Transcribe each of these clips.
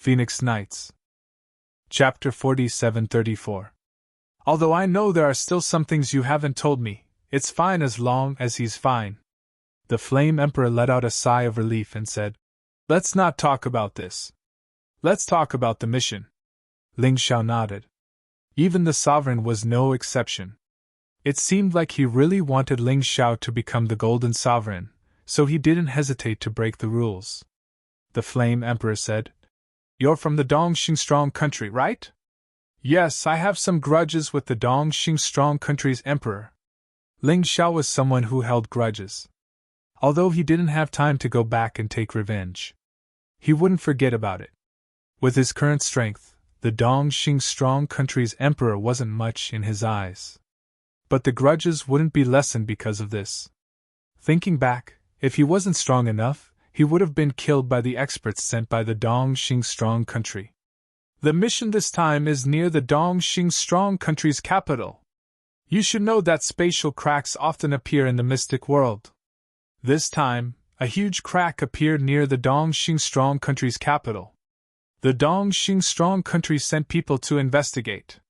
Phoenix Nights. Chapter 47-34. Although I know there are still some things you haven't told me, it's fine as long as he's fine. The Flame Emperor let out a sigh of relief and said, Let's not talk about this. Let's talk about the mission. Ling Xiao nodded. Even the sovereign was no exception. It seemed like he really wanted Ling Xiao to become the Golden Sovereign, so he didn't hesitate to break the rules. The Flame Emperor said, You're from the Dongxing Strong country, right? Yes, I have some grudges with the Dongxing Strong country's emperor. Ling Xiao was someone who held grudges. Although he didn't have time to go back and take revenge, he wouldn't forget about it. With his current strength, the Dongxing Strong country's emperor wasn't much in his eyes. But the grudges wouldn't be lessened because of this. Thinking back, if he wasn't strong enough, he would have been killed by the experts sent by the Dongxing Strong country. The mission this time is near the Dongxing Strong country's capital. You should know that spatial cracks often appear in the mystic world. This time, a huge crack appeared near the Dongxing Strong country's capital. The Dongxing Strong country sent people to investigate.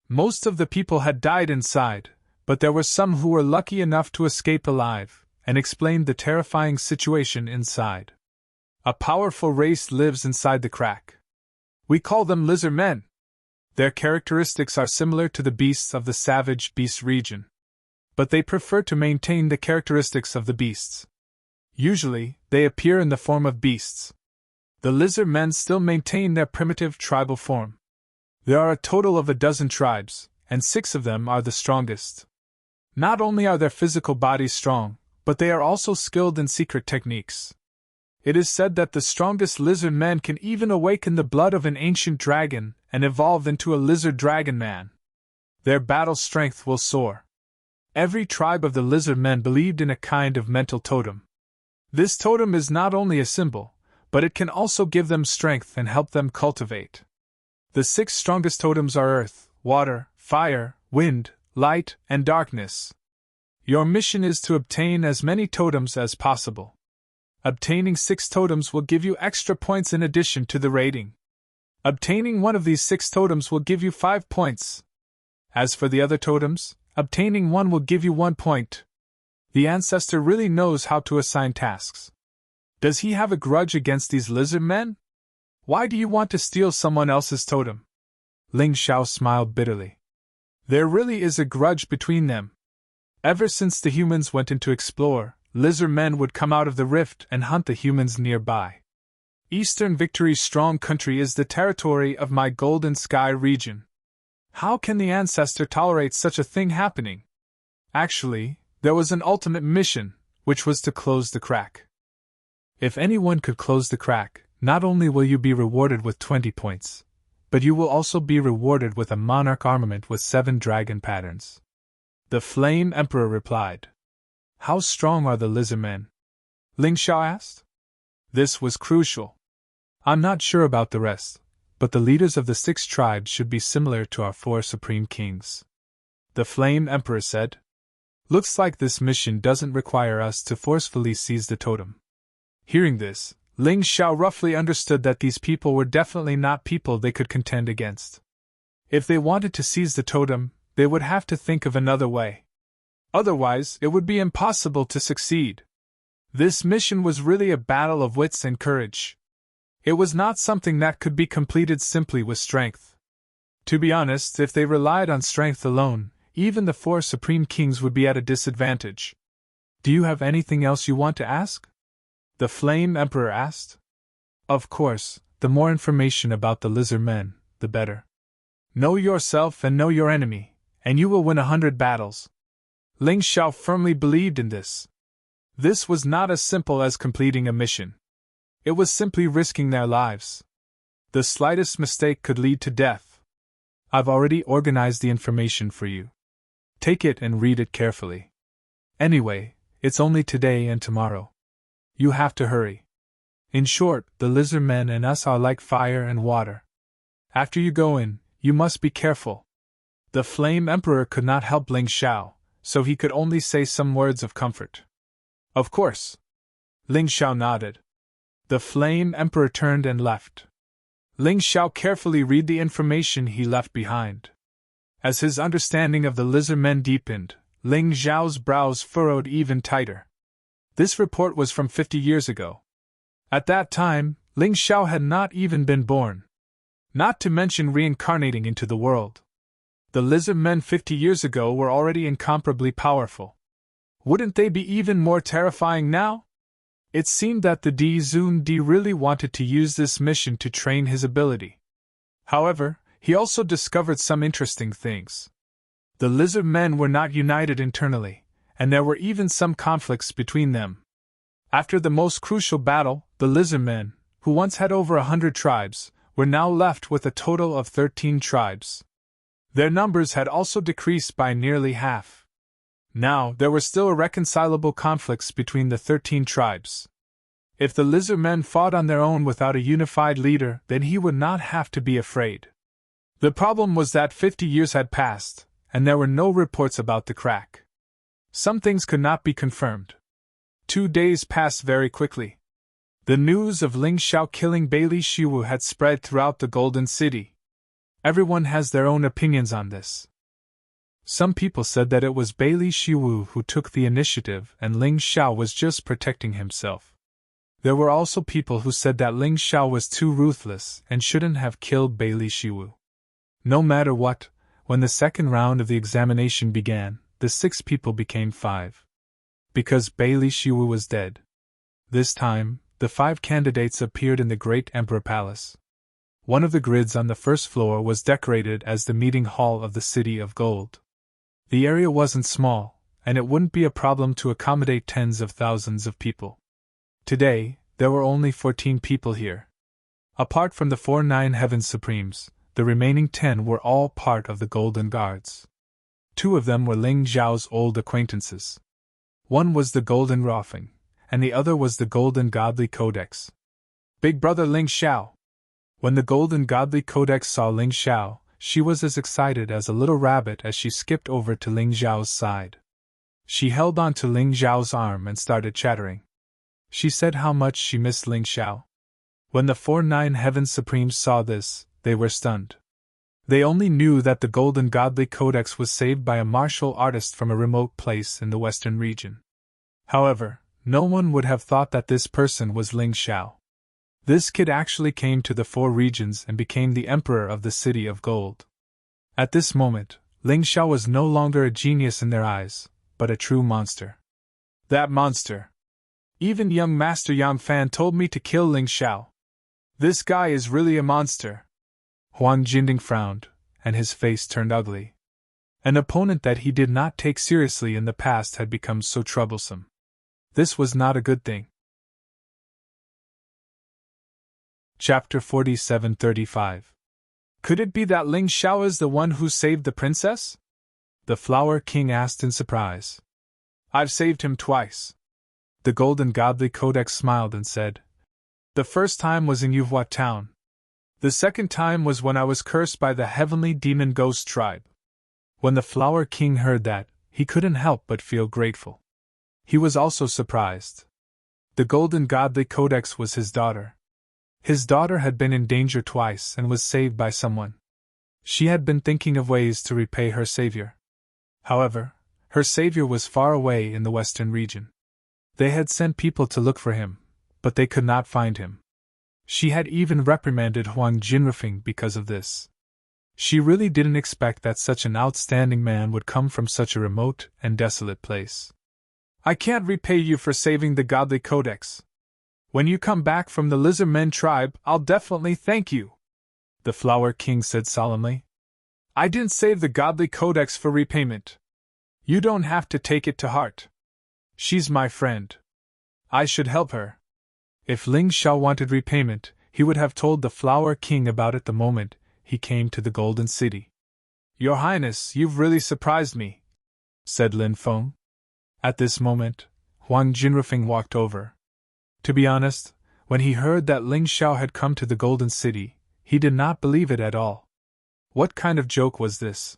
Most of the people had died inside, but there were some who were lucky enough to escape alive, and explained the terrifying situation inside. A powerful race lives inside the crack. We call them lizard men. Their characteristics are similar to the beasts of the savage beast region. But they prefer to maintain the characteristics of the beasts. Usually, they appear in the form of beasts. The lizard men still maintain their primitive tribal form. There are a total of 12 tribes, and 6 of them are the strongest. Not only are their physical bodies strong, but they are also skilled in secret techniques. It is said that the strongest lizard men can even awaken the blood of an ancient dragon and evolve into a lizard dragon man. Their battle strength will soar. Every tribe of the lizard men believed in a kind of mental totem. This totem is not only a symbol, but it can also give them strength and help them cultivate. The 6 strongest totems are earth, water, fire, wind, light, and darkness. Your mission is to obtain as many totems as possible. Obtaining 6 totems will give you extra points in addition to the rating. Obtaining one of these 6 totems will give you 5 points. As for the other totems, obtaining one will give you 1 point. The ancestor really knows how to assign tasks. Does he have a grudge against these lizard men? Why do you want to steal someone else's totem? Ling Xiao smiled bitterly. There really is a grudge between them. Ever since the humans went in to explore, lizard men would come out of the rift and hunt the humans nearby. Eastern Victory's strong country is the territory of my Golden Sky region. How can the ancestor tolerate such a thing happening? Actually, there was an ultimate mission, which was to close the crack. If anyone could close the crack, not only will you be rewarded with 20 points, but you will also be rewarded with a monarch armament with 7 dragon patterns. The Flame Emperor replied. How strong are the lizard men? Ling Xiao asked. This was crucial. I'm not sure about the rest, but the leaders of the 6 tribes should be similar to our 4 supreme kings. The Flame Emperor said. Looks like this mission doesn't require us to forcefully seize the totem. Hearing this, Ling Xiao roughly understood that these people were definitely not people they could contend against. If they wanted to seize the totem, they would have to think of another way. Otherwise, it would be impossible to succeed. This mission was really a battle of wits and courage. It was not something that could be completed simply with strength. To be honest, if they relied on strength alone, even the 4 supreme kings would be at a disadvantage. Do you have anything else you want to ask? The Flame Emperor asked. Of course, the more information about the lizard men, the better. Know yourself and know your enemy, and you will win 100 battles. Ling Xiao firmly believed in this. This was not as simple as completing a mission. It was simply risking their lives. The slightest mistake could lead to death. I've already organized the information for you. Take it and read it carefully. Anyway, it's only today and tomorrow. You have to hurry. In short, the lizard men and us are like fire and water. After you go in, you must be careful. The Flame Emperor could not help Ling Xiao, so he could only say some words of comfort. Of course. Ling Xiao nodded. The Flame Emperor turned and left. Ling Xiao carefully read the information he left behind. As his understanding of the lizard men deepened, Ling Xiao's brows furrowed even tighter. This report was from 50 years ago. At that time, Ling Xiao had not even been born. Not to mention reincarnating into the world. The lizard men 50 years ago were already incomparably powerful. Wouldn't they be even more terrifying now? It seemed that the Di Zun Di really wanted to use this mission to train his ability. However, he also discovered some interesting things. The lizard men were not united internally, and there were even some conflicts between them. After the most crucial battle, the lizard men, who once had over 100 tribes, were now left with a total of 13 tribes. Their numbers had also decreased by nearly half. Now, there were still irreconcilable conflicts between the 13 tribes. If the lizard men fought on their own without a unified leader, then he would not have to be afraid. The problem was that 50 years had passed, and there were no reports about the crack. Some things could not be confirmed. 2 days passed very quickly. The news of Ling Xiao killing Bailey Shiwu had spread throughout the Golden City. Everyone has their own opinions on this. Some people said that it was Bailey Shiwu who took the initiative and Ling Xiao was just protecting himself. There were also people who said that Ling Xiao was too ruthless and shouldn't have killed Bailey Shiwu. No matter what, when the second round of the examination began, the 6 people became 5. Because Bailey Shiwu was dead. This time, the 5 candidates appeared in the Great Emperor Palace. One of the grids on the first floor was decorated as the meeting hall of the City of Gold. The area wasn't small, and it wouldn't be a problem to accommodate tens of thousands of people. Today, there were only 14 people here. Apart from the 4 Nine Heavens Supremes, the remaining 10 were all part of the Golden Guards. 2 of them were Ling Xiao's old acquaintances. One was the Golden Raofeng, and the other was the Golden Godly Codex. Big Brother Ling Xiao. When the Golden Godly Codex saw Ling Xiao, she was as excited as a little rabbit as she skipped over to Ling Xiao's side. She held on to Ling Xiao's arm and started chattering. She said how much she missed Ling Xiao. When the 4 Nine Heavens Supremes saw this, they were stunned. They only knew that the Golden Godly Codex was saved by a martial artist from a remote place in the western region. However, no one would have thought that this person was Ling Xiao. This kid actually came to the 4 regions and became the Emperor of the City of Gold. At this moment, Ling Xiao was no longer a genius in their eyes, but a true monster. That monster! Even young Master Yang Fan told me to kill Ling Xiao. This guy is really a monster. Huang Jinding frowned, and his face turned ugly. An opponent that he did not take seriously in the past had become so troublesome. This was not a good thing. Chapter 47-35. Could it be that Ling Xiao is the one who saved the princess? The Flower King asked in surprise. I've saved him twice. The Golden Godly Codex smiled and said, The first time was in Yuhua town. The second time was when I was cursed by the Heavenly Demon Ghost tribe. When the Flower King heard that, he couldn't help but feel grateful. He was also surprised. The Golden Godly Codex was his daughter. His daughter had been in danger twice and was saved by someone. She had been thinking of ways to repay her savior. However, her savior was far away in the western region. They had sent people to look for him, but they could not find him. She had even reprimanded Huang Jinrufeng because of this. She really didn't expect that such an outstanding man would come from such a remote and desolate place. I can't repay you for saving the Godly Codex. When you come back from the Lizard Men tribe, I'll definitely thank you, the Flower King said solemnly. I didn't save the Godly Codex for repayment. You don't have to take it to heart. She's my friend. I should help her. If Ling Xiao wanted repayment, he would have told the Flower King about it the moment he came to the Golden City. Your Highness, you've really surprised me, said Lin Feng. At this moment, Huang Jinrufeng walked over. To be honest, when he heard that Ling Xiao had come to the Golden City, he did not believe it at all. What kind of joke was this?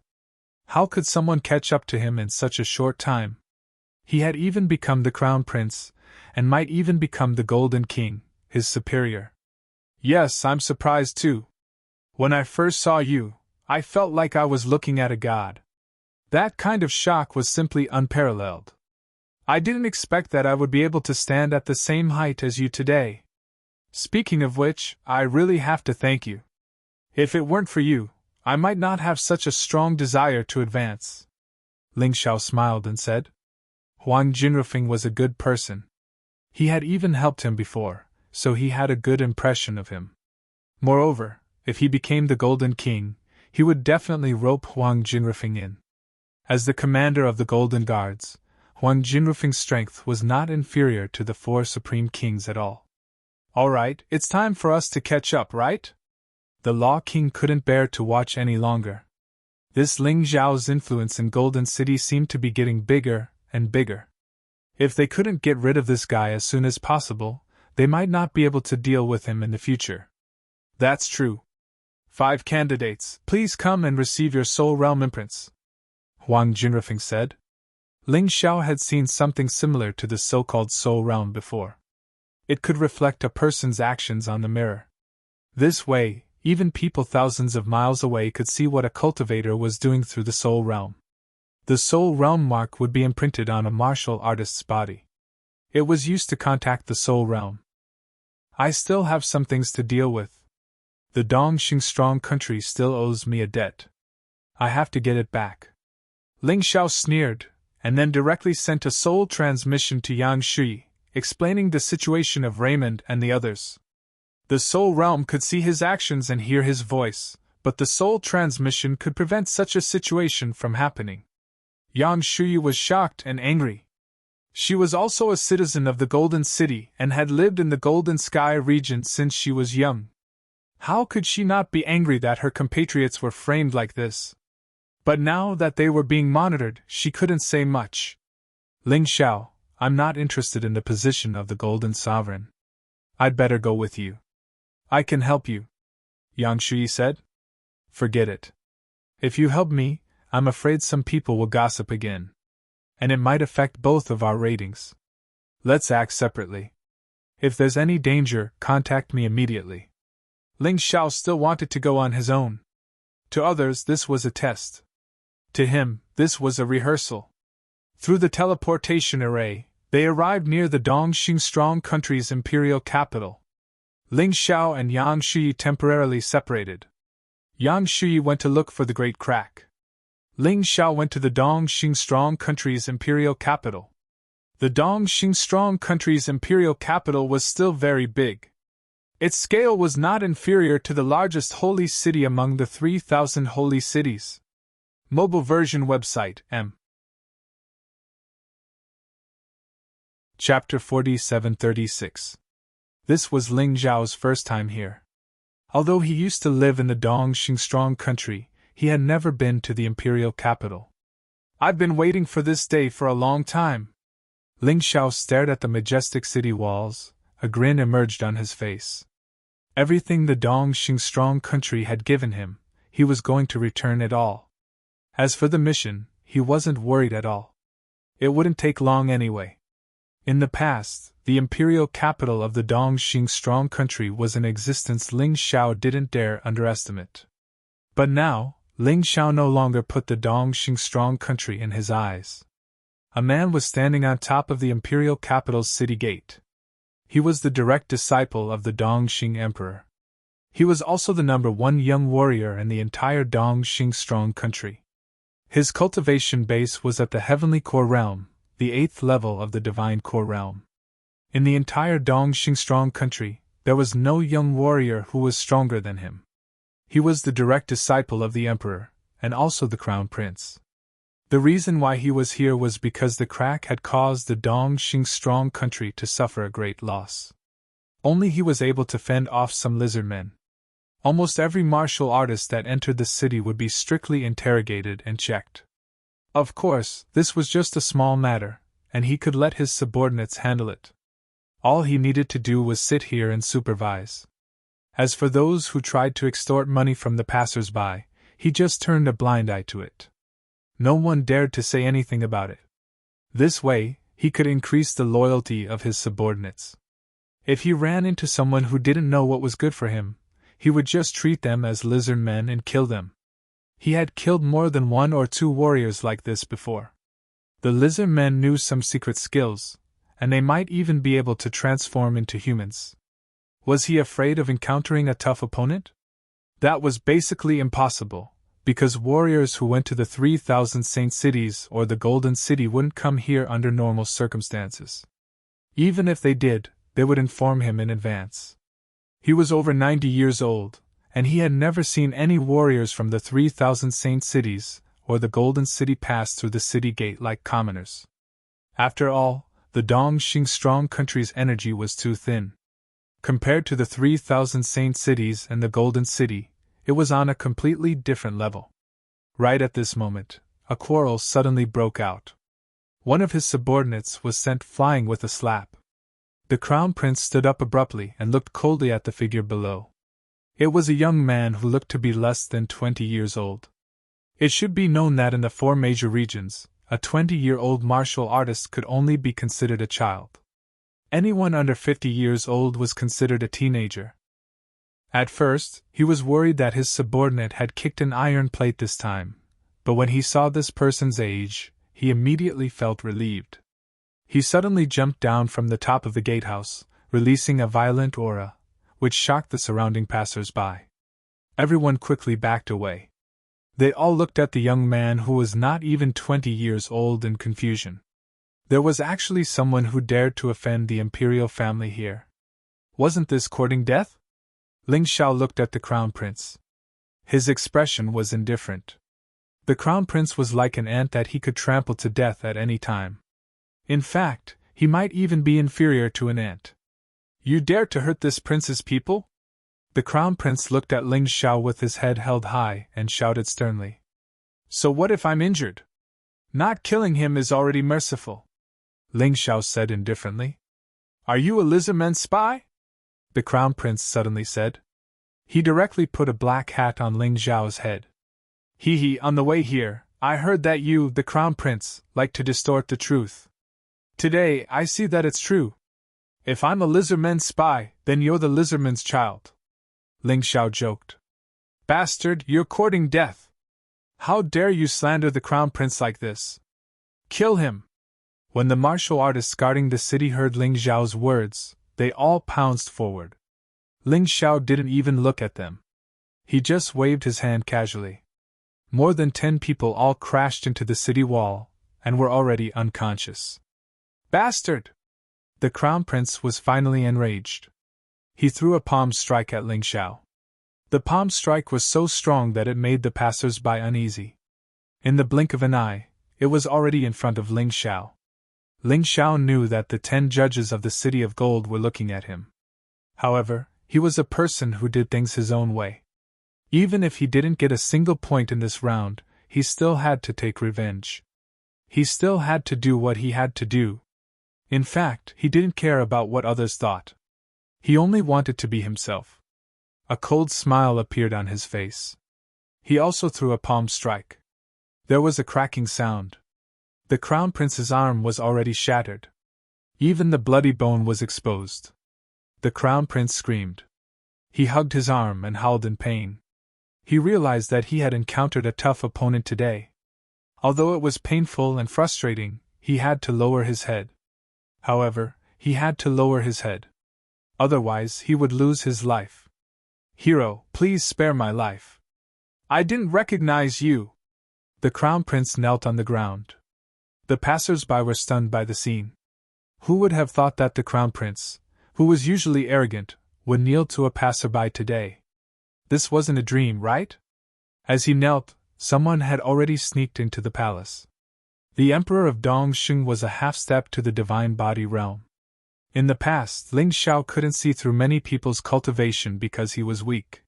How could someone catch up to him in such a short time? He had even become the Crown Prince, and might even become the Golden King, his superior. Yes, I'm surprised too. When I first saw you, I felt like I was looking at a god. That kind of shock was simply unparalleled. I didn't expect that I would be able to stand at the same height as you today. Speaking of which, I really have to thank you. If it weren't for you, I might not have such a strong desire to advance. Ling Xiao smiled and said. Huang Jinrufeng was a good person. He had even helped him before, so he had a good impression of him. Moreover, if he became the Golden King, he would definitely rope Huang Jinrufeng in. As the commander of the Golden Guards, Huang Jinrufeng's strength was not inferior to the 4 Supreme Kings at all. All right, it's time for us to catch up, right? The Law King couldn't bear to watch any longer. This Ling Xiao's influence in Golden City seemed to be getting bigger and bigger. If they couldn't get rid of this guy as soon as possible, they might not be able to deal with him in the future. That's true. 5 candidates, please come and receive your Soul Realm imprints, Huang Jinrufeng said. Ling Xiao had seen something similar to the so-called Soul Realm before. It could reflect a person's actions on the mirror. This way, even people thousands of miles away could see what a cultivator was doing through the Soul Realm. The Soul Realm mark would be imprinted on a martial artist's body. It was used to contact the Soul Realm. I still have some things to deal with. The Dongxing Strong Country still owes me a debt. I have to get it back. Ling Xiao sneered, and then directly sent a soul transmission to Yang Shui, explaining the situation of Raymond and the others. The Soul Realm could see his actions and hear his voice, but the soul transmission could prevent such a situation from happening. Yang Shui was shocked and angry. She was also a citizen of the Golden City and had lived in the Golden Sky region since she was young. How could she not be angry that her compatriots were framed like this? But now that they were being monitored, she couldn't say much. Ling Xiao, I'm not interested in the position of the Golden Sovereign. I'd better go with you. I can help you, Yang Shui said. Forget it. If you help me, I'm afraid some people will gossip again. And it might affect both of our ratings. Let's act separately. If there's any danger, contact me immediately. Ling Xiao still wanted to go on his own. To others, this was a test. To him, this was a rehearsal. Through the teleportation array, they arrived near the Dongxing Strong Country's imperial capital. Ling Xiao and Yang Shui temporarily separated. Yang Shui went to look for the Great Crack. Ling Xiao went to the Dongxing Strong Country's imperial capital. The Dongxing Strong Country's imperial capital was still very big. Its scale was not inferior to the largest holy city among the 3,000 holy cities. Mobile version website, M. Chapter 4736. This was Ling Xiao's first time here. Although he used to live in the Dongxing Strong Country, he had never been to the imperial capital. I've been waiting for this day for a long time. Ling Xiao stared at the majestic city walls. A grin emerged on his face. Everything the Dongxing Strong Country had given him, he was going to return it all. As for the mission, he wasn't worried at all. It wouldn't take long anyway. In the past, the imperial capital of the Dongxing Strong Country was an existence Ling Xiao didn't dare underestimate. But now, Ling Xiao no longer put the Dongxing Strong Country in his eyes. A man was standing on top of the imperial capital's city gate. He was the direct disciple of the Dongxing Emperor. He was also the #1 young warrior in the entire Dongxing Strong Country. His cultivation base was at the Heavenly Core Realm, the 8th level of the Divine Core Realm. In the entire Dongxing Strong Country, there was no young warrior who was stronger than him. He was the direct disciple of the Emperor, and also the Crown Prince. The reason why he was here was because the crack had caused the Dongxing Strong Country to suffer a great loss. Only he was able to fend off some lizard men. Almost every martial artist that entered the city would be strictly interrogated and checked. Of course, this was just a small matter, and he could let his subordinates handle it. All he needed to do was sit here and supervise. As for those who tried to extort money from the passers-by, he just turned a blind eye to it. No one dared to say anything about it. This way, he could increase the loyalty of his subordinates. If he ran into someone who didn't know what was good for him, he would just treat them as lizard men and kill them. He had killed more than 1 or 2 warriors like this before. The lizard men knew some secret skills, and they might even be able to transform into humans. Was he afraid of encountering a tough opponent? That was basically impossible, because warriors who went to the 3,000 Saint Cities or the Golden City wouldn't come here under normal circumstances. Even if they did, they would inform him in advance. He was over 90 years old, and he had never seen any warriors from the 3,000 Saint Cities or the Golden City pass through the city gate like commoners. After all, the Dongxing Strong Country's energy was too thin. Compared to the 3,000 Saint Cities and the Golden City, it was on a completely different level. Right at this moment, a quarrel suddenly broke out. One of his subordinates was sent flying with a slap. The Crown Prince stood up abruptly and looked coldly at the figure below. It was a young man who looked to be less than 20 years old. It should be known that in the 4 major regions, a 20-year-old martial artist could only be considered a child. Anyone under 50 years old was considered a teenager. At first, he was worried that his subordinate had kicked an iron plate this time, but when he saw this person's age, he immediately felt relieved. He suddenly jumped down from the top of the gatehouse, releasing a violent aura, which shocked the surrounding passers-by. Everyone quickly backed away. They all looked at the young man who was not even 20 years old in confusion. There was actually someone who dared to offend the imperial family here. Wasn't this courting death? Ling Xiao looked at the Crown Prince. His expression was indifferent. The Crown Prince was like an ant that he could trample to death at any time. In fact, he might even be inferior to an ant. You dare to hurt this prince's people? The Crown Prince looked at Ling Xiao with his head held high and shouted sternly. So what if I'm injured? Not killing him is already merciful, Ling Xiao said indifferently. Are you a lizardman spy? The Crown Prince suddenly said. He directly put a black hat on Ling Xiao's head. On the way here, I heard that you, the Crown Prince, like to distort the truth. Today, I see that it's true. If I'm a lizardman spy, then you're the lizardman's child. Ling Xiao joked. Bastard, you're courting death. How dare you slander the Crown Prince like this? Kill him. When the martial artists guarding the city heard Ling Xiao's words, they all pounced forward. Ling Xiao didn't even look at them. He just waved his hand casually. More than 10 people all crashed into the city wall, and were already unconscious. Bastard! The Crown Prince was finally enraged. He threw a palm strike at Ling Xiao. The palm strike was so strong that it made the passers-by uneasy. In the blink of an eye, it was already in front of Ling Xiao. Ling Xiao knew that the 10 judges of the City of Gold were looking at him. However, he was a person who did things his own way. Even if he didn't get a single point in this round, he still had to take revenge. He still had to do what he had to do. In fact, he didn't care about what others thought. He only wanted to be himself. A cold smile appeared on his face. He also threw a palm strike. There was a cracking sound. The Crown Prince's arm was already shattered. Even the bloody bone was exposed. The Crown Prince screamed. He hugged his arm and howled in pain. He realized that he had encountered a tough opponent today. Although it was painful and frustrating, he had to lower his head. However, he had to lower his head. Otherwise, he would lose his life. Hero, please spare my life. I didn't recognize you. The Crown Prince knelt on the ground. The passers-by were stunned by the scene. Who would have thought that the Crown Prince, who was usually arrogant, would kneel to a passerby today? This wasn't a dream, right? As he knelt, someone had already sneaked into the palace. The Emperor of Dongxing was a half-step to the divine body realm. In the past, Ling Xiao couldn't see through many people's cultivation because he was weak.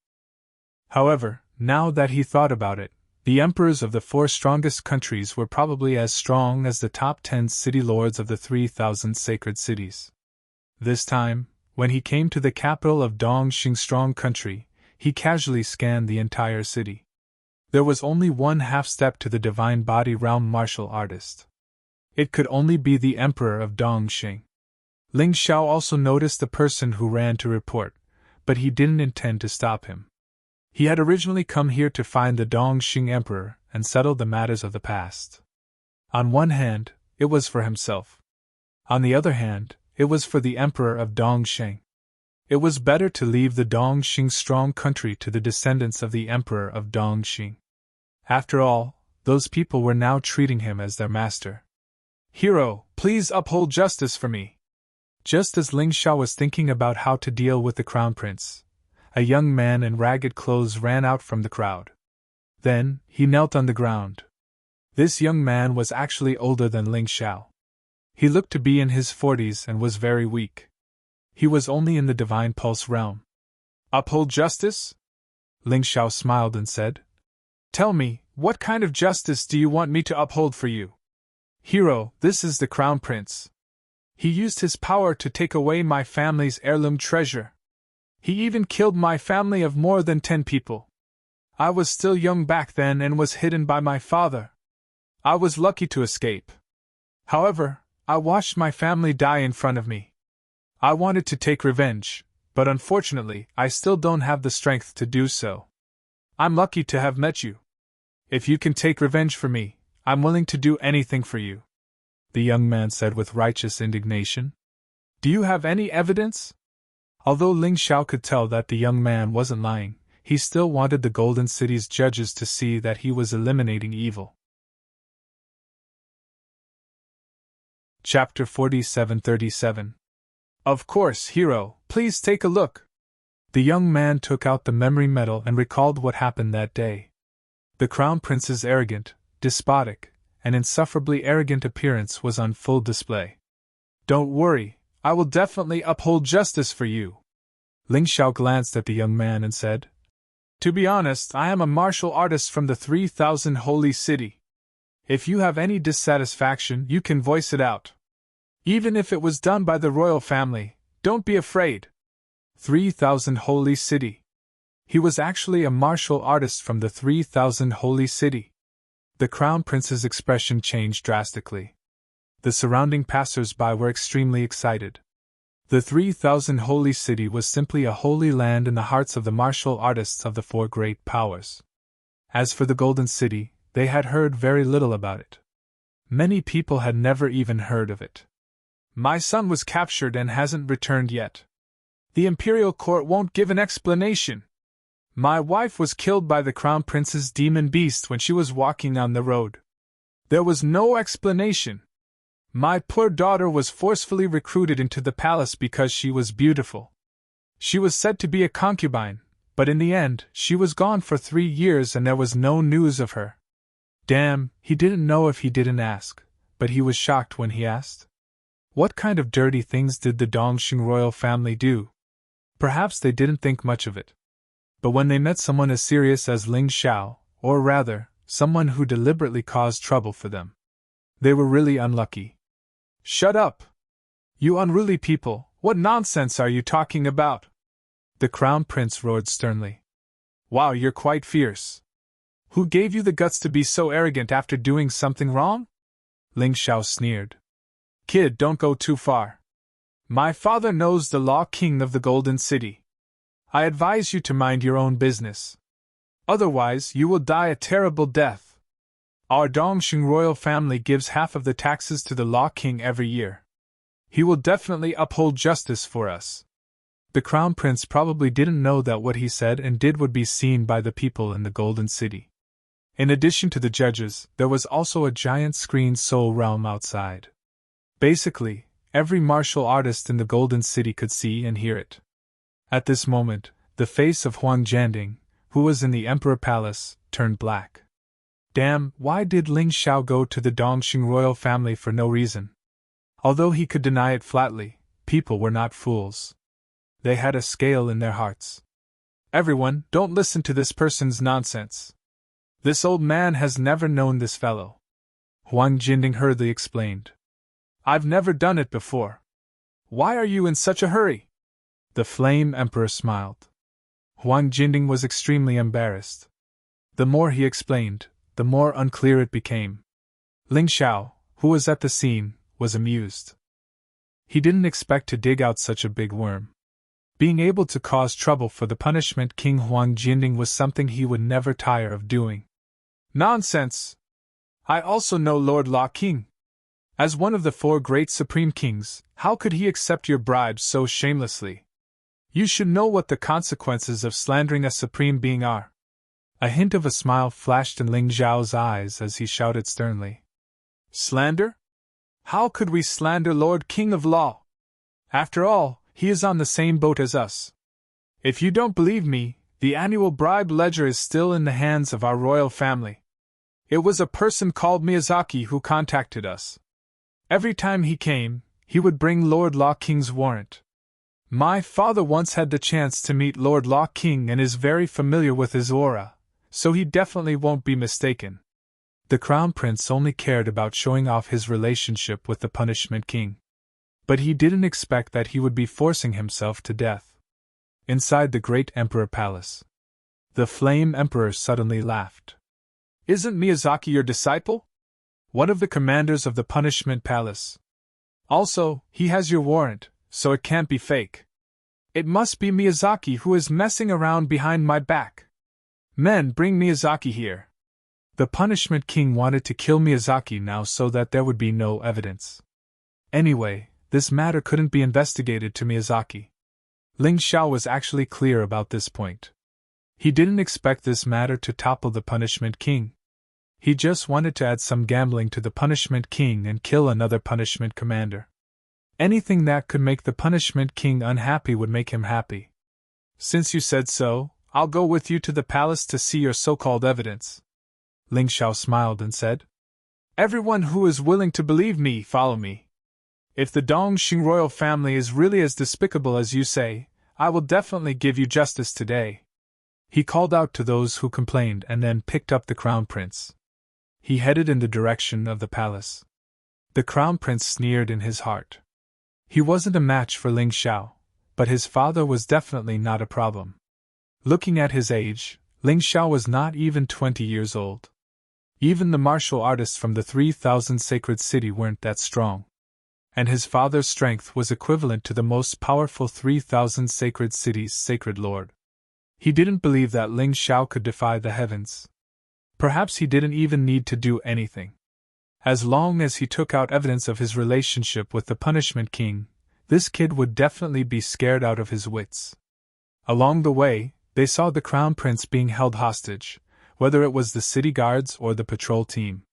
However, now that he thought about it, the emperors of the 4 strongest countries were probably as strong as the top 10 city lords of the 3,000 sacred cities. This time, when he came to the capital of Dongxing Strong Country, he casually scanned the entire city. There was only one half-step to the divine body realm martial artist. It could only be the Emperor of Dongxing. Ling Xiao also noticed the person who ran to report, but he didn't intend to stop him. He had originally come here to find the Dongxing Emperor and settle the matters of the past. On one hand, it was for himself. On the other hand, it was for the Emperor of Dongxing. It was better to leave the Dongxing strong country to the descendants of the Emperor of Dongxing. After all, those people were now treating him as their master. Hero, please uphold justice for me. Just as Ling Xiao was thinking about how to deal with the crown prince, a young man in ragged clothes ran out from the crowd. Then, he knelt on the ground. This young man was actually older than Ling Xiao. He looked to be in his 40s and was very weak. He was only in the divine pulse realm. Uphold justice? Ling Xiao smiled and said. Tell me, what kind of justice do you want me to uphold for you? Hero, this is the crown prince. He used his power to take away my family's heirloom treasure. He even killed my family of more than 10 people. I was still young back then and was hidden by my father. I was lucky to escape. However, I watched my family die in front of me. I wanted to take revenge, but unfortunately, I still don't have the strength to do so. I'm lucky to have met you. If you can take revenge for me, I'm willing to do anything for you, the young man said with righteous indignation. Do you have any evidence? Although Ling Xiao could tell that the young man wasn't lying, he still wanted the Golden City's judges to see that he was eliminating evil. Chapter 47:37. Of course, hero, please take a look. The young man took out the memory medal and recalled what happened that day. The crown prince's arrogant, despotic, and insufferably arrogant appearance was on full display. Don't worry, I will definitely uphold justice for you. Ling Xiao glanced at the young man and said, To be honest, I am a martial artist from the 3000 Holy City. If you have any dissatisfaction, you can voice it out. Even if it was done by the royal family, don't be afraid. 3000 Holy City. He was actually a martial artist from the 3000 Holy City. The crown prince's expression changed drastically. The surrounding passers-by were extremely excited. The 3000 Holy City was simply a holy land in the hearts of the martial artists of the 4 great powers. As for the Golden City, they had heard very little about it. Many people had never even heard of it. My son was captured and hasn't returned yet. The imperial court won't give an explanation. My wife was killed by the crown prince's demon beast when she was walking on the road. There was no explanation. My poor daughter was forcefully recruited into the palace because she was beautiful. She was said to be a concubine, but in the end, she was gone for 3 years and there was no news of her. Damn, he didn't know if he didn't ask, but he was shocked when he asked. What kind of dirty things did the Dongxing royal family do? Perhaps they didn't think much of it. But when they met someone as serious as Ling Xiao, or rather, someone who deliberately caused trouble for them, they were really unlucky. Shut up! You unruly people, what nonsense are you talking about? The crown prince roared sternly. Wow, you're quite fierce. Who gave you the guts to be so arrogant after doing something wrong? Ling Xiao sneered. Kid, don't go too far. My father knows the Law King of the Golden City. I advise you to mind your own business. Otherwise, you will die a terrible death. Our Dongxing royal family gives half of the taxes to the Law King every year. He will definitely uphold justice for us. The crown prince probably didn't know that what he said and did would be seen by the people in the Golden City. In addition to the judges, there was also a giant screen soul realm outside. Basically, every martial artist in the Golden City could see and hear it. At this moment, the face of Huang Jianding, who was in the Emperor Palace, turned black. Damn, why did Ling Xiao go to the Dongxing royal family for no reason? Although he could deny it flatly, people were not fools. They had a scale in their hearts. Everyone, don't listen to this person's nonsense. This old man has never known this fellow. Huang Jianding hurriedly explained. I've never done it before. Why are you in such a hurry? The Flame Emperor smiled. Huang Jianding was extremely embarrassed. The more he explained, the more unclear it became. Ling Xiao, who was at the scene, was amused. He didn't expect to dig out such a big worm. Being able to cause trouble for the punishment king Huang Jianding was something he would never tire of doing. Nonsense! I also know Lord Law King. As one of the 4 great supreme kings, how could he accept your bribes so shamelessly? You should know what the consequences of slandering a supreme being are. A hint of a smile flashed in Ling Zhao's eyes as he shouted sternly. Slander? How could we slander Lord King of Law? After all, he is on the same boat as us. If you don't believe me, the annual bribe ledger is still in the hands of our royal family. It was a person called Miyazaki who contacted us. Every time he came, he would bring Lord Law King's warrant. My father once had the chance to meet Lord Law King and is very familiar with his aura, so he definitely won't be mistaken. The Crown Prince only cared about showing off his relationship with the Punishment King. But he didn't expect that he would be forcing himself to death. Inside the great Emperor Palace, the Flame Emperor suddenly laughed. Isn't Miyazaki your disciple? One of the commanders of the Punishment Palace. Also, he has your warrant, so it can't be fake. It must be Miyazaki who is messing around behind my back. Men, bring Miyazaki here. The Punishment King wanted to kill Miyazaki now so that there would be no evidence. Anyway, this matter couldn't be investigated to Miyazaki. Ling Xiao was actually clear about this point. He didn't expect this matter to topple the Punishment King. He just wanted to add some gambling to the Punishment King and kill another Punishment Commander. Anything that could make the Punishment King unhappy would make him happy. Since you said so, I'll go with you to the palace to see your so-called evidence. Ling Xiao smiled and said, Everyone who is willing to believe me, follow me. If the Dongxing royal family is really as despicable as you say, I will definitely give you justice today. He called out to those who complained and then picked up the Crown Prince. He headed in the direction of the palace. The Crown Prince sneered in his heart. He wasn't a match for Ling Xiao, but his father was definitely not a problem. Looking at his age, Ling Xiao was not even 20 years old. Even the martial artists from the 3,000 sacred city weren't that strong. And his father's strength was equivalent to the most powerful 3,000 sacred cities' sacred lord. He didn't believe that Ling Xiao could defy the heavens. Perhaps he didn't even need to do anything. As long as he took out evidence of his relationship with the Punishment King, this kid would definitely be scared out of his wits. Along the way, they saw the Crown Prince being held hostage, whether it was the city guards or the patrol team.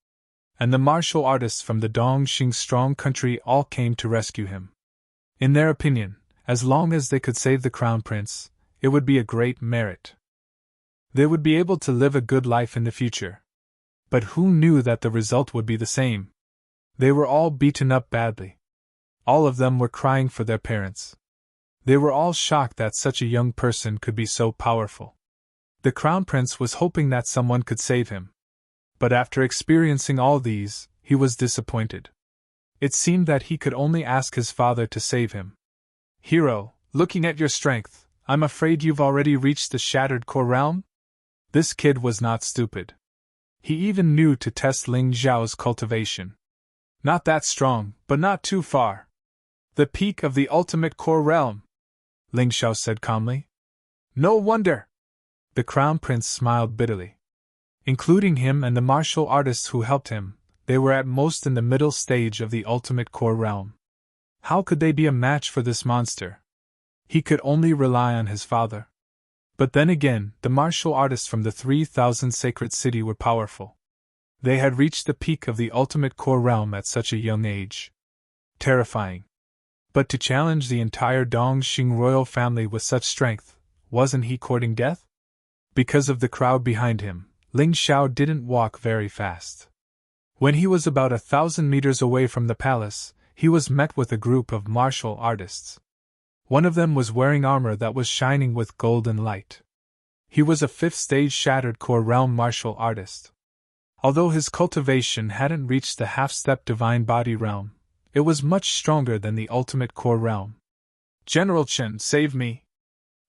And the martial artists from the Dongxing strong country all came to rescue him. In their opinion, as long as they could save the Crown Prince, it would be a great merit. They would be able to live a good life in the future. But who knew that the result would be the same? They were all beaten up badly. All of them were crying for their parents. They were all shocked that such a young person could be so powerful. The Crown Prince was hoping that someone could save him. But after experiencing all these, he was disappointed. It seemed that he could only ask his father to save him. Hero, looking at your strength, I'm afraid you've already reached the Shattered Core Realm? This kid was not stupid. He even knew to test Ling Zhao's cultivation. Not that strong, but not too far. The peak of the ultimate core realm, Ling Xiao said calmly. No wonder! The Crown Prince smiled bitterly. Including him and the martial artists who helped him, they were at most in the middle stage of the ultimate core realm. How could they be a match for this monster? He could only rely on his father. But then again, the martial artists from the 3,000 sacred city were powerful. They had reached the peak of the ultimate core realm at such a young age. Terrifying. But to challenge the entire Dongxing royal family with such strength, wasn't he courting death? Because of the crowd behind him, Ling Xiao didn't walk very fast. When he was about 1,000 meters away from the palace, he was met with a group of martial artists. One of them was wearing armor that was shining with golden light. He was a 5th stage Shattered Core Realm martial artist. Although his cultivation hadn't reached the half-step Divine Body realm, it was much stronger than the ultimate core realm. General Chen, save me!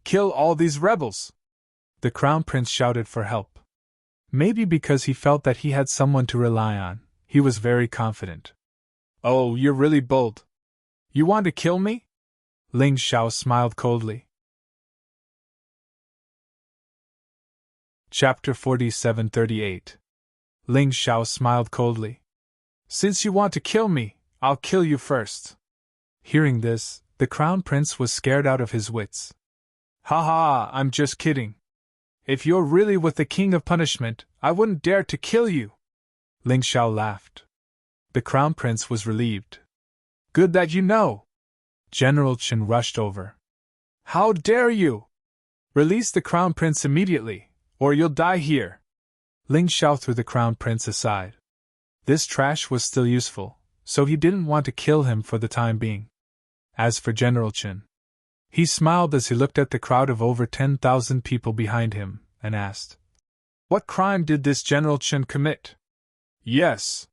Kill all these rebels! The Crown Prince shouted for help. Maybe because he felt that he had someone to rely on, he was very confident. Oh, you're really bold. You want to kill me? Ling Xiao smiled coldly. Chapter 47:38. Ling Xiao smiled coldly. Since you want to kill me, I'll kill you first. Hearing this, the Crown Prince was scared out of his wits. Ha ha, I'm just kidding. If you're really with the King of Punishment, I wouldn't dare to kill you. Ling Xiao laughed. The Crown Prince was relieved. Good that you know. General Chen rushed over. How dare you! Release the Crown Prince immediately, or you'll die here. Ling Xiao threw the Crown Prince aside. This trash was still useful, so he didn't want to kill him for the time being. As for General Chen, he smiled as he looked at the crowd of over 10,000 people behind him, and asked, What crime did this General Chen commit? Yes.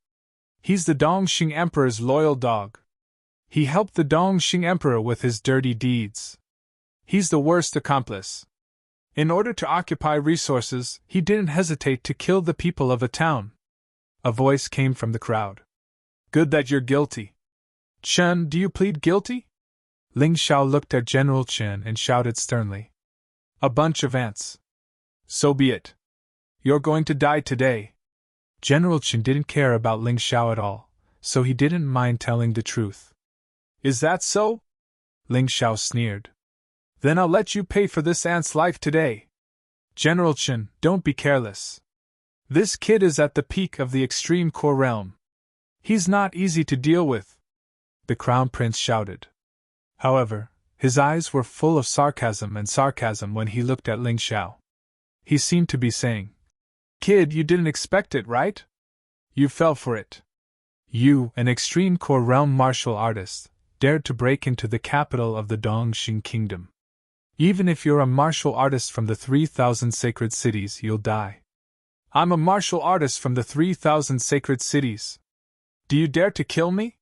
He's the Dongxing Emperor's loyal dog. He helped the Dongxing Emperor with his dirty deeds. He's the worst accomplice. In order to occupy resources, he didn't hesitate to kill the people of a town. A voice came from the crowd. Good that you're guilty. Chen, do you plead guilty? Ling Xiao looked at General Chen and shouted sternly. A bunch of ants. So be it. You're going to die today. General Chen didn't care about Ling Xiao at all, so he didn't mind telling the truth. Is that so? Ling Xiao sneered. Then I'll let you pay for this ant's life today. General Chen, don't be careless. This kid is at the peak of the extreme core realm. He's not easy to deal with. The Crown Prince shouted. However, his eyes were full of sarcasm when he looked at Ling Xiao. He seemed to be saying, Kid, you didn't expect it, right? You fell for it. You, an extreme core realm martial artist, dared to break into the capital of the Dongxing Kingdom. Even if you're a martial artist from the 3,000 sacred cities, you'll die. I'm a martial artist from the 3,000 sacred cities. Do you dare to kill me?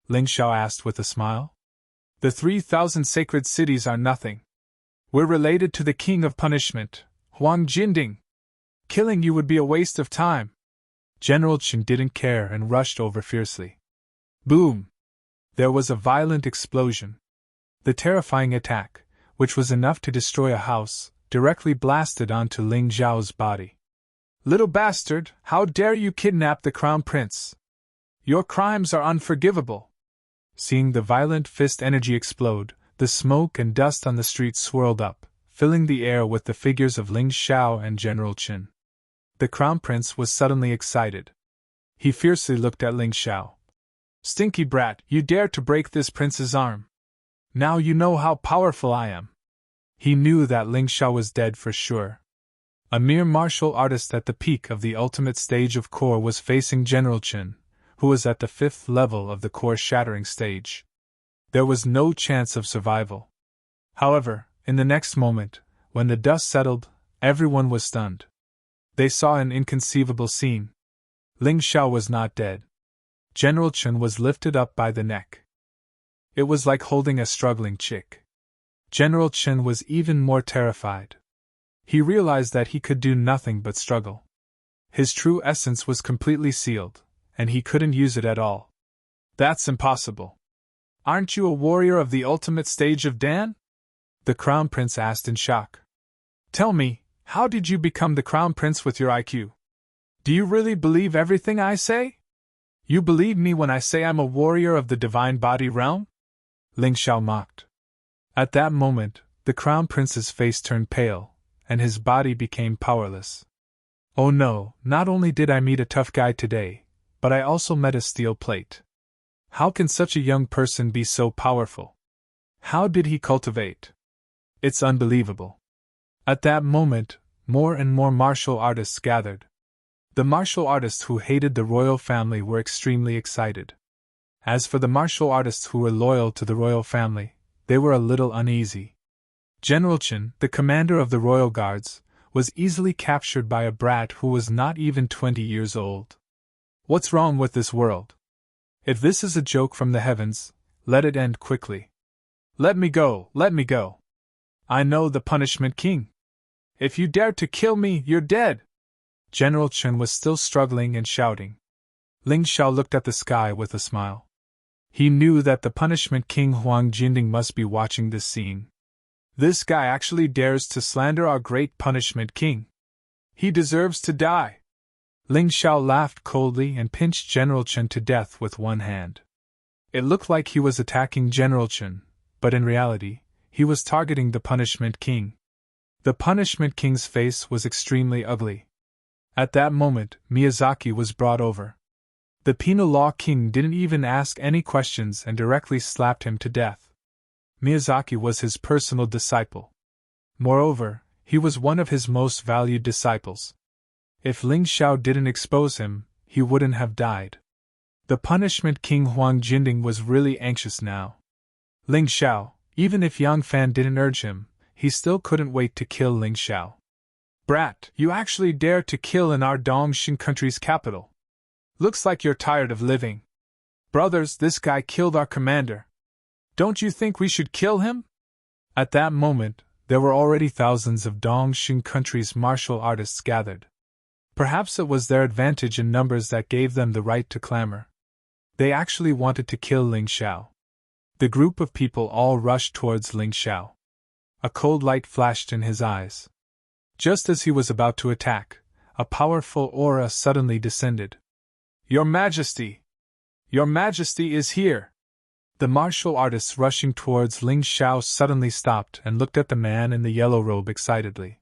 Ling Xiao asked with a smile. The 3,000 sacred cities are nothing. We're related to the King of Punishment, Huang Jinding. Killing you would be a waste of time. General Chen didn't care and rushed over fiercely. Boom! There was a violent explosion. The terrifying attack, which was enough to destroy a house, directly blasted onto Ling Xiao's body. Little bastard, how dare you kidnap the Crown Prince? Your crimes are unforgivable. Seeing the violent fist energy explode, the smoke and dust on the street swirled up, filling the air with the figures of Ling Xiao and General Chen. The Crown Prince was suddenly excited. He fiercely looked at Ling Xiao. Stinky brat, you dare to break this prince's arm. Now you know how powerful I am. He knew that Ling Xiao was dead for sure. A mere martial artist at the peak of the ultimate stage of core was facing General Chen, who was at the 5th level of the core shattering stage. There was no chance of survival. However, in the next moment, when the dust settled, everyone was stunned. They saw an inconceivable scene. Ling Xiao was not dead. General Chen was lifted up by the neck. It was like holding a struggling chick. General Chen was even more terrified. He realized that he could do nothing but struggle. His true essence was completely sealed, and he couldn't use it at all. That's impossible. Aren't you a warrior of the ultimate stage of Dan? The Crown Prince asked in shock. Tell me, how did you become the Crown Prince with your IQ? Do you really believe everything I say? You believe me when I say I'm a warrior of the divine body realm? Ling Xiao mocked. At that moment, the Crown Prince's face turned pale, and his body became powerless. Oh no, not only did I meet a tough guy today, but I also met a steel plate. How can such a young person be so powerful? How did he cultivate? It's unbelievable. At that moment, more and more martial artists gathered. The martial artists who hated the royal family were extremely excited. As for the martial artists who were loyal to the royal family, they were a little uneasy. General Chen, the commander of the royal guards, was easily captured by a brat who was not even 20 years old. What's wrong with this world? If this is a joke from the heavens, let it end quickly. Let me go, let me go. I know the Punishment King. If you dare to kill me, you're dead. General Chen was still struggling and shouting. Ling Xiao looked at the sky with a smile. He knew that the punishment king Huang Jinding must be watching this scene. This guy actually dares to slander our great punishment king. He deserves to die. Ling Xiao laughed coldly and pinched General Chen to death with one hand. It looked like he was attacking General Chen, but in reality, he was targeting the punishment king. The punishment king's face was extremely ugly. At that moment, Miyazaki was brought over. The penal law king didn't even ask any questions and directly slapped him to death. Miyazaki was his personal disciple. Moreover, he was one of his most valued disciples. If Ling Xiao didn't expose him, he wouldn't have died. The punishment king Huang Jinding was really anxious now. Ling Xiao, even if Yang Fan didn't urge him, he still couldn't wait to kill Ling Xiao. Brat, you actually dare to kill in our Dongxing country's capital. Looks like you're tired of living. Brothers, this guy killed our commander. Don't you think we should kill him? At that moment, there were already thousands of Dongxing country's martial artists gathered. Perhaps it was their advantage in numbers that gave them the right to clamor. They actually wanted to kill Ling Xiao. The group of people all rushed towards Ling Xiao. A cold light flashed in his eyes. Just as he was about to attack, a powerful aura suddenly descended. Your Majesty! Your Majesty is here! The martial artists rushing towards Ling Xiao suddenly stopped and looked at the man in the yellow robe excitedly.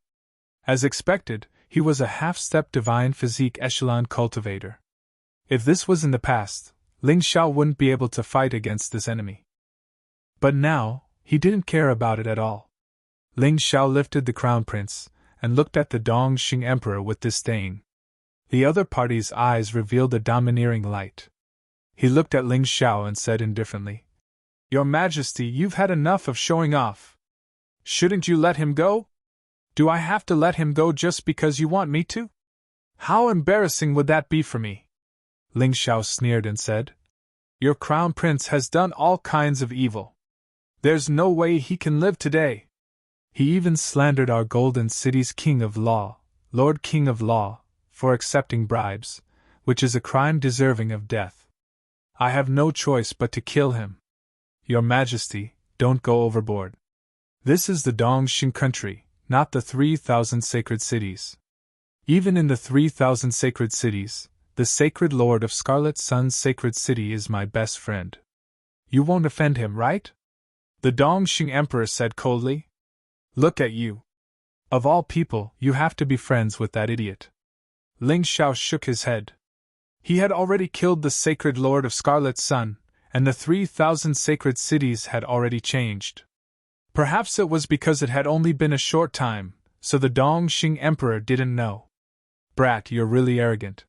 As expected, he was a half-step divine physique echelon cultivator. If this was in the past, Ling Xiao wouldn't be able to fight against this enemy. But now, he didn't care about it at all. Ling Xiao lifted the crown prince and looked at the Dongxing emperor with disdain. The other party's eyes revealed a domineering light. He looked at Ling Xiao and said indifferently, Your Majesty, you've had enough of showing off. Shouldn't you let him go? Do I have to let him go just because you want me to? How embarrassing would that be for me? Ling Xiao sneered and said, Your crown prince has done all kinds of evil. There's no way he can live today. He even slandered our golden city's king of law, Lord King of Law, for accepting bribes, which is a crime deserving of death. I have no choice but to kill him. Your Majesty, don't go overboard. This is the Dongxing country, not the 3,000 sacred cities. Even in the 3,000 sacred cities, the sacred Lord of Scarlet Sun's sacred city is my best friend. You won't offend him, right? The Dongxing Emperor said coldly. Look at you. Of all people, you have to be friends with that idiot. Ling Xiao shook his head. He had already killed the sacred Lord of Scarlet Sun, and the 3,000 sacred cities had already changed. Perhaps it was because it had only been a short time, so the Dongxing Emperor didn't know. Brat, you're really arrogant.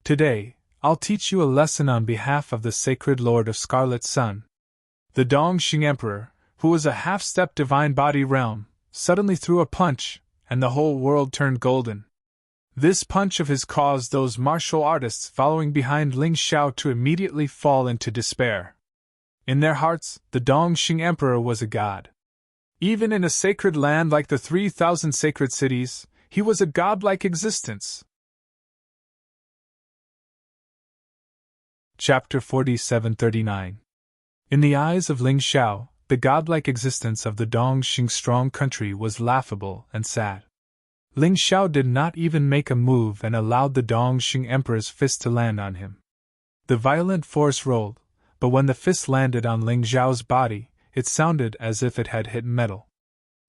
Today, I'll teach you a lesson on behalf of the sacred Lord of Scarlet Sun. The Dongxing Emperor, who was a half-step divine body realm, suddenly threw a punch, and the whole world turned golden. This punch of his caused those martial artists following behind Ling Xiao to immediately fall into despair. In their hearts, the Dongxing Emperor was a god. Even in a sacred land like the 3,000 sacred cities, he was a godlike existence. Chapter 4739. In the eyes of Ling Xiao, the godlike existence of the Dongxing strong country was laughable and sad. Ling Xiao did not even make a move and allowed the Dongxing Emperor's fist to land on him. The violent force rolled, but when the fist landed on Ling Xiao's body, it sounded as if it had hit metal.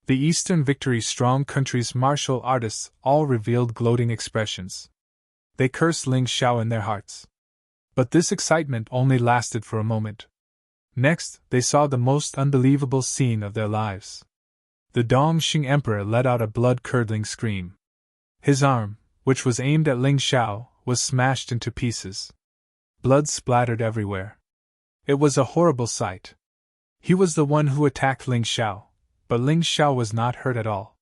The Eastern Victory strong country's martial artists all revealed gloating expressions. They cursed Ling Xiao in their hearts. But this excitement only lasted for a moment. Next, they saw the most unbelievable scene of their lives. The Dongxing Emperor let out a blood-curdling scream. His arm, which was aimed at Ling Xiao, was smashed into pieces. Blood splattered everywhere. It was a horrible sight. He was the one who attacked Ling Xiao, but Ling Xiao was not hurt at all.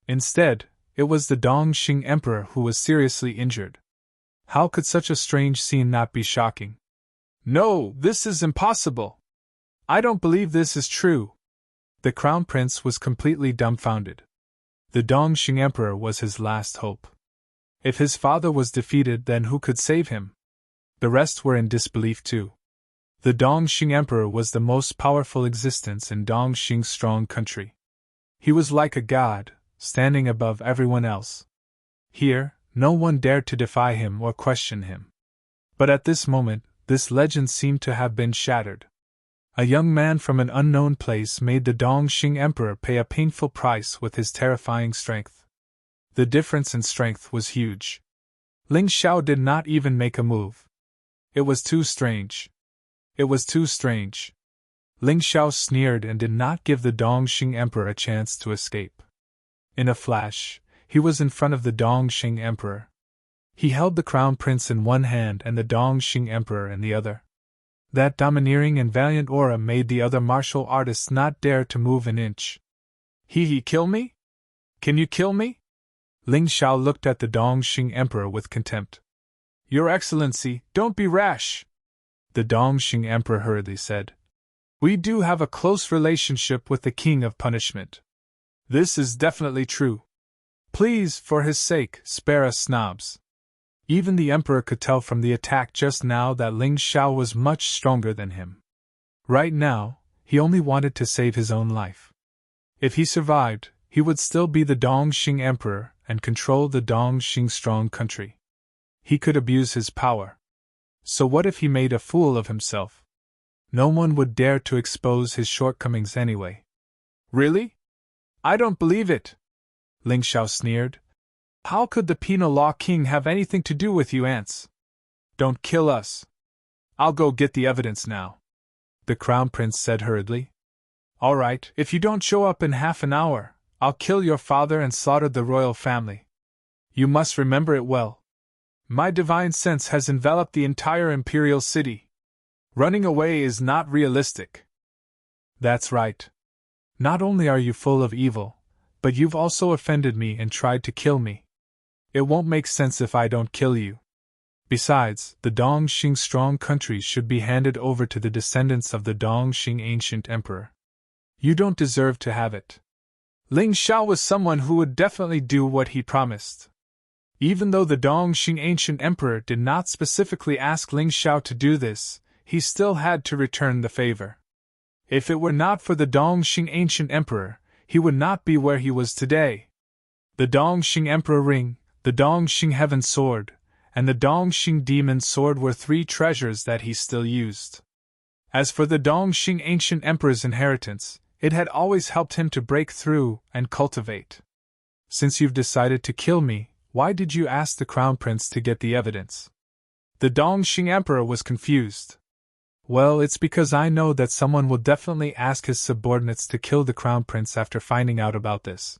Instead, it was the Dongxing Emperor who was seriously injured. How could such a strange scene not be shocking? No, this is impossible! I don't believe this is true! The Crown Prince was completely dumbfounded. The Dongxing Emperor was his last hope. If his father was defeated, then who could save him? The rest were in disbelief too. The Dongxing Emperor was the most powerful existence in Dongxing's strong country. He was like a god, standing above everyone else. Here, no one dared to defy him or question him. But at this moment, this legend seemed to have been shattered. A young man from an unknown place made the Dongxing Emperor pay a painful price with his terrifying strength. The difference in strength was huge. Ling Xiao did not even make a move. It was too strange. It was too strange. Ling Xiao sneered and did not give the Dongxing Emperor a chance to escape. In a flash, he was in front of the Dongxing Emperor. He held the Crown Prince in one hand and the Dongxing Emperor in the other. That domineering and valiant aura made the other martial artists not dare to move an inch. He kill me? Can you kill me? Ling Xiao looked at the Dongxing Emperor with contempt. Your Excellency, don't be rash, the Dongxing Emperor hurriedly said. We do have a close relationship with the King of Punishment. This is definitely true. Please, for his sake, spare us snobs. Even the Emperor could tell from the attack just now that Ling Xiao was much stronger than him. Right now, he only wanted to save his own life. If he survived, he would still be the Dongxing Emperor and control the Dongxing strong country. He could abuse his power. So what if he made a fool of himself? No one would dare to expose his shortcomings anyway. Really? I don't believe it, Ling Xiao sneered. How could the penal law king have anything to do with you ants? Don't kill us. I'll go get the evidence now, the Crown Prince said hurriedly. All right, if you don't show up in half an hour, I'll kill your father and slaughter the royal family. You must remember it well. My divine sense has enveloped the entire imperial city. Running away is not realistic. That's right. Not only are you full of evil, but you've also offended me and tried to kill me. It won't make sense if I don't kill you. Besides, the Dongxing strong country should be handed over to the descendants of the Dongxing ancient emperor. You don't deserve to have it. Ling Xiao was someone who would definitely do what he promised. Even though the Dongxing ancient emperor did not specifically ask Ling Xiao to do this, he still had to return the favor. If it were not for the Dongxing ancient emperor, he would not be where he was today. The Dongxing Emperor Ring, the Dongxing Heaven Sword, and the Dongxing Demon Sword were three treasures that he still used. As for the Dongxing Ancient Emperor's inheritance, it had always helped him to break through and cultivate. Since you've decided to kill me, why did you ask the Crown Prince to get the evidence? The Dongxing Emperor was confused. Well, it's because I know that someone will definitely ask his subordinates to kill the Crown Prince after finding out about this.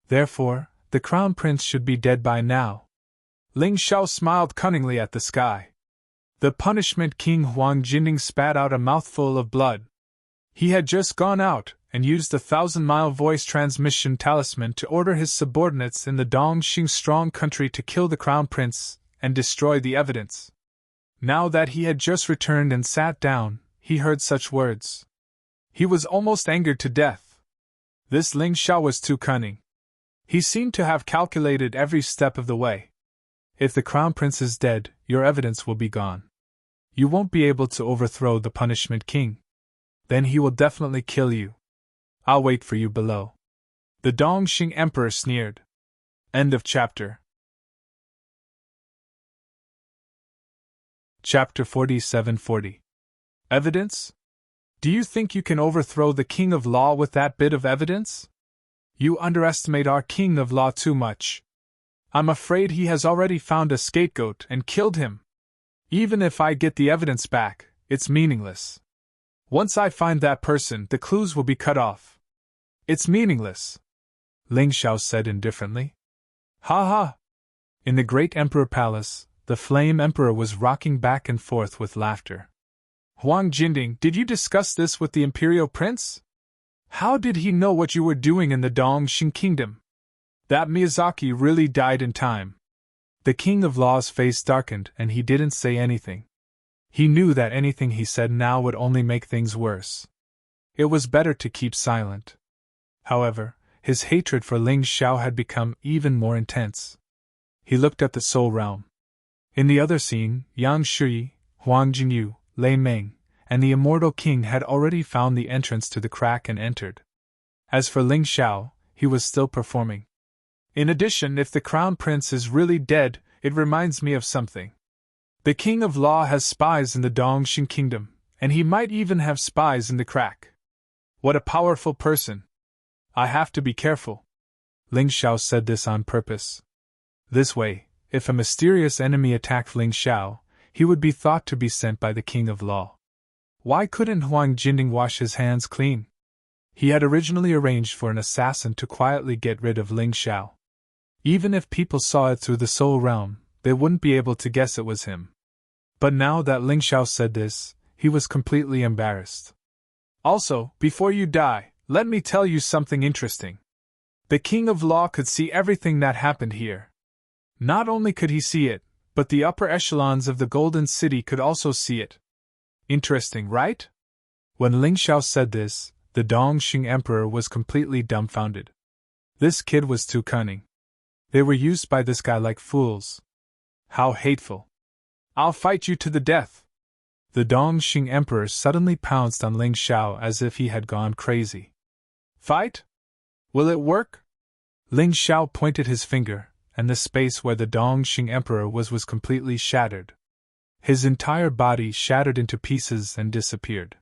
Therefore, the Crown Prince should be dead by now. Ling Xiao smiled cunningly at the sky. The Punishment King Huang Jinding spat out a mouthful of blood. He had just gone out and used the 1,000-mile voice transmission talisman to order his subordinates in the Dongxing strong country to kill the Crown Prince and destroy the evidence. Now that he had just returned and sat down, he heard such words. He was almost angered to death. This Ling Xiao was too cunning. He seemed to have calculated every step of the way. If the Crown Prince is dead, your evidence will be gone. You won't be able to overthrow the Punishment King. Then he will definitely kill you. I'll wait for you below. The Dongxing Emperor sneered. End of chapter. Chapter 4740. Evidence? Do you think you can overthrow the King of Law with that bit of evidence? You underestimate our King of Law too much. I'm afraid he has already found a scapegoat and killed him. Even if I get the evidence back, it's meaningless. Once I find that person, the clues will be cut off. It's meaningless, Ling Xiao said indifferently. Ha ha! In the great Emperor Palace, the Flame Emperor was rocking back and forth with laughter. Huang Jinding, did you discuss this with the Imperial Prince? How did he know what you were doing in the Dongxing Kingdom? That Miyazaki really died in time. The King of Law's face darkened and he didn't say anything. He knew that anything he said now would only make things worse. It was better to keep silent. However, his hatred for Ling Xiao had become even more intense. He looked at the Soul Realm. In the other scene, Yang Shuyi, Huang Jingyu, Lei Meng, and the immortal king had already found the entrance to the crack and entered. As for Ling Xiao, he was still performing. In addition, if the crown prince is really dead, it reminds me of something. The king of law has spies in the Dongxing kingdom, and he might even have spies in the crack. What a powerful person! I have to be careful. Ling Xiao said this on purpose. This way, if a mysterious enemy attacked Ling Xiao, he would be thought to be sent by the king of law. Why couldn't Huang Jinding wash his hands clean? He had originally arranged for an assassin to quietly get rid of Ling Xiao. Even if people saw it through the soul realm, they wouldn't be able to guess it was him. But now that Ling Xiao said this, he was completely embarrassed. Also, before you die, let me tell you something interesting. The king of law could see everything that happened here. Not only could he see it, but the upper echelons of the Golden City could also see it. Interesting, right? When Ling Xiao said this, the Dongxing Emperor was completely dumbfounded. This kid was too cunning. They were used by this guy like fools. How hateful. I'll fight you to the death. The Dongxing Emperor suddenly pounced on Ling Xiao as if he had gone crazy. Fight? Will it work? Ling Xiao pointed his finger, and the space where the Dongxing Emperor was completely shattered. His entire body shattered into pieces and disappeared.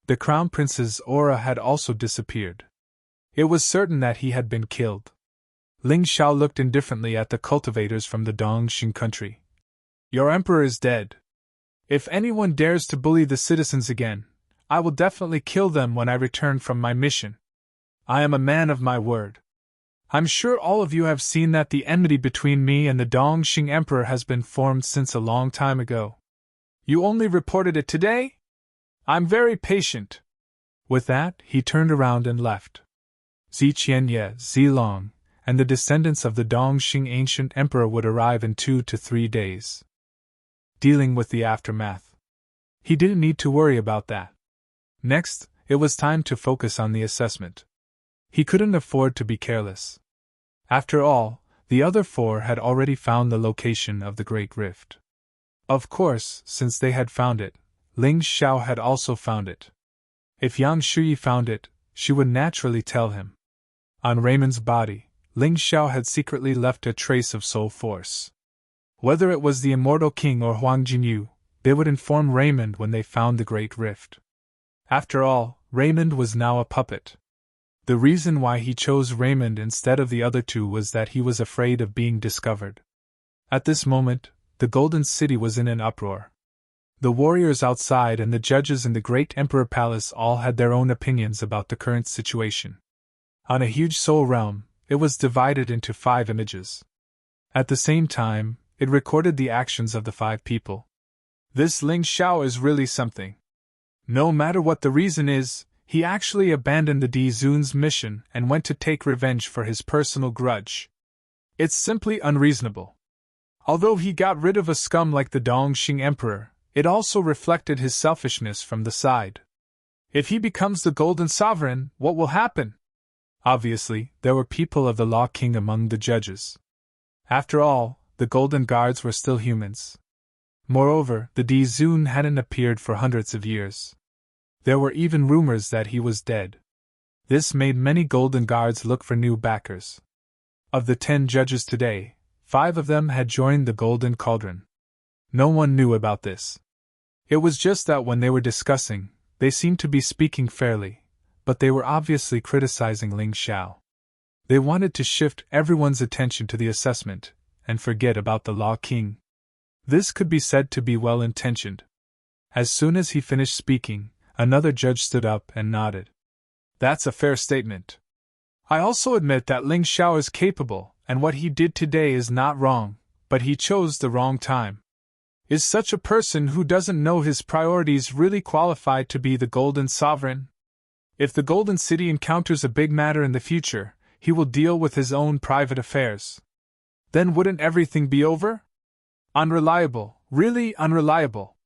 The crown prince's aura had also disappeared. It was certain that he had been killed. Ling Xiao looked indifferently at the cultivators from the Dongxing country. Your emperor is dead. If anyone dares to bully the citizens again, I will definitely kill them when I return from my mission. I am a man of my word. I'm sure all of you have seen that the enmity between me and the Dongxing Emperor has been formed since a long time ago. You only reported it today? I'm very patient. With that, he turned around and left. Zi Qianye, Zilong, and the descendants of the Dongxing ancient emperor would arrive in 2 to 3 days. Dealing with the aftermath. He didn't need to worry about that. Next, it was time to focus on the assessment. He couldn't afford to be careless. After all, the other 4 had already found the location of the Great Rift. Of course, since they had found it, Ling Xiao had also found it. If Yang Shuyi found it, she would naturally tell him. On Raymond's body, Ling Xiao had secretly left a trace of soul force. Whether it was the immortal king or Huang Jinyu, they would inform Raymond when they found the Great Rift. After all, Raymond was now a puppet. The reason why he chose Raymond instead of the other 2 was that he was afraid of being discovered. At this moment, the Golden City was in an uproar. The warriors outside and the judges in the Great Emperor Palace all had their own opinions about the current situation. On a huge soul realm, it was divided into 5 images. At the same time, it recorded the actions of the 5 people. This Ling Xiao is really something. No matter what the reason is, he actually abandoned the Di Zun's mission and went to take revenge for his personal grudge. It's simply unreasonable. Although he got rid of a scum like the Dongxing Emperor, it also reflected his selfishness from the side. If he becomes the Golden Sovereign, what will happen? Obviously, there were people of the Law King among the judges. After all, the Golden Guards were still humans. Moreover, the Di Zun hadn't appeared for hundreds of years. There were even rumors that he was dead. This made many Golden Guards look for new backers. Of the 10 judges today, 5 of them had joined the Golden Cauldron. No one knew about this. It was just that when they were discussing, they seemed to be speaking fairly, but they were obviously criticizing Ling Xiao. They wanted to shift everyone's attention to the assessment, and forget about the Law King. This could be said to be well-intentioned. As soon as he finished speaking, another judge stood up and nodded. That's a fair statement. I also admit that Ling Xiao is capable, and what he did today is not wrong, but he chose the wrong time. Is such a person who doesn't know his priorities really qualified to be the Golden Sovereign? If the Golden City encounters a big matter in the future, he will deal with his own private affairs. Then wouldn't everything be over? Unreliable, really unreliable.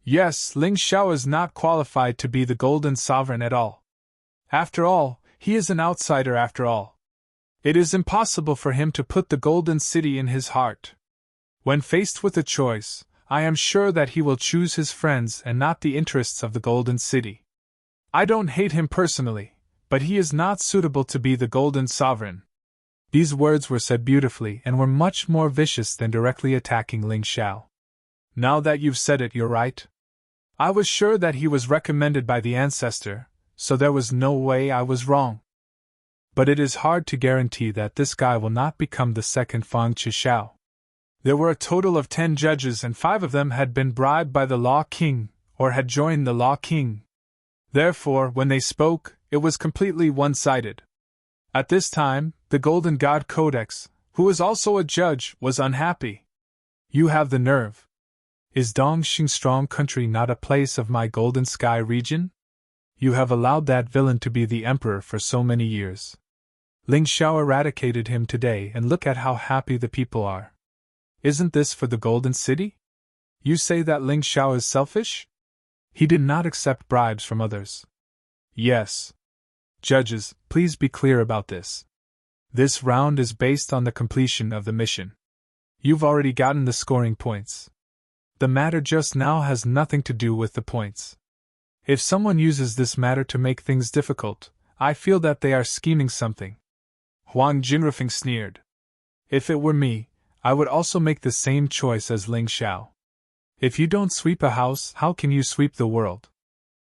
Yes, Ling Xiao is not qualified to be the Golden Sovereign at all. After all, he is an outsider after all. It is impossible for him to put the Golden City in his heart. When faced with a choice, I am sure that he will choose his friends and not the interests of the Golden City. I don't hate him personally, but he is not suitable to be the Golden Sovereign." These words were said beautifully and were much more vicious than directly attacking Ling Xiao. "Now that you've said it, you're right. I was sure that he was recommended by the ancestor, so there was no way I was wrong. But it is hard to guarantee that this guy will not become the second Fang Qixiao. There were a total of 10 judges and 5 of them had been bribed by the Law King, or had joined the Law King. Therefore, when they spoke, it was completely one-sided. At this time, the Golden God Codex, who was also a judge, was unhappy. You have the nerve. Is Dongxing Strong Country not a place of my Golden Sky region? You have allowed that villain to be the emperor for so many years. Ling Xiao eradicated him today, and look at how happy the people are. Isn't this for the Golden City? You say that Ling Xiao is selfish? He did not accept bribes from others. Yes. Judges, please be clear about this. This round is based on the completion of the mission. You've already gotten the scoring points. The matter just now has nothing to do with the points. If someone uses this matter to make things difficult, I feel that they are scheming something." Huang Jinrufeng sneered. "If it were me, I would also make the same choice as Ling Xiao. If you don't sweep a house, how can you sweep the world?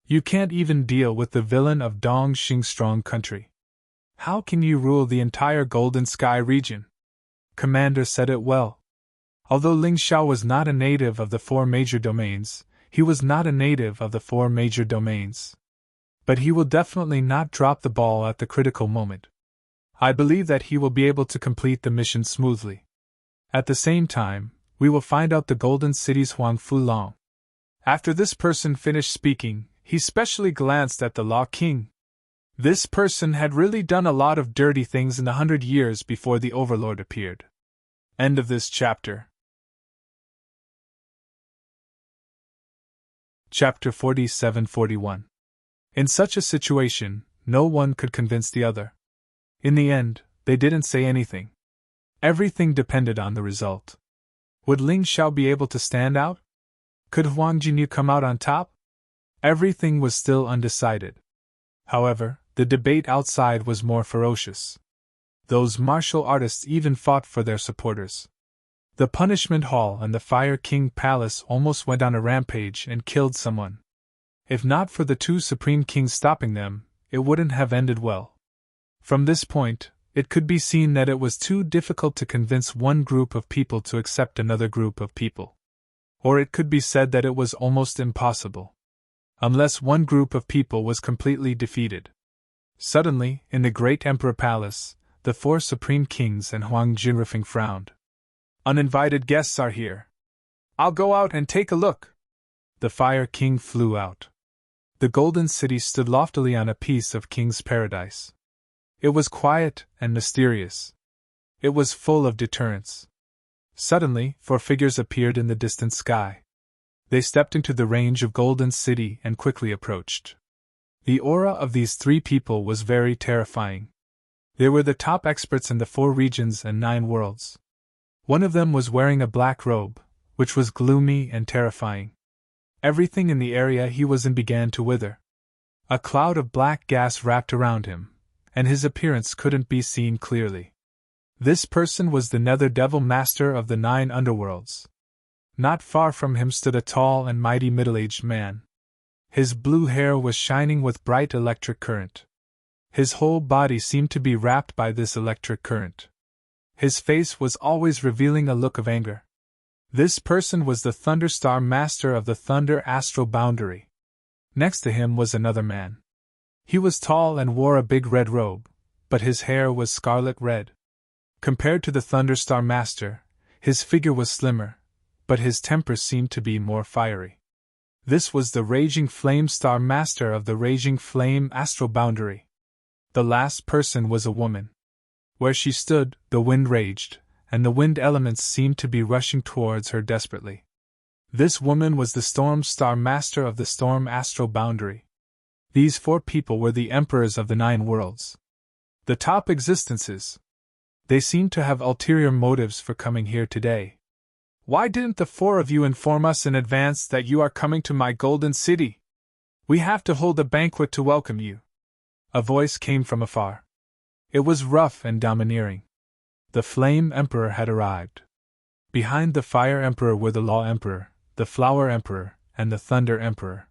You can't even deal with the villain of Dongxing Strong Country. How can you rule the entire Golden Sky region?" Commander said it well. Although Ling Xiao was not a native of the 4 major domains, he was not a native of the 4 major domains. But he will definitely not drop the ball at the critical moment. I believe that he will be able to complete the mission smoothly. At the same time, we will find out the Golden City's Huang Fulong. After this person finished speaking, he specially glanced at the Law King. This person had really done a lot of dirty things in the 100 years before the Overlord appeared. End of this chapter. Chapter 47-41. In such a situation, no one could convince the other. In the end, they didn't say anything. Everything depended on the result. Would Ling Xiao be able to stand out? Could Huang Jinyu come out on top? Everything was still undecided. However, the debate outside was more ferocious. Those martial artists even fought for their supporters. The Punishment Hall and the Fire King Palace almost went on a rampage and killed someone. If not for the 2 Supreme Kings stopping them, it wouldn't have ended well. From this point, it could be seen that it was too difficult to convince one group of people to accept another group of people. Or it could be said that it was almost impossible. Unless one group of people was completely defeated. Suddenly, in the Great Emperor Palace, the 4 Supreme Kings and Huang Jinrufeng frowned. "Uninvited guests are here. I'll go out and take a look." The Fire King flew out. The Golden City stood loftily on a piece of King's Paradise. It was quiet and mysterious. It was full of deterrence. Suddenly, 4 figures appeared in the distant sky. They stepped into the range of Golden City and quickly approached. The aura of these 3 people was very terrifying. They were the top experts in the 4 regions and 9 worlds. One of them was wearing a black robe, which was gloomy and terrifying. Everything in the area he was in began to wither. A cloud of black gas wrapped around him, and his appearance couldn't be seen clearly. This person was the Nether Devil Master of the 9 underworlds. Not far from him stood a tall and mighty middle-aged man. His blue hair was shining with bright electric current. His whole body seemed to be wrapped by this electric current. His face was always revealing a look of anger. This person was the Thunderstar Master of the Thunder Astral Boundary. Next to him was another man. He was tall and wore a big red robe, but his hair was scarlet red. Compared to the Thunderstar Master, his figure was slimmer, but his temper seemed to be more fiery. This was the Raging Flame Star Master of the Raging Flame Astral Boundary. The last person was a woman. Where she stood, the wind raged, and the wind elements seemed to be rushing towards her desperately. This woman was the Storm Star Master of the Storm Astral Boundary. These 4 people were the emperors of the 9 worlds. The top existences. They seemed to have ulterior motives for coming here today. Why didn't the four of you inform us in advance that you are coming to my golden city? We have to hold a banquet to welcome you. A voice came from afar. It was rough and domineering. The Flame Emperor had arrived. Behind the Fire Emperor were the Law Emperor, the Flower Emperor, and the Thunder Emperor.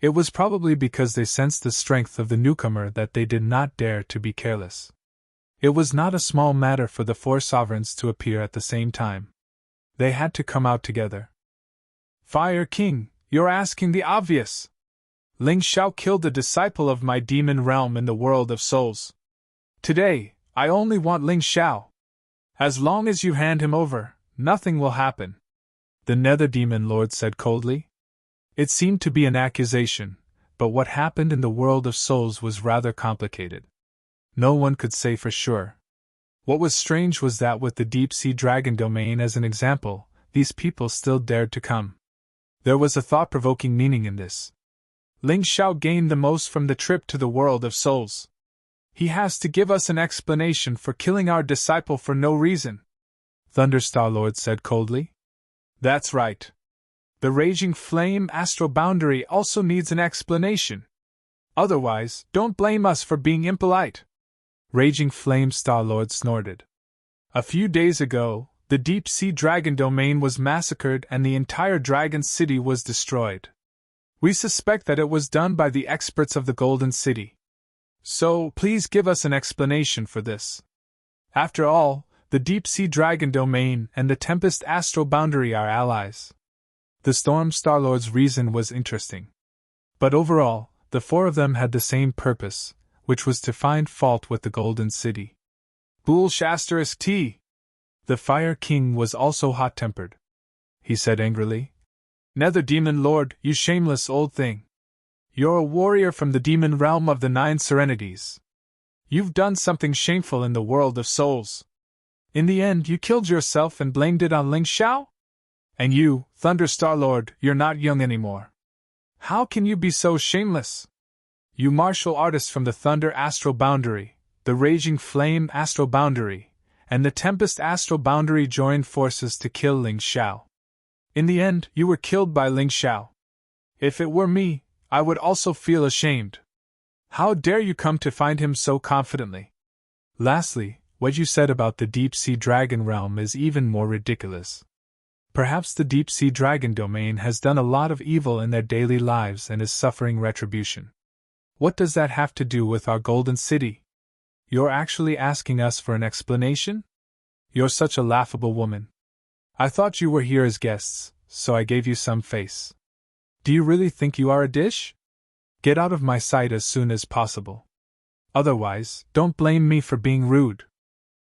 It was probably because they sensed the strength of the newcomer that they did not dare to be careless. It was not a small matter for the four sovereigns to appear at the same time. They had to come out together. Fire King, you're asking the obvious. Ling Xiao killed a disciple of my demon realm in the world of souls. Today, I only want Ling Xiao. As long as you hand him over, nothing will happen. The Nether Demon Lord said coldly. It seemed to be an accusation, but what happened in the world of souls was rather complicated. No one could say for sure. What was strange was that with the deep-sea dragon domain as an example, these people still dared to come. There was a thought-provoking meaning in this. Ling Xiao gained the most from the trip to the world of souls. He has to give us an explanation for killing our disciple for no reason, Thunderstar Lord said coldly. That's right. The Raging Flame Astral Boundary also needs an explanation. Otherwise, don't blame us for being impolite. Raging Flame Star Lord snorted. A few days ago, the deep-sea dragon domain was massacred and the entire dragon city was destroyed. We suspect that it was done by the experts of the Golden City. So, please give us an explanation for this. After all, the deep-sea dragon domain and the Tempest Astral Boundary are allies. The Storm Starlord's reason was interesting. But overall, the four of them had the same purpose, which was to find fault with the Golden City. Bull*****. The Fire King was also hot-tempered. He said angrily, Nether Demon Lord, you shameless old thing. You're a warrior from the demon realm of the 9 Serenities. You've done something shameful in the world of souls. In the end, you killed yourself and blamed it on Ling Xiao? And you, Thunderstar Lord, you're not young anymore. How can you be so shameless? You martial artists from the Thunder Astral Boundary, the Raging Flame Astral Boundary, and the Tempest Astral Boundary joined forces to kill Ling Xiao. In the end, you were killed by Ling Xiao. If it were me, I would also feel ashamed. How dare you come to find him so confidently? Lastly, what you said about the deep-sea dragon realm is even more ridiculous. Perhaps the deep-sea dragon domain has done a lot of evil in their daily lives and is suffering retribution. What does that have to do with our golden city? You're actually asking us for an explanation? You're such a laughable woman. I thought you were here as guests, so I gave you some face. Do you really think you are a dish? Get out of my sight as soon as possible. Otherwise, don't blame me for being rude.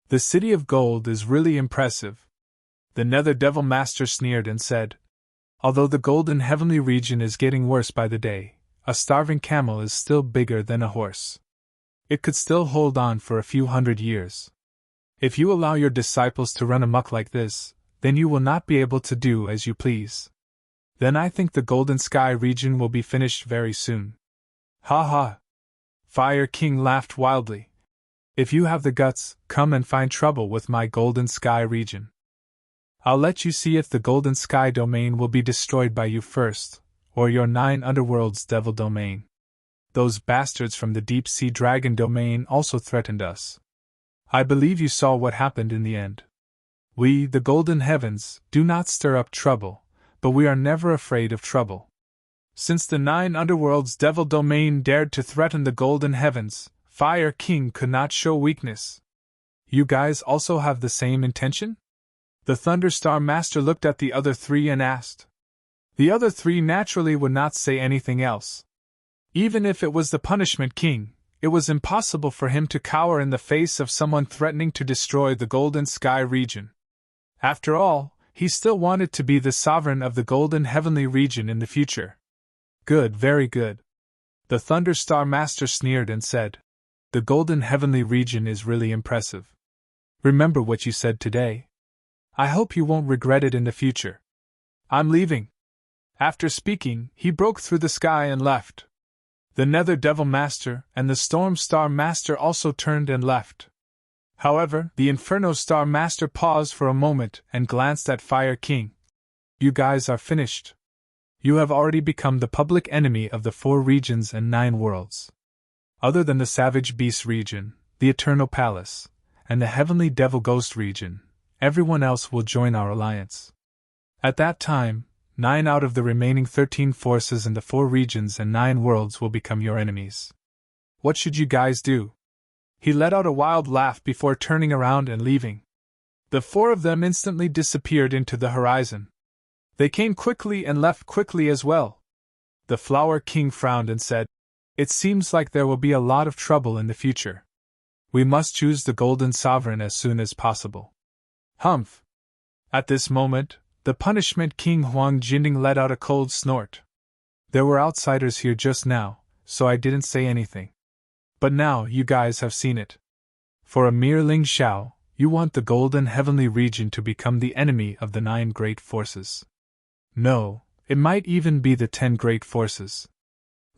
The City of Gold is really impressive. The Nether Devil Master sneered and said, Although the golden heavenly region is getting worse by the day, a starving camel is still bigger than a horse. It could still hold on for a few hundred years. If you allow your disciples to run amok like this, then you will not be able to do as you please. Then I think the Golden Sky region will be finished very soon. Ha ha! Fire King laughed wildly. If you have the guts, come and find trouble with my Golden Sky region. I'll let you see if the Golden Sky domain will be destroyed by you first, or your 9 underworlds devil domain. Those bastards from the deep-sea dragon domain also threatened us. I believe you saw what happened in the end. We, the Golden Heavens, do not stir up trouble, but we are never afraid of trouble. Since the 9 underworlds devil domain dared to threaten the Golden Heavens, Fire King could not show weakness. You guys also have the same intention? The Thunderstar Master looked at the other 3 and asked. The other 3 naturally would not say anything else. Even if it was the Punishment King, it was impossible for him to cower in the face of someone threatening to destroy the Golden Sky region. After all, he still wanted to be the sovereign of the Golden Heavenly region in the future. Good, very good. The Thunderstar Master sneered and said, The Golden Heavenly region is really impressive. Remember what you said today. I hope you won't regret it in the future. I'm leaving. After speaking, he broke through the sky and left. The Nether Devil Master and the Storm Star Master also turned and left. However, the Inferno Star Master paused for a moment and glanced at Fire King. You guys are finished. You have already become the public enemy of the 4 regions and 9 worlds. Other than the Savage Beast region, the Eternal Palace, and the Heavenly Devil Ghost region, everyone else will join our alliance. At that time, 9 out of the remaining 13 forces in the 4 regions and 9 worlds will become your enemies. What should you guys do? He let out a wild laugh before turning around and leaving. The 4 of them instantly disappeared into the horizon. They came quickly and left quickly as well. The Flower King frowned and said, "It seems like there will be a lot of trouble in the future. We must choose the Golden Sovereign as soon as possible." Humph! At this moment, the Punishment King Huang Jinding let out a cold snort. There were outsiders here just now, so I didn't say anything. But now you guys have seen it. For a mere Ling Xiao, you want the Golden Heavenly Region to become the enemy of the 9 great forces. No, it might even be the 10 great forces.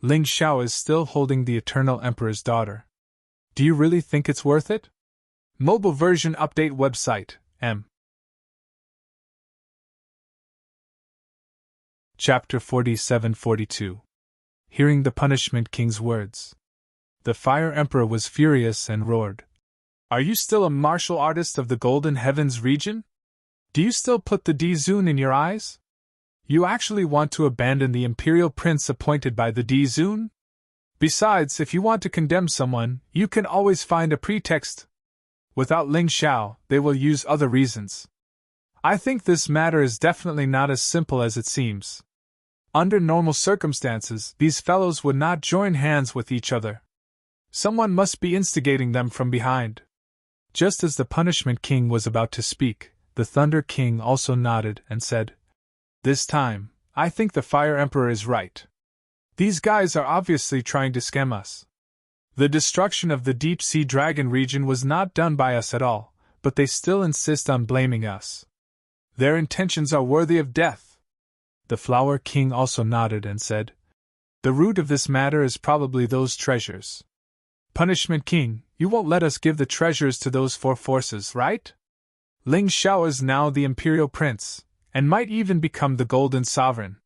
Ling Xiao is still holding the Eternal Emperor's daughter. Do you really think it's worth it? Mobile version update website, M. Chapter 47-42. Hearing the Punishment King's words, the Fire Emperor was furious and roared. Are you still a martial artist of the Golden Heavens region? Do you still put the D-Zun in your eyes? You actually want to abandon the Imperial Prince appointed by the D-Zun? Besides, if you want to condemn someone, you can always find a pretext. Without Ling Xiao, they will use other reasons. I think this matter is definitely not as simple as it seems. Under normal circumstances, these fellows would not join hands with each other. Someone must be instigating them from behind. Just as the Punishment King was about to speak, the Thunder King also nodded and said, This time, I think the Fire Emperor is right. These guys are obviously trying to scam us. The destruction of the Deep Sea Dragon region was not done by us at all, but they still insist on blaming us. Their intentions are worthy of death. The Flower King also nodded and said, The root of this matter is probably those treasures. Punishment King, you won't let us give the treasures to those 4 forces, right? Ling Xiao is now the Imperial Prince, and might even become the Golden Sovereign.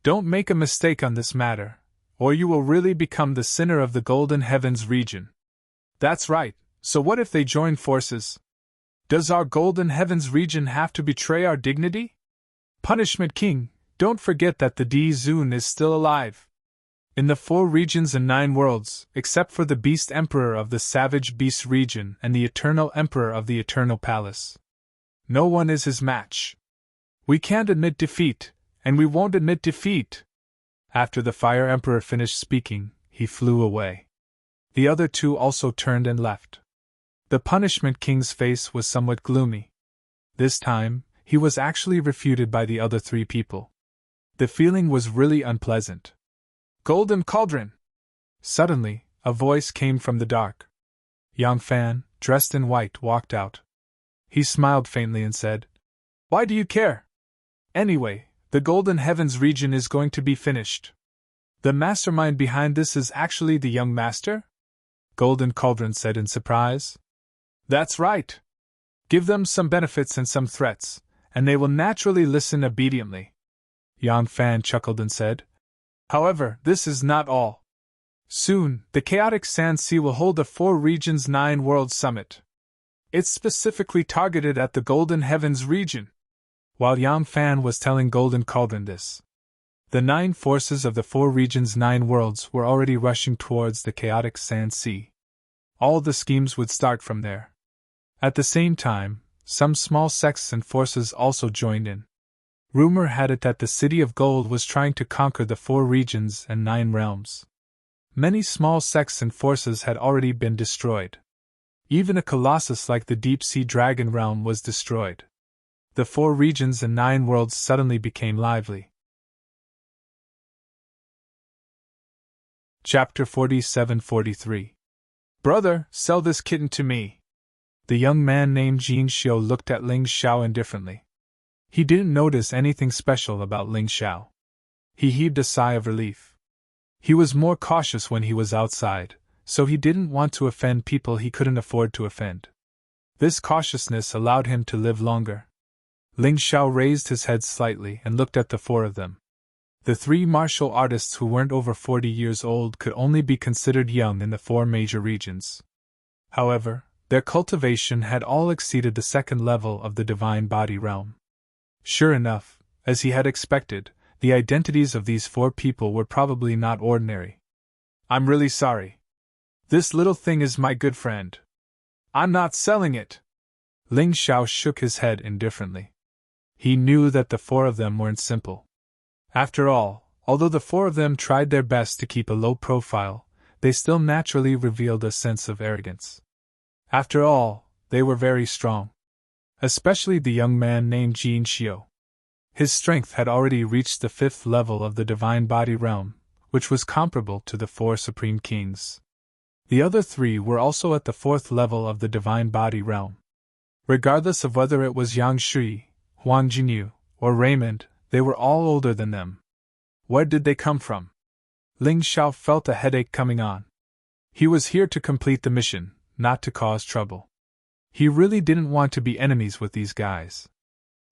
Don't make a mistake on this matter, or you will really become the sinner of the Golden Heavens region. That's right, so what if they join forces? Does our Golden Heavens region have to betray our dignity? Punishment King, don't forget that the D-Zun is still alive. In the 4 regions and 9 worlds, except for the Beast Emperor of the Savage Beast region and the Eternal Emperor of the Eternal Palace, no one is his match. We can't admit defeat, and we won't admit defeat. After the Fire Emperor finished speaking, he flew away. The other 2 also turned and left. The Punishment King's face was somewhat gloomy. This time, he was actually refuted by the other 3 people. The feeling was really unpleasant. Golden Cauldron! Suddenly, a voice came from the dark. Yang Fan, dressed in white, walked out. He smiled faintly and said, Why do you care? Anyway, the Golden Heavens region is going to be finished. The mastermind behind this is actually the young master? Golden Cauldron said in surprise. That's right. Give them some benefits and some threats, and they will naturally listen obediently. Yang Fan chuckled and said, However, this is not all. Soon, the Chaotic Sand Sea will hold the 4 Regions 9 World Summit. It's specifically targeted at the Golden Heavens region. While Yang Fan was telling Golden Cauldron this, the 9 forces of the 4 Regions 9 Worlds were already rushing towards the Chaotic Sand Sea. All the schemes would start from there. At the same time, some small sects and forces also joined in. Rumor had it that the City of Gold was trying to conquer the 4 regions and 9 realms. Many small sects and forces had already been destroyed. Even a colossus like the Deep Sea Dragon realm was destroyed. The 4 regions and 9 worlds suddenly became lively. Chapter 47-43. Brother, sell this kitten to me. The young man named Jin Xiu looked at Ling Xiao indifferently. He didn't notice anything special about Ling Xiao. He heaved a sigh of relief. He was more cautious when he was outside, so he didn't want to offend people he couldn't afford to offend. This cautiousness allowed him to live longer. Ling Xiao raised his head slightly and looked at the four of them. The three martial artists who weren't over 40 years old could only be considered young in the four major regions. However, their cultivation had all exceeded the second level of the divine body realm. Sure enough, as he had expected, the identities of these four people were probably not ordinary. I'm really sorry. This little thing is my good friend. I'm not selling it. Ling Xiao shook his head indifferently. He knew that the four of them weren't simple. After all, although the four of them tried their best to keep a low profile, they still naturally revealed a sense of arrogance. After all, they were very strong. Especially the young man named Jin Xiu. His strength had already reached the 5th level of the divine body realm, which was comparable to the 4 supreme kings. The other 3 were also at the 4th level of the divine body realm. Regardless of whether it was Yang Shui, Huang Jinyu, or Raymond, they were all older than them. Where did they come from? Ling Xiao felt a headache coming on. He was here to complete the mission, not to cause trouble. He really didn't want to be enemies with these guys.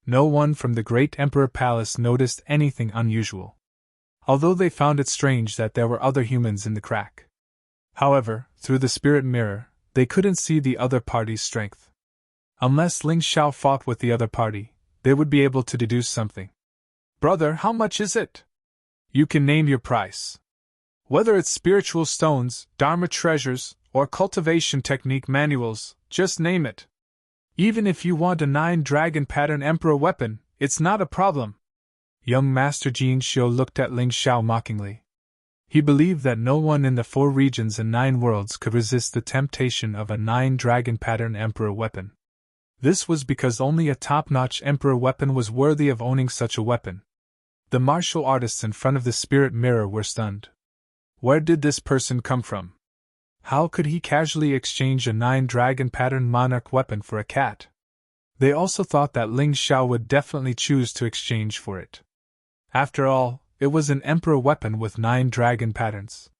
No one from the Great Emperor Palace noticed anything unusual, although they found it strange that there were other humans in the crack. However, through the spirit mirror, they couldn't see the other party's strength. Unless Ling Xiao fought with the other party, they would be able to deduce something. Brother, how much is it? You can name your price. Whether it's spiritual stones, Dharma treasures, or cultivation technique manuals, just name it. Even if you want a 9-dragon pattern emperor weapon, it's not a problem. Young Master Jin Xiu looked at Ling Xiao mockingly. He believed that no one in the 4 regions and 9 worlds could resist the temptation of a 9-dragon pattern emperor weapon. This was because only a top-notch emperor weapon was worthy of owning such a weapon. The martial artists in front of the spirit mirror were stunned. Where did this person come from? How could he casually exchange a 9-dragon pattern monarch weapon for a cat? They also thought that Ling Xiao would definitely choose to exchange for it. After all, it was an emperor weapon with 9 dragon patterns.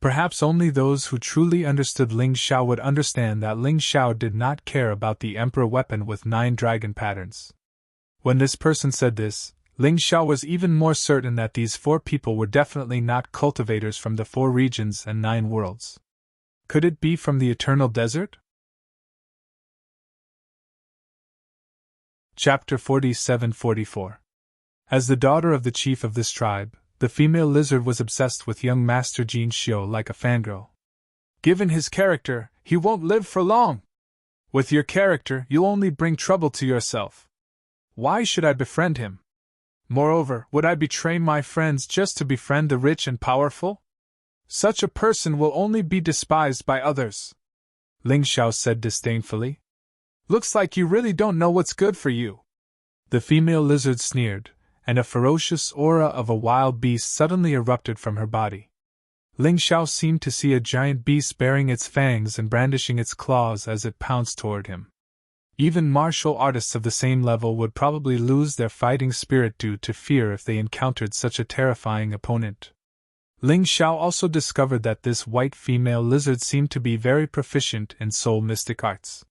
Perhaps only those who truly understood Ling Xiao would understand that Ling Xiao did not care about the emperor weapon with 9 dragon patterns. When this person said this, Ling Xiao was even more certain that these 4 people were definitely not cultivators from the 4 regions and 9 worlds. Could it be from the Eternal Desert? Chapter 47-44. As the daughter of the chief of this tribe, the female lizard was obsessed with young Master Jin Xiu like a fangirl. Given his character, he won't live for long. With your character, you'll only bring trouble to yourself. Why should I befriend him? Moreover, would I betray my friends just to befriend the rich and powerful? Such a person will only be despised by others. Ling Xiao said disdainfully. Looks like you really don't know what's good for you. The female lizard sneered, and a ferocious aura of a wild beast suddenly erupted from her body. Ling Xiao seemed to see a giant beast baring its fangs and brandishing its claws as it pounced toward him. Even martial artists of the same level would probably lose their fighting spirit due to fear if they encountered such a terrifying opponent. Ling Xiao also discovered that this white female lizard seemed to be very proficient in soul mystic arts.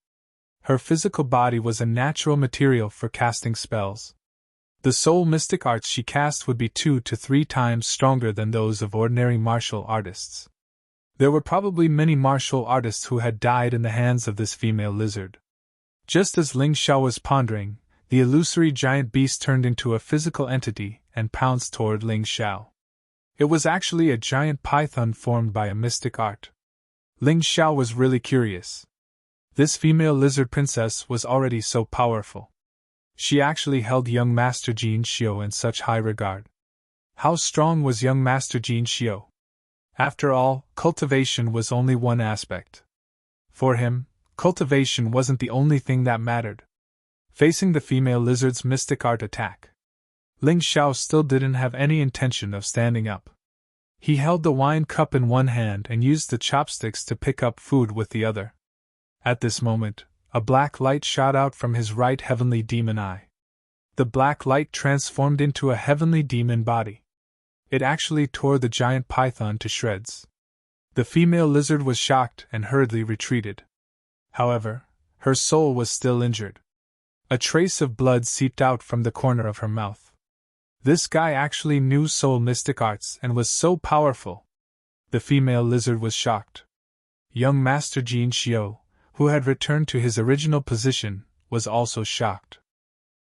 Her physical body was a natural material for casting spells. The soul mystic arts she cast would be 2 to 3 times stronger than those of ordinary martial artists. There were probably many martial artists who had died in the hands of this female lizard. Just as Ling Xiao was pondering, the illusory giant beast turned into a physical entity and pounced toward Ling Xiao. It was actually a giant python formed by a mystic art. Ling Xiao was really curious. This female lizard princess was already so powerful. She actually held young Master Jin Xiu in such high regard. How strong was young Master Jin Xiu? After all, cultivation was only one aspect. For him, cultivation wasn't the only thing that mattered. Facing the female lizard's mystic art attack, Ling Xiao still didn't have any intention of standing up. He held the wine cup in one hand and used the chopsticks to pick up food with the other. At this moment, a black light shot out from his right heavenly demon eye. The black light transformed into a heavenly demon body. It actually tore the giant python to shreds. The female lizard was shocked and hurriedly retreated. However, her soul was still injured. A trace of blood seeped out from the corner of her mouth. This guy actually knew soul mystic arts and was so powerful. The female lizard was shocked. Young Master Jin Xiu, who had returned to his original position, was also shocked.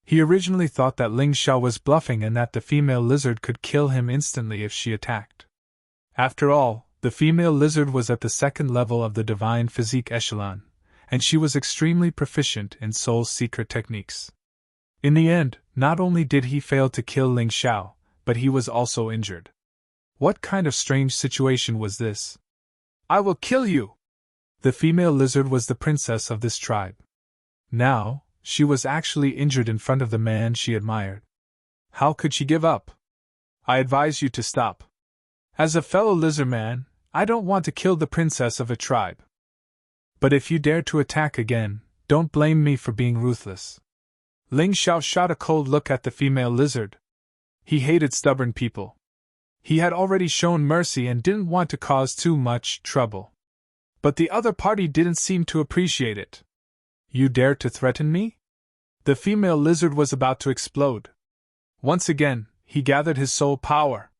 He originally thought that Ling Xiao was bluffing and that the female lizard could kill him instantly if she attacked. After all, the female lizard was at the second level of the divine physique echelon, and she was extremely proficient in soul's secret techniques. In the end, not only did he fail to kill Ling Xiao, but he was also injured. What kind of strange situation was this? "I will kill you!" The female lizard was the princess of this tribe. Now, she was actually injured in front of the man she admired. How could she give up? "I advise you to stop. As a fellow lizard man, I don't want to kill the princess of a tribe. But if you dare to attack again, don't blame me for being ruthless." Ling Xiao shot a cold look at the female lizard. He hated stubborn people. He had already shown mercy and didn't want to cause too much trouble. But the other party didn't seem to appreciate it. "You dare to threaten me?" The female lizard was about to explode. Once again, he gathered his soul power.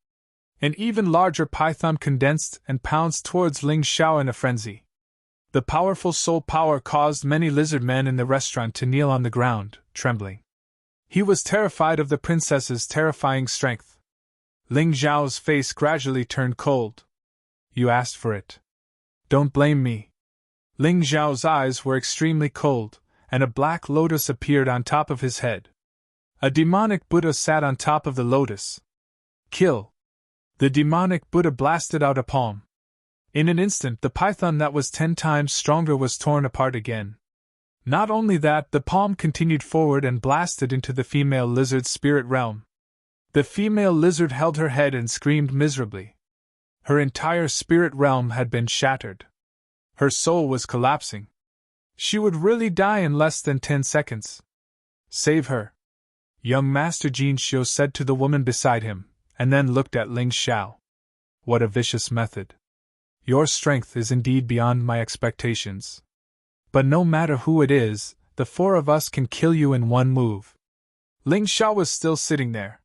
An even larger python condensed and pounced towards Ling Xiao in a frenzy. The powerful soul power caused many lizard men in the restaurant to kneel on the ground, trembling. He was terrified of the princess's terrifying strength. Ling Xiao's face gradually turned cold. "You asked for it. Don't blame me." Ling Xiao's eyes were extremely cold, and a black lotus appeared on top of his head. A demonic Buddha sat on top of the lotus. "Kill!" The demonic Buddha blasted out a palm. In an instant, the python that was 10 times stronger was torn apart again. Not only that, the palm continued forward and blasted into the female lizard's spirit realm. The female lizard held her head and screamed miserably. Her entire spirit realm had been shattered. Her soul was collapsing. She would really die in less than 10 seconds. "Save her," young Master Jin Xiu said to the woman beside him, and then looked at Ling Xiao. "What a vicious method. Your strength is indeed beyond my expectations. But no matter who it is, the 4 of us can kill you in one move." Ling Xiao was still sitting there.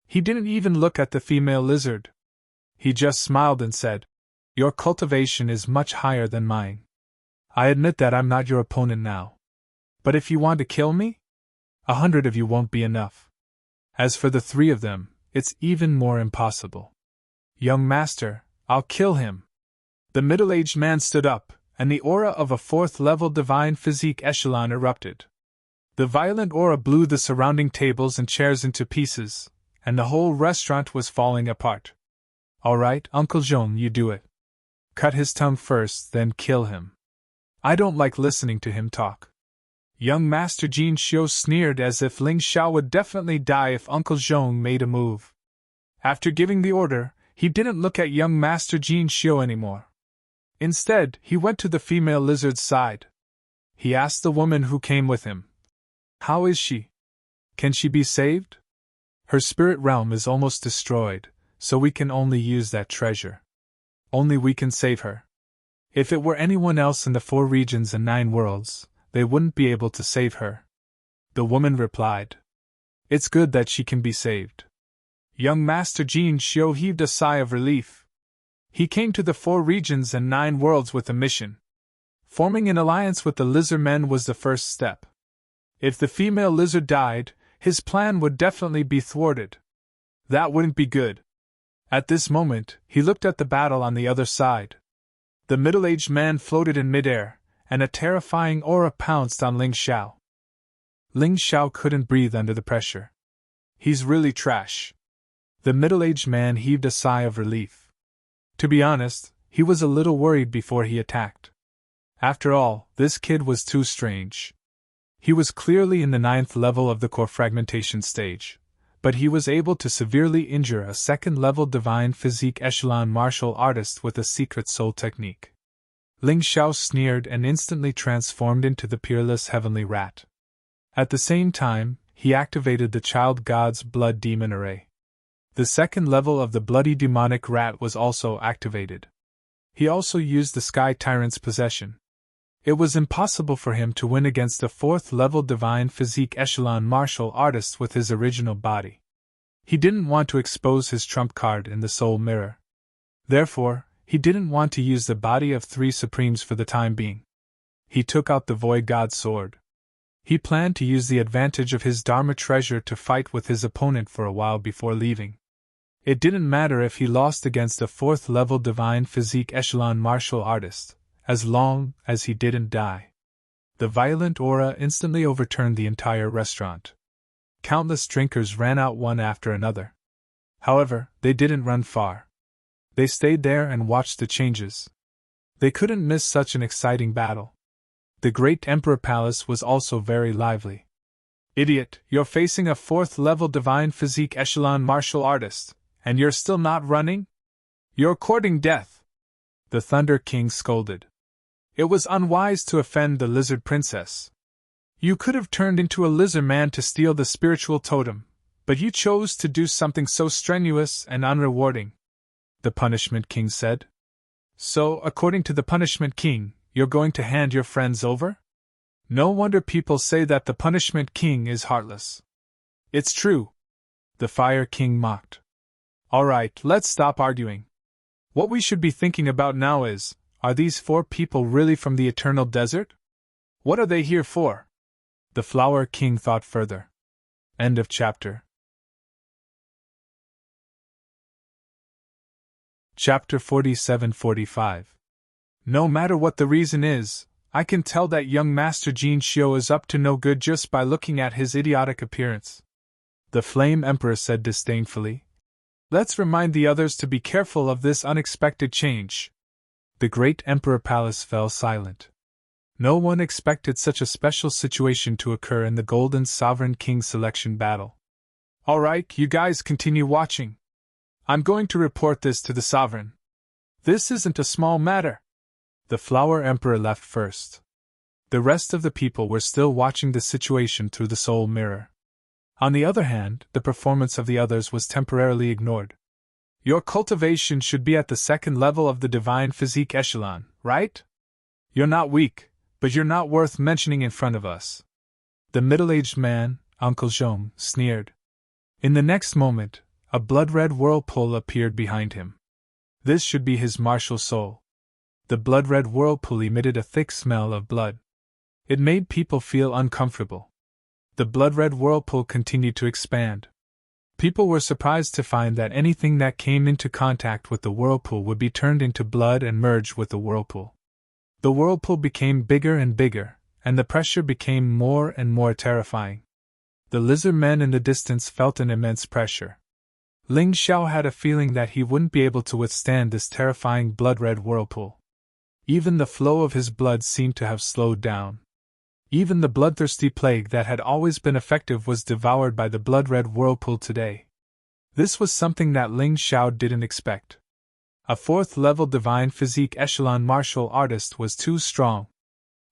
He didn't even look at the female lizard. He just smiled and said, "Your cultivation is much higher than mine. I admit that I'm not your opponent now. But if you want to kill me, 100 of you won't be enough. As for the 3 of them, it's even more impossible. Young master, I'll kill him." The middle-aged man stood up, and the aura of a 4th-level divine physique echelon erupted. The violent aura blew the surrounding tables and chairs into pieces, and the whole restaurant was falling apart. "All right, Uncle Zhong, you do it. Cut his tongue first, then kill him. I don't like listening to him talk." Young Master Jin Xiu sneered as if Ling Xiao would definitely die if Uncle Zhong made a move. After giving the order, he didn't look at young Master Jin Xiu anymore. Instead, he went to the female lizard's side. He asked the woman who came with him, "How is she? Can she be saved? Her spirit realm is almost destroyed, so we can only use that treasure. Only we can save her. If it were anyone else in the 4 regions and 9 worlds, they wouldn't be able to save her." The woman replied, "It's good that she can be saved." Young Master Jin Xiu heaved a sigh of relief. He came to the 4 regions and 9 worlds with a mission. Forming an alliance with the lizard men was the first step. If the female lizard died, his plan would definitely be thwarted. That wouldn't be good. At this moment, he looked at the battle on the other side. The middle-aged man floated in midair, and a terrifying aura pounced on Ling Xiao. Ling Xiao couldn't breathe under the pressure. "He's really trash." The middle-aged man heaved a sigh of relief. To be honest, he was a little worried before he attacked. After all, this kid was too strange. He was clearly in the 9th level of the core fragmentation stage, but he was able to severely injure a 2nd-level divine physique echelon martial artist with a secret soul technique. Ling Xiao sneered and instantly transformed into the peerless heavenly rat. At the same time, he activated the child god's blood demon array. The 2nd level of the bloody demonic rat was also activated. He also used the sky tyrant's possession. It was impossible for him to win against a 4th-level divine physique echelon martial artist with his original body. He didn't want to expose his trump card in the soul mirror. Therefore, he didn't want to use the body of 3 Supremes for the time being. He took out the Void God's sword. He planned to use the advantage of his Dharma treasure to fight with his opponent for a while before leaving. It didn't matter if he lost against a 4th-level divine physique echelon martial artist, as long as he didn't die. The violent aura instantly overturned the entire restaurant. Countless drinkers ran out one after another. However, they didn't run far. They stayed there and watched the changes. They couldn't miss such an exciting battle. The Great Emperor Palace was also very lively. Idiot, you're facing a 4th-level divine physique echelon martial artist, and you're still not running? You're courting death! The Thunder King scolded. It was unwise to offend the Lizard Princess. You could have turned into a lizard man to steal the spiritual totem, but you chose to do something so strenuous and unrewarding, the Punishment King said. So, according to the Punishment King, you're going to hand your friends over? No wonder people say that the Punishment King is heartless. It's true, the Fire King mocked. All right, let's stop arguing. What we should be thinking about now is, are these 4 people really from the Eternal Desert? What are they here for? The Flower King thought further. End of chapter. Chapter 47-45. No matter what the reason is, I can tell that young Master Jin Shio is up to no good just by looking at his idiotic appearance. The Flame Emperor said disdainfully. Let's remind the others to be careful of this unexpected change. The Great Emperor Palace fell silent. No one expected such a special situation to occur in the Golden Sovereign King selection battle. Alright, you guys continue watching. I'm going to report this to the Sovereign. This isn't a small matter. The Flower Emperor left first. The rest of the people were still watching the situation through the soul mirror. On the other hand, the performance of the others was temporarily ignored. Your cultivation should be at the 2nd level of the divine physique echelon, right? You're not weak, but you're not worth mentioning in front of us. The middle-aged man, Uncle Zhong, sneered. In the next moment, a blood-red whirlpool appeared behind him. This should be his martial soul. The blood-red whirlpool emitted a thick smell of blood. It made people feel uncomfortable. The blood-red whirlpool continued to expand. People were surprised to find that anything that came into contact with the whirlpool would be turned into blood and merge with the whirlpool. The whirlpool became bigger and bigger, and the pressure became more and more terrifying. The lizard men in the distance felt an immense pressure. Ling Xiao had a feeling that he wouldn't be able to withstand this terrifying blood-red whirlpool. Even the flow of his blood seemed to have slowed down. Even the bloodthirsty plague that had always been effective was devoured by the blood-red whirlpool today. This was something that Ling Xiao didn't expect. A 4th-level divine physique echelon martial artist was too strong.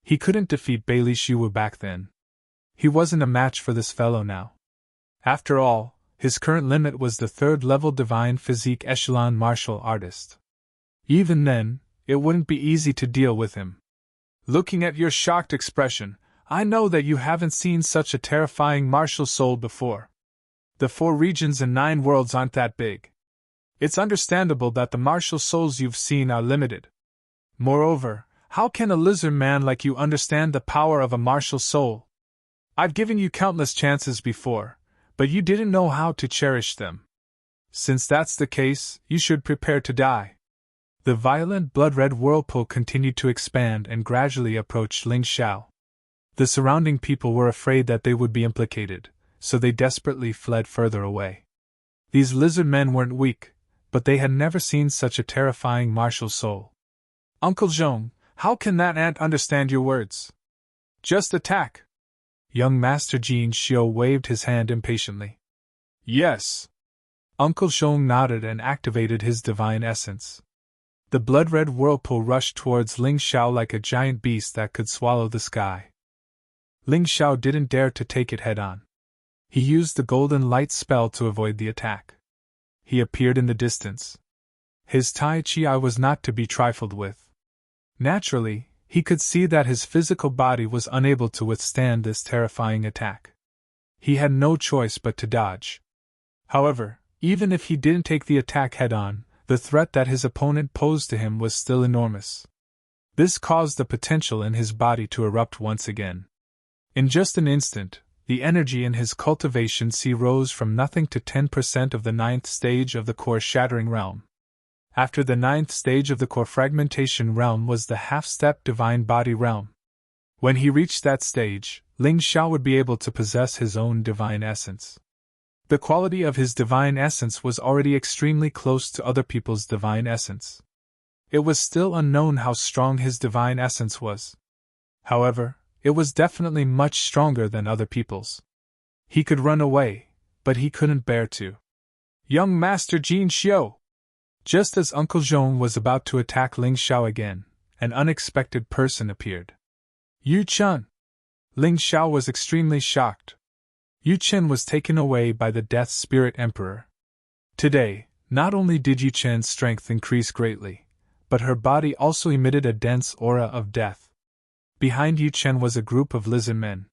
He couldn't defeat Bailey Shiwu back then. He wasn't a match for this fellow now. After all, his current limit was the 3rd-level divine physique echelon martial artist. Even then, it wouldn't be easy to deal with him. Looking at your shocked expression, I know that you haven't seen such a terrifying martial soul before. The 4 regions and 9 worlds aren't that big. It's understandable that the martial souls you've seen are limited. Moreover, how can a lizard man like you understand the power of a martial soul? I've given you countless chances before, but you didn't know how to cherish them. Since that's the case, you should prepare to die. The violent blood-red whirlpool continued to expand and gradually approached Ling Xiao. The surrounding people were afraid that they would be implicated, so they desperately fled further away. These lizard men weren't weak, but they had never seen such a terrifying martial soul. Uncle Zhong, how can that ant understand your words? Just attack! Young Master Jin Shio waved his hand impatiently. Yes! Uncle Zhong nodded and activated his divine essence. The blood-red whirlpool rushed towards Ling Xiao like a giant beast that could swallow the sky. Ling Xiao didn't dare to take it head-on. He used the golden light spell to avoid the attack. He appeared in the distance. His Tai Chi was not to be trifled with. Naturally, he could see that his physical body was unable to withstand this terrifying attack. He had no choice but to dodge. However, even if he didn't take the attack head-on, the threat that his opponent posed to him was still enormous. This caused the potential in his body to erupt once again. In just an instant, the energy in his cultivation C rose from nothing to 10% of the 9th stage of the core shattering realm. After the 9th stage of the core fragmentation realm was the half-step divine body realm. When he reached that stage, Ling Xiao would be able to possess his own divine essence. The quality of his divine essence was already extremely close to other people's divine essence. It was still unknown how strong his divine essence was. However, it was definitely much stronger than other people's. He could run away, but he couldn't bear to. Young Master Jin Xiu! Just as Uncle Zhong was about to attack Ling Xiao again, an unexpected person appeared. Yu Chun! Ling Xiao was extremely shocked. Yu Chen was taken away by the Death Spirit Emperor. Today, not only did Yu Chen's strength increase greatly, but her body also emitted a dense aura of death. Behind Yu Chen was a group of lizard men.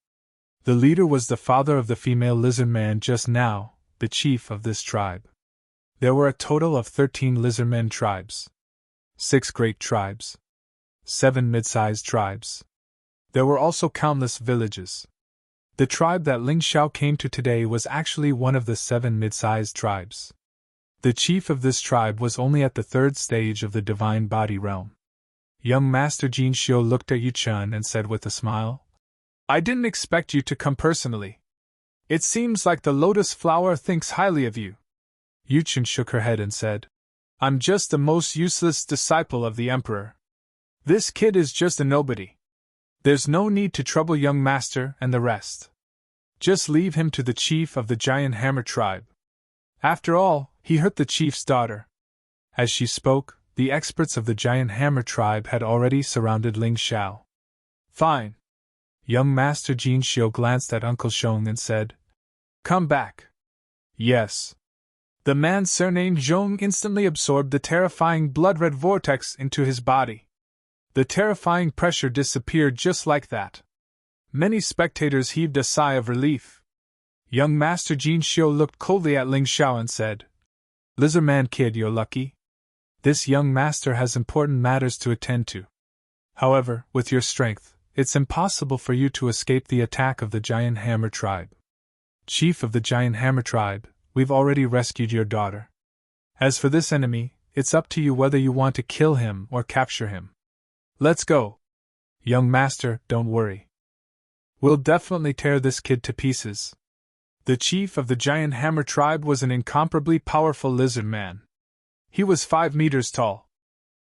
The leader was the father of the female lizard man just now, the chief of this tribe. There were a total of 13 lizardmen tribes. 6 great tribes. 7 mid-sized tribes. There were also countless villages. The tribe that Ling Xiao came to today was actually one of the 7 mid-sized tribes. The chief of this tribe was only at the 3rd stage of the divine body realm. Young Master Jin Xiu looked at Yu Chen and said with a smile, "I didn't expect you to come personally. It seems like the lotus flower thinks highly of you." Yu Chen shook her head and said, "I'm just the most useless disciple of the Emperor. This kid is just a nobody. There's no need to trouble young master and the rest. Just leave him to the chief of the Giant Hammer tribe. After all, he hurt the chief's daughter." As she spoke, the experts of the Giant Hammer tribe had already surrounded Ling Xiao. "Fine." Young Master Jin Xiu glanced at Uncle Zhong and said, "Come back." "Yes." The man surnamed Zhong instantly absorbed the terrifying blood-red vortex into his body. The terrifying pressure disappeared just like that. Many spectators heaved a sigh of relief. Young Master Jin Xiu looked coldly at Ling Xiao and said, "Lizardman kid, you're lucky. This young master has important matters to attend to. However, with your strength, it's impossible for you to escape the attack of the Giant Hammer tribe. Chief of the Giant Hammer tribe, we've already rescued your daughter. As for this enemy, it's up to you whether you want to kill him or capture him. Let's go." "Young master, don't worry. We'll definitely tear this kid to pieces." The chief of the Giant Hammer tribe was an incomparably powerful lizard man. He was 5 meters tall.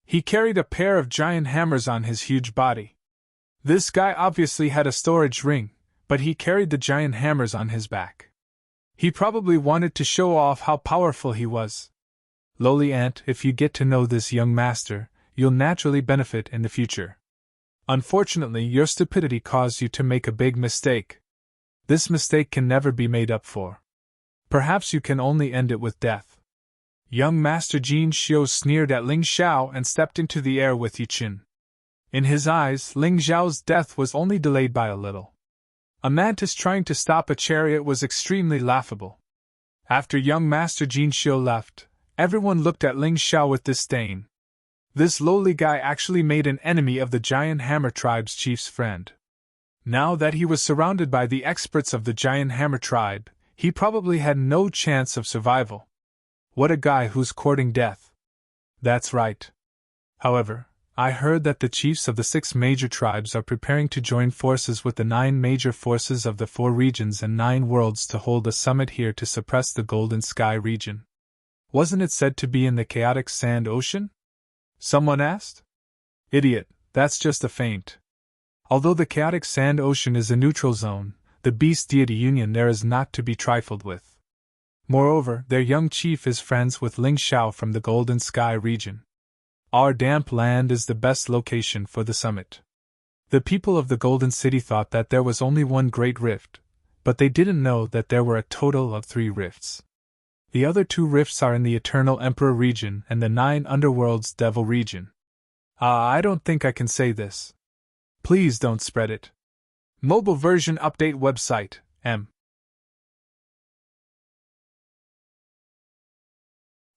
He carried a pair of giant hammers on his huge body. This guy obviously had a storage ring, but he carried the giant hammers on his back. He probably wanted to show off how powerful he was. Lowly ant, if you get to know this young master, you'll naturally benefit in the future. Unfortunately, your stupidity caused you to make a big mistake. This mistake can never be made up for. Perhaps you can only end it with death." Young Master Jin Xiu sneered at Ling Xiao and stepped into the air with Yu Chen. In his eyes, Ling Xiao's death was only delayed by a little. A mantis trying to stop a chariot was extremely laughable. After young Master Jin Xiu left, everyone looked at Ling Xiao with disdain. This lowly guy actually made an enemy of the Giant Hammer tribe's chief's friend. Now that he was surrounded by the experts of the Giant Hammer tribe, he probably had no chance of survival. What a guy who's courting death. That's right. However, I heard that the chiefs of the 6 major tribes are preparing to join forces with the 9 major forces of the 4 regions and 9 worlds to hold a summit here to suppress the Golden Sky region. Wasn't it said to be in the chaotic sand ocean? Someone asked. Idiot, that's just a feint. Although the chaotic sand ocean is a neutral zone, the beast deity union there is not to be trifled with. Moreover, their young chief is friends with Ling Xiao from the Golden Sky region. Our damp land is the best location for the summit. The people of the Golden City thought that there was only one great rift, but they didn't know that there were a total of 3 rifts. The other 2 rifts are in the Eternal Emperor region and the 9 Underworlds Devil region. I don't think I can say this. Please don't spread it. Mobile version update website, M.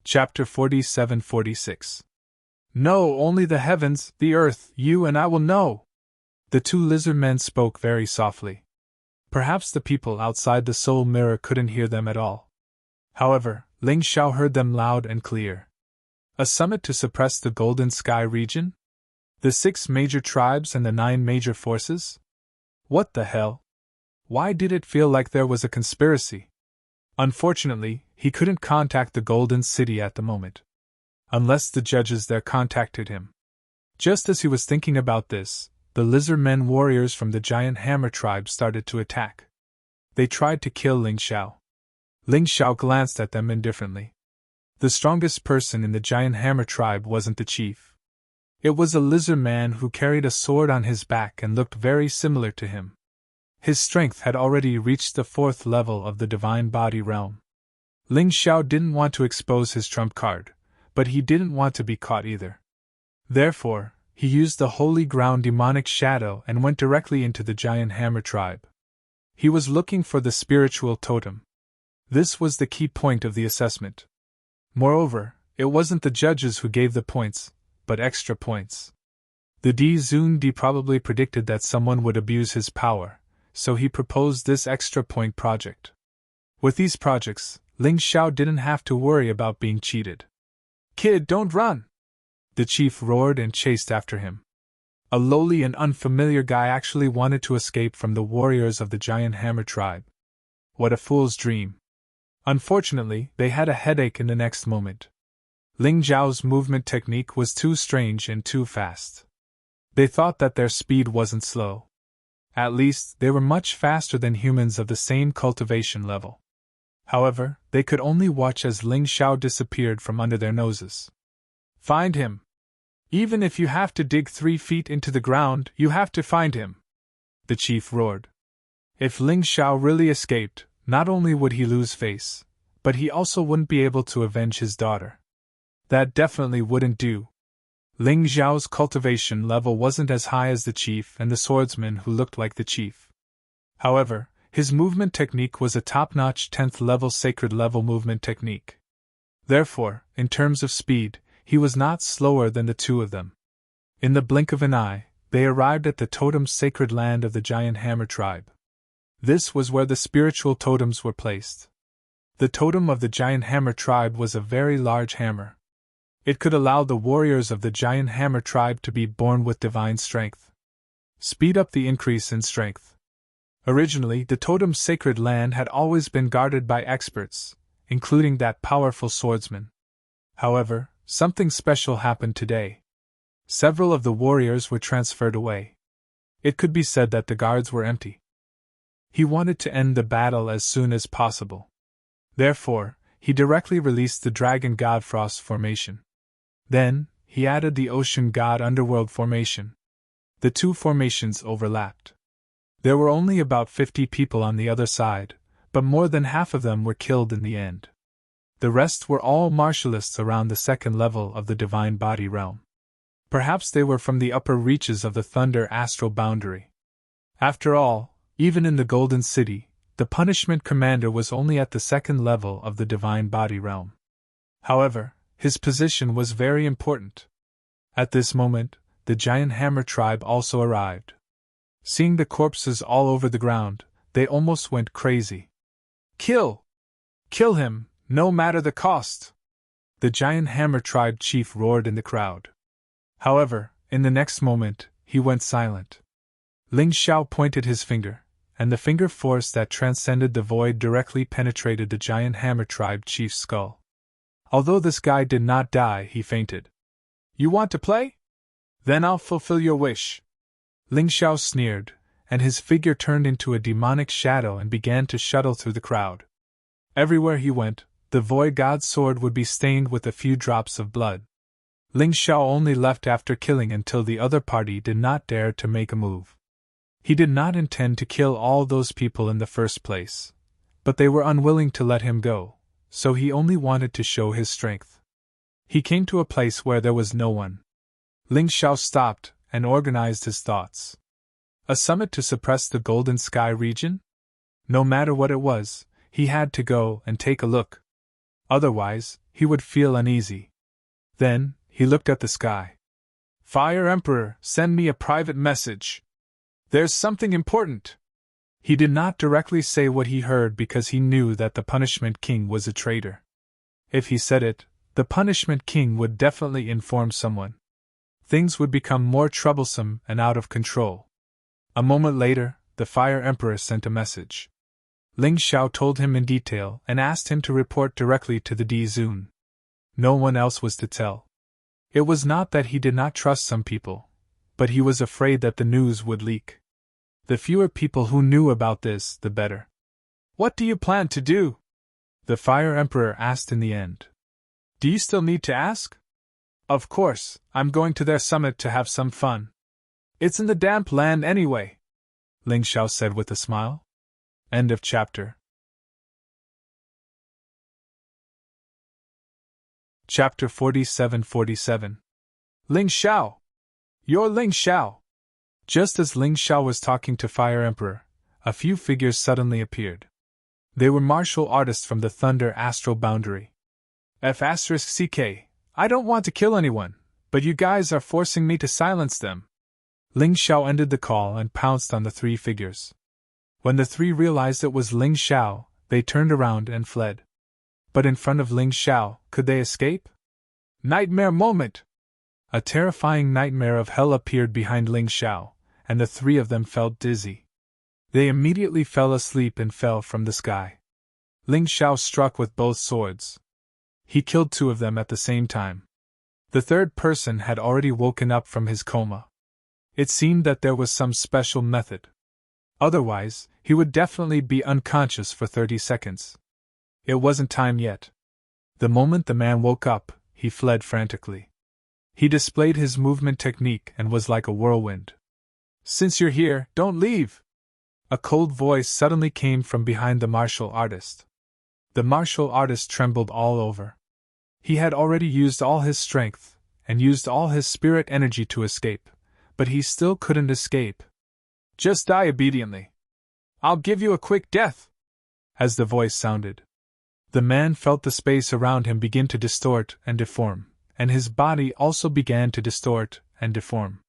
Chapter 47-46. No, only the heavens, the earth, you and I will know. The two lizard men spoke very softly. Perhaps the people outside the soul mirror couldn't hear them at all. However, Ling Xiao heard them loud and clear. A summit to suppress the Golden Sky region? The 6 major tribes and the 9 major forces? What the hell? Why did it feel like there was a conspiracy? Unfortunately, he couldn't contact the Golden City at the moment. Unless the judges there contacted him. Just as he was thinking about this, the lizard men warriors from the giant hammer tribe started to attack. They tried to kill Ling Xiao. Ling Xiao glanced at them indifferently. The strongest person in the giant hammer tribe wasn't the chief. It was a lizard man who carried a sword on his back and looked very similar to him. His strength had already reached the 4th level of the divine body realm. Ling Xiao didn't want to expose his trump card, but he didn't want to be caught either. Therefore, he used the holy ground demonic shadow and went directly into the giant hammer tribe. He was looking for the spiritual totem. This was the key point of the assessment. Moreover, it wasn't the judges who gave the points, but extra points. The Zun Di probably predicted that someone would abuse his power, so he proposed this extra point project. With these projects, Ling Xiao didn't have to worry about being cheated. Kid, don't run! The chief roared and chased after him. A lowly and unfamiliar guy actually wanted to escape from the warriors of the giant hammer tribe. What a fool's dream. Unfortunately, they had a headache in the next moment. Ling Zhao's movement technique was too strange and too fast. They thought that their speed wasn't slow. At least, they were much faster than humans of the same cultivation level. However, they could only watch as Ling Xiao disappeared from under their noses. Find him! Even if you have to dig 3 feet into the ground, you have to find him! The chief roared. If Ling Xiao really escaped, not only would he lose face, but he also wouldn't be able to avenge his daughter. That definitely wouldn't do. Ling Xiao's cultivation level wasn't as high as the chief and the swordsman who looked like the chief. However, his movement technique was a top-notch 10th level sacred level movement technique. Therefore, in terms of speed, he was not slower than the two of them. In the blink of an eye, they arrived at the totem sacred land of the giant hammer tribe. This was where the spiritual totems were placed. The totem of the giant hammer tribe was a very large hammer. It could allow the warriors of the giant hammer tribe to be born with divine strength. Speed up the increase in strength. Originally, the totem's sacred land had always been guarded by experts, including that powerful swordsman. However, something special happened today. Several of the warriors were transferred away. It could be said that the guards were empty. He wanted to end the battle as soon as possible. Therefore, he directly released the Dragon God Frost formation. Then, he added the Ocean God Underworld formation. The two formations overlapped. There were only about 50 people on the other side, but more than half of them were killed in the end. The rest were all martialists around the 2nd level of the divine body realm. Perhaps they were from the upper reaches of the Thunder astral boundary. After all, even in the Golden City, the punishment commander was only at the 2nd level of the divine body realm. However, his position was very important. At this moment, the giant hammer tribe also arrived. Seeing the corpses all over the ground, they almost went crazy. Kill! Kill him, no matter the cost! The giant hammer tribe chief roared in the crowd. However, in the next moment, he went silent. Ling Xiao pointed his finger, and the finger force that transcended the void directly penetrated the giant hammer tribe chief's skull. Although this guy did not die, he fainted. You want to play? Then I'll fulfill your wish. Ling Xiao sneered, and his figure turned into a demonic shadow and began to shuttle through the crowd. Everywhere he went, the void god's sword would be stained with a few drops of blood. Ling Xiao only left after killing until the other party did not dare to make a move. He did not intend to kill all those people in the first place, but they were unwilling to let him go, so he only wanted to show his strength. He came to a place where there was no one. Ling Xiao stopped and organized his thoughts. A summit to suppress the Golden Sky region? No matter what it was, he had to go and take a look. Otherwise, he would feel uneasy. Then, he looked at the sky. Fire Emperor, send me a private message. There's something important. He did not directly say what he heard because he knew that the Punishment King was a traitor. If he said it, the Punishment King would definitely inform someone. Things would become more troublesome and out of control. A moment later, the Fire Emperor sent a message. Ling Xiao told him in detail and asked him to report directly to the D-Zone. No one else was to tell. It was not that he did not trust some people, but he was afraid that the news would leak. The fewer people who knew about this, the better. What do you plan to do? The Fire Emperor asked in the end. Do you still need to ask? Of course, I'm going to their summit to have some fun. It's in the damp land anyway, Ling Xiao said with a smile. End of chapter. Chapter 47-47. Ling Xiao! You're Ling Xiao! Just as Ling Xiao was talking to Fire Emperor, a few figures suddenly appeared. They were martial artists from the Thunder Astral Boundary. F*CK, I don't want to kill anyone, but you guys are forcing me to silence them. Ling Xiao ended the call and pounced on the three figures. When the three realized it was Ling Xiao, they turned around and fled. But in front of Ling Xiao, could they escape? Nightmare moment! A terrifying nightmare of hell appeared behind Ling Xiao, and the three of them felt dizzy. They immediately fell asleep and fell from the sky. Ling Xiao struck with both swords. He killed two of them at the same time. The third person had already woken up from his coma. It seemed that there was some special method. Otherwise, he would definitely be unconscious for 30 seconds. It wasn't time yet. The moment the man woke up, he fled frantically. He displayed his movement technique and was like a whirlwind. Since you're here, don't leave! A cold voice suddenly came from behind the martial artist. The martial artist trembled all over. He had already used all his strength, and used all his spirit energy to escape, but he still couldn't escape. Just die obediently. I'll give you a quick death! As the voice sounded. The man felt the space around him begin to distort and deform, and his body also began to distort and deform.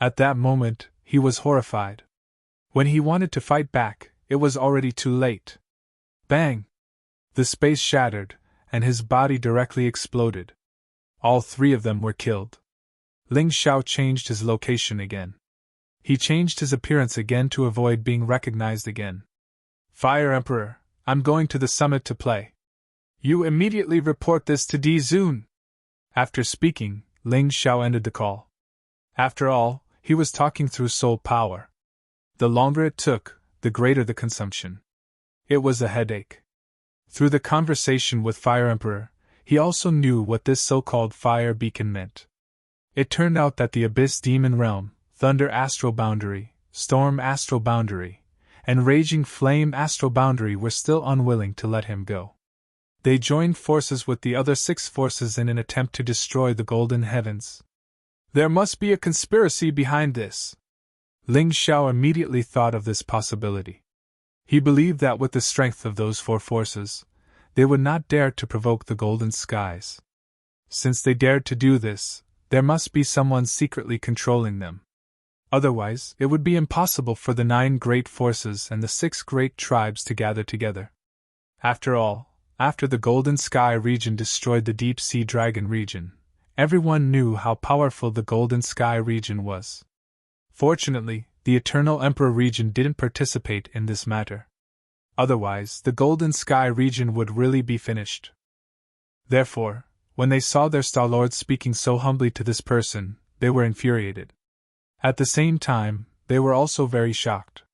At that moment, he was horrified. When he wanted to fight back, it was already too late. Bang! The space shattered, and his body directly exploded. All three of them were killed. Ling Xiao changed his location again. He changed his appearance again to avoid being recognized again. Fire Emperor, I'm going to the summit to play. You immediately report this to D-Zone. After speaking, Ling Xiao ended the call. After all, he was talking through soul power. The longer it took, the greater the consumption. It was a headache. Through the conversation with Fire Emperor, he also knew what this so-called fire beacon meant. It turned out that the Abyss Demon Realm, Thunder Astral Boundary, Storm Astral Boundary, and Raging Flame Astral Boundary were still unwilling to let him go. They joined forces with the other 6 forces in an attempt to destroy the Golden Heavens. There must be a conspiracy behind this. Ling Xiao immediately thought of this possibility. He believed that with the strength of those 4 forces, they would not dare to provoke the Golden Skies. Since they dared to do this, there must be someone secretly controlling them. Otherwise, it would be impossible for the 9 great forces and the 6 great tribes to gather together. After all, after the Golden Sky region destroyed the Deep Sea Dragon region, everyone knew how powerful the Golden Sky region was. Fortunately, the Eternal Emperor region didn't participate in this matter. Otherwise, the Golden Sky region would really be finished. Therefore, when they saw their Star-Lord speaking so humbly to this person, they were infuriated. At the same time, they were also very shocked.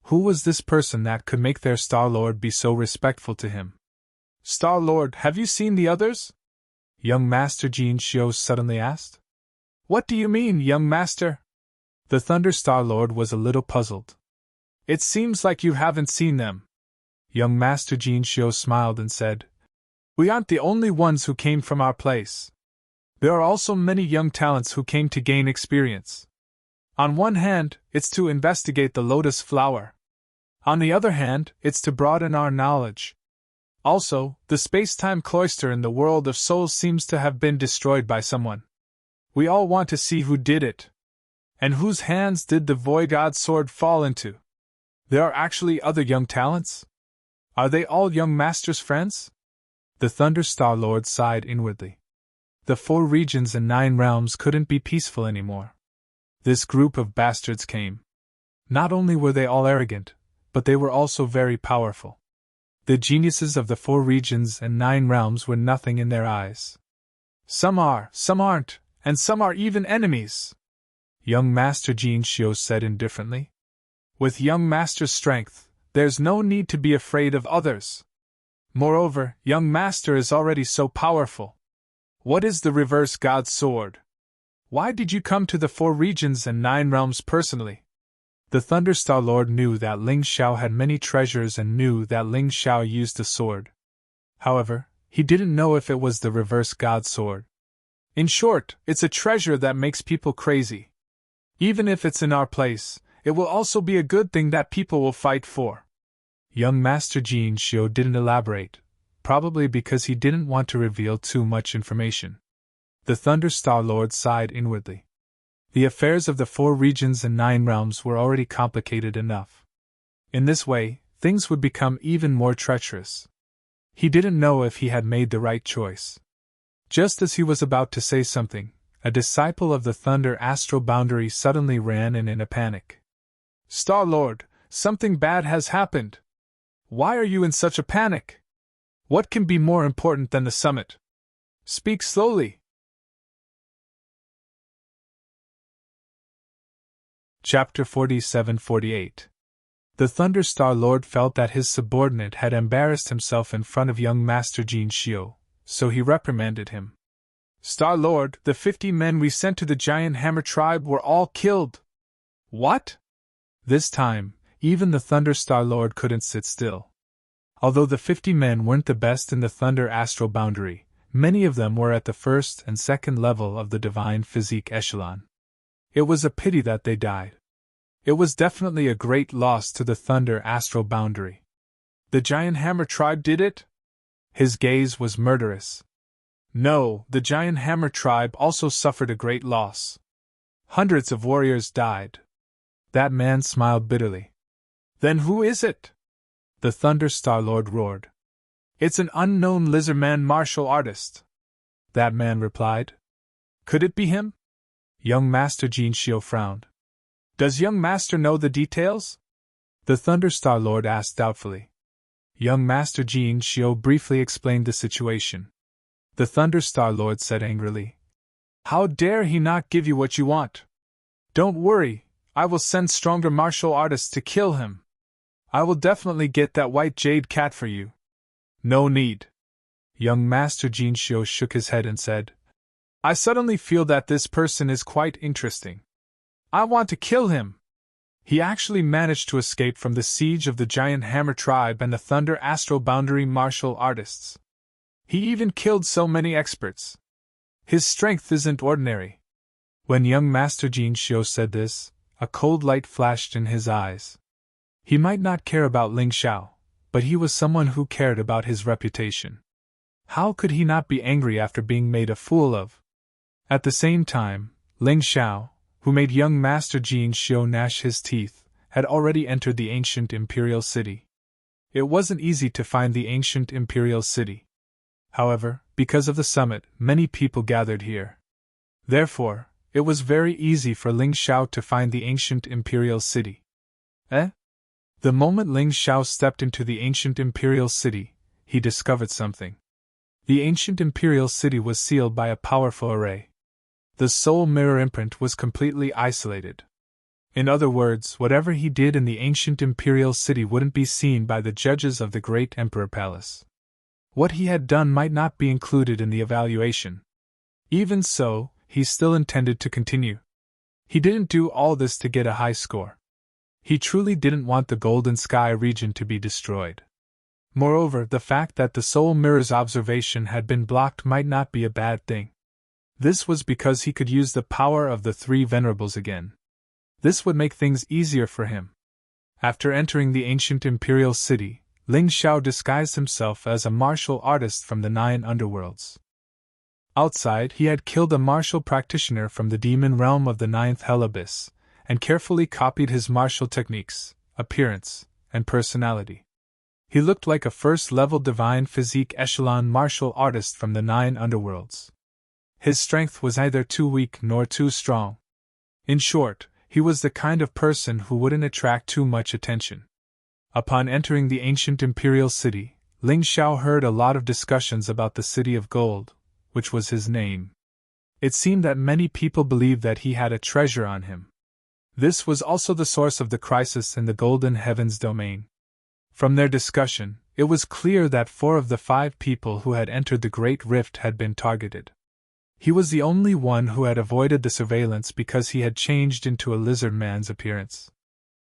Who was this person that could make their Star-Lord be so respectful to him? Star-Lord, have you seen the others? Young Master Jin Shio suddenly asked. What do you mean, young master? The Thunder Star-Lord was a little puzzled. It seems like you haven't seen them. Young Master Jin Shio smiled and said, We aren't the only ones who came from our place. There are also many young talents who came to gain experience. On one hand, it's to investigate the lotus flower. On the other hand, it's to broaden our knowledge. Also, the space-time cloister in the world of souls seems to have been destroyed by someone. We all want to see who did it. And whose hands did the Void God's sword fall into? There are actually other young talents? Are they all young master's friends? The Thunder Star Lord sighed inwardly. The 4 regions and 9 realms couldn't be peaceful anymore. This group of bastards came. Not only were they all arrogant, but they were also very powerful. The geniuses of the 4 regions and 9 realms were nothing in their eyes. Some are, some aren't, and some are even enemies. Young Master Jin Shio said indifferently. With young Master's strength, there's no need to be afraid of others. Moreover, young Master is already so powerful. What is the Reverse God's sword? Why did you come to the 4 regions and 9 realms personally? The Thunder Star Lord knew that Ling Xiao had many treasures and knew that Ling Xiao used a sword. However, he didn't know if it was the Reverse God's sword. In short, it's a treasure that makes people crazy. Even if it's in our place, it will also be a good thing that people will fight for. Young Master Jin Shio didn't elaborate, probably because he didn't want to reveal too much information. The Thunder Star Lord sighed inwardly. The affairs of the 4 regions and 9 realms were already complicated enough. In this way, things would become even more treacherous. He didn't know if he had made the right choice. Just as he was about to say something, a disciple of the Thunder Astral Boundary suddenly ran in a panic. Star-Lord, something bad has happened. Why are you in such a panic? What can be more important than the summit? Speak slowly. Chapter 47-48. The Thunder Star Lord felt that his subordinate had embarrassed himself in front of young Master Jin Shio, so he reprimanded him. Star Lord, the 50 men we sent to the Giant Hammer tribe were all killed. What? This time, even the Thunder Star Lord couldn't sit still. Although the 50 men weren't the best in the Thunder Astral Boundary, many of them were at the 1st and 2nd level of the Divine Physique Echelon. It was a pity that they died. It was definitely a great loss to the Thunder Astral Boundary. The Giant Hammer tribe did it? His gaze was murderous. No, the Giant Hammer tribe also suffered a great loss. Hundreds of warriors died. That man smiled bitterly. Then who is it? The Thunder Star Lord roared. It's an unknown lizardman martial artist. That man replied. Could it be him? Young Master Jin Shio frowned. Does young Master know the details? The Thunder Star Lord asked doubtfully. Young Master Jin Shio briefly explained the situation. The Thunder Star Lord said angrily. How dare he not give you what you want? Don't worry, I will send stronger martial artists to kill him. I will definitely get that white jade cat for you. No need. Young Master Jin Shio shook his head and said, I suddenly feel that this person is quite interesting. I want to kill him. He actually managed to escape from the siege of the Giant Hammer tribe and the Thunder Astral Boundary martial artists. He even killed so many experts. His strength isn't ordinary. When young Master Jin Shio said this, a cold light flashed in his eyes. He might not care about Ling Xiao, but he was someone who cared about his reputation. How could he not be angry after being made a fool of? At the same time, Ling Xiao, who made young Master Jin Shio gnash his teeth, had already entered the ancient Imperial City. It wasn't easy to find the ancient Imperial City. However, because of the summit, many people gathered here. Therefore, it was very easy for Ling Xiao to find the ancient Imperial City. The moment Ling Xiao stepped into the ancient Imperial City, he discovered something. The ancient Imperial City was sealed by a powerful array. The soul mirror imprint was completely isolated. In other words, whatever he did in the ancient Imperial City wouldn't be seen by the judges of the Great Emperor Palace. What he had done might not be included in the evaluation. Even so, he still intended to continue. He didn't do all this to get a high score. He truly didn't want the Golden Sky region to be destroyed. Moreover, the fact that the soul mirror's observation had been blocked might not be a bad thing. This was because he could use the power of the 3 venerables again. This would make things easier for him. After entering the ancient imperial city, Ling Xiao disguised himself as a martial artist from the 9 underworlds. Outside, he had killed a martial practitioner from the demon realm of the 9th Hell Abyss, and carefully copied his martial techniques, appearance, and personality. He looked like a first-level divine physique echelon martial artist from the 9 underworlds. His strength was neither too weak nor too strong. In short, he was the kind of person who wouldn't attract too much attention. Upon entering the ancient imperial city, Ling Xiao heard a lot of discussions about the City of Gold, which was his name. It seemed that many people believed that he had a treasure on him. This was also the source of the crisis in the Golden Heavens domain. From their discussion, it was clear that 4 of the 5 people who had entered the Great Rift had been targeted. He was the only one who had avoided the surveillance because he had changed into a lizard man's appearance.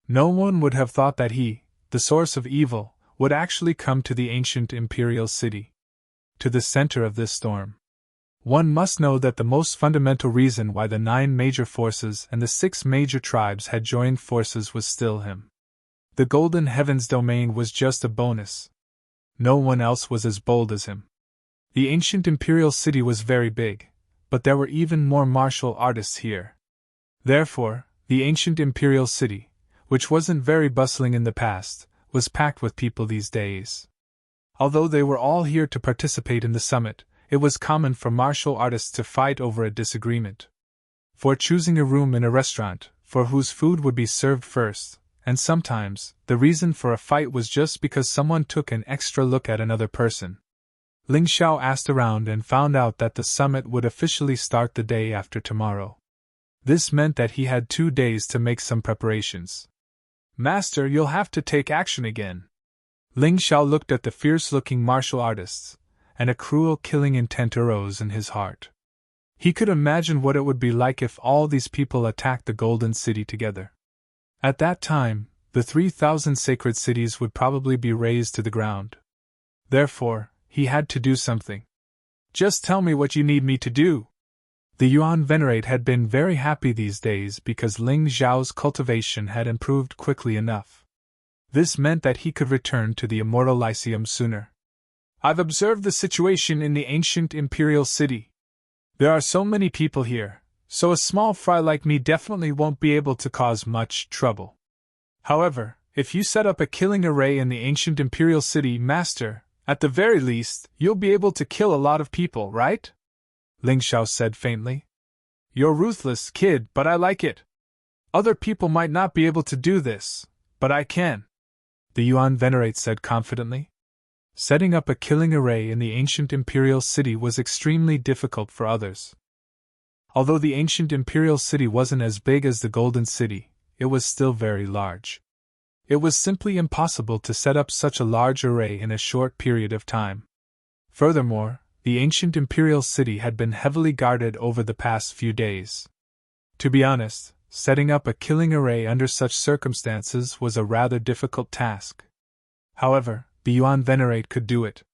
No one would have thought that he, the source of evil, would actually come to the ancient imperial city. To the center of this storm. One must know that the most fundamental reason why the 9 major forces and the 6 major tribes had joined forces was still him. The Golden Heavens domain was just a bonus. No one else was as bold as him. The ancient imperial city was very big, but there were even more martial artists here. Therefore, the ancient imperial city, which wasn't very bustling in the past, was packed with people these days. Although they were all here to participate in the summit, it was common for martial artists to fight over a disagreement. For choosing a room in a restaurant, for whose food would be served first, and sometimes, the reason for a fight was just because someone took an extra look at another person. Ling Xiao asked around and found out that the summit would officially start the day after tomorrow. This meant that he had 2 days to make some preparations. Master, you'll have to take action again. Ling Xiao looked at the fierce-looking martial artists, and a cruel killing intent arose in his heart. He could imagine what it would be like if all these people attacked the Golden City together. At that time, the 3,000 sacred cities would probably be razed to the ground. Therefore, he had to do something. Just tell me what you need me to do. The Yuan Venerate had been very happy these days because Ling Xiao's cultivation had improved quickly enough. This meant that he could return to the Immortal Lyceum sooner. I've observed the situation in the ancient imperial city. There are so many people here, so a small fry like me definitely won't be able to cause much trouble. However, if you set up a killing array in the ancient imperial city, Master, at the very least, you'll be able to kill a lot of people, right? Ling Xiao said faintly. You're ruthless, kid, but I like it. Other people might not be able to do this, but I can. The Yuan Venerate said confidently. Setting up a killing array in the ancient imperial city was extremely difficult for others. Although the ancient imperial city wasn't as big as the Golden City, it was still very large. It was simply impossible to set up such a large array in a short period of time. Furthermore, the ancient imperial city had been heavily guarded over the past few days. To be honest, setting up a killing array under such circumstances was a rather difficult task. However, the Yuan Venerate could do it.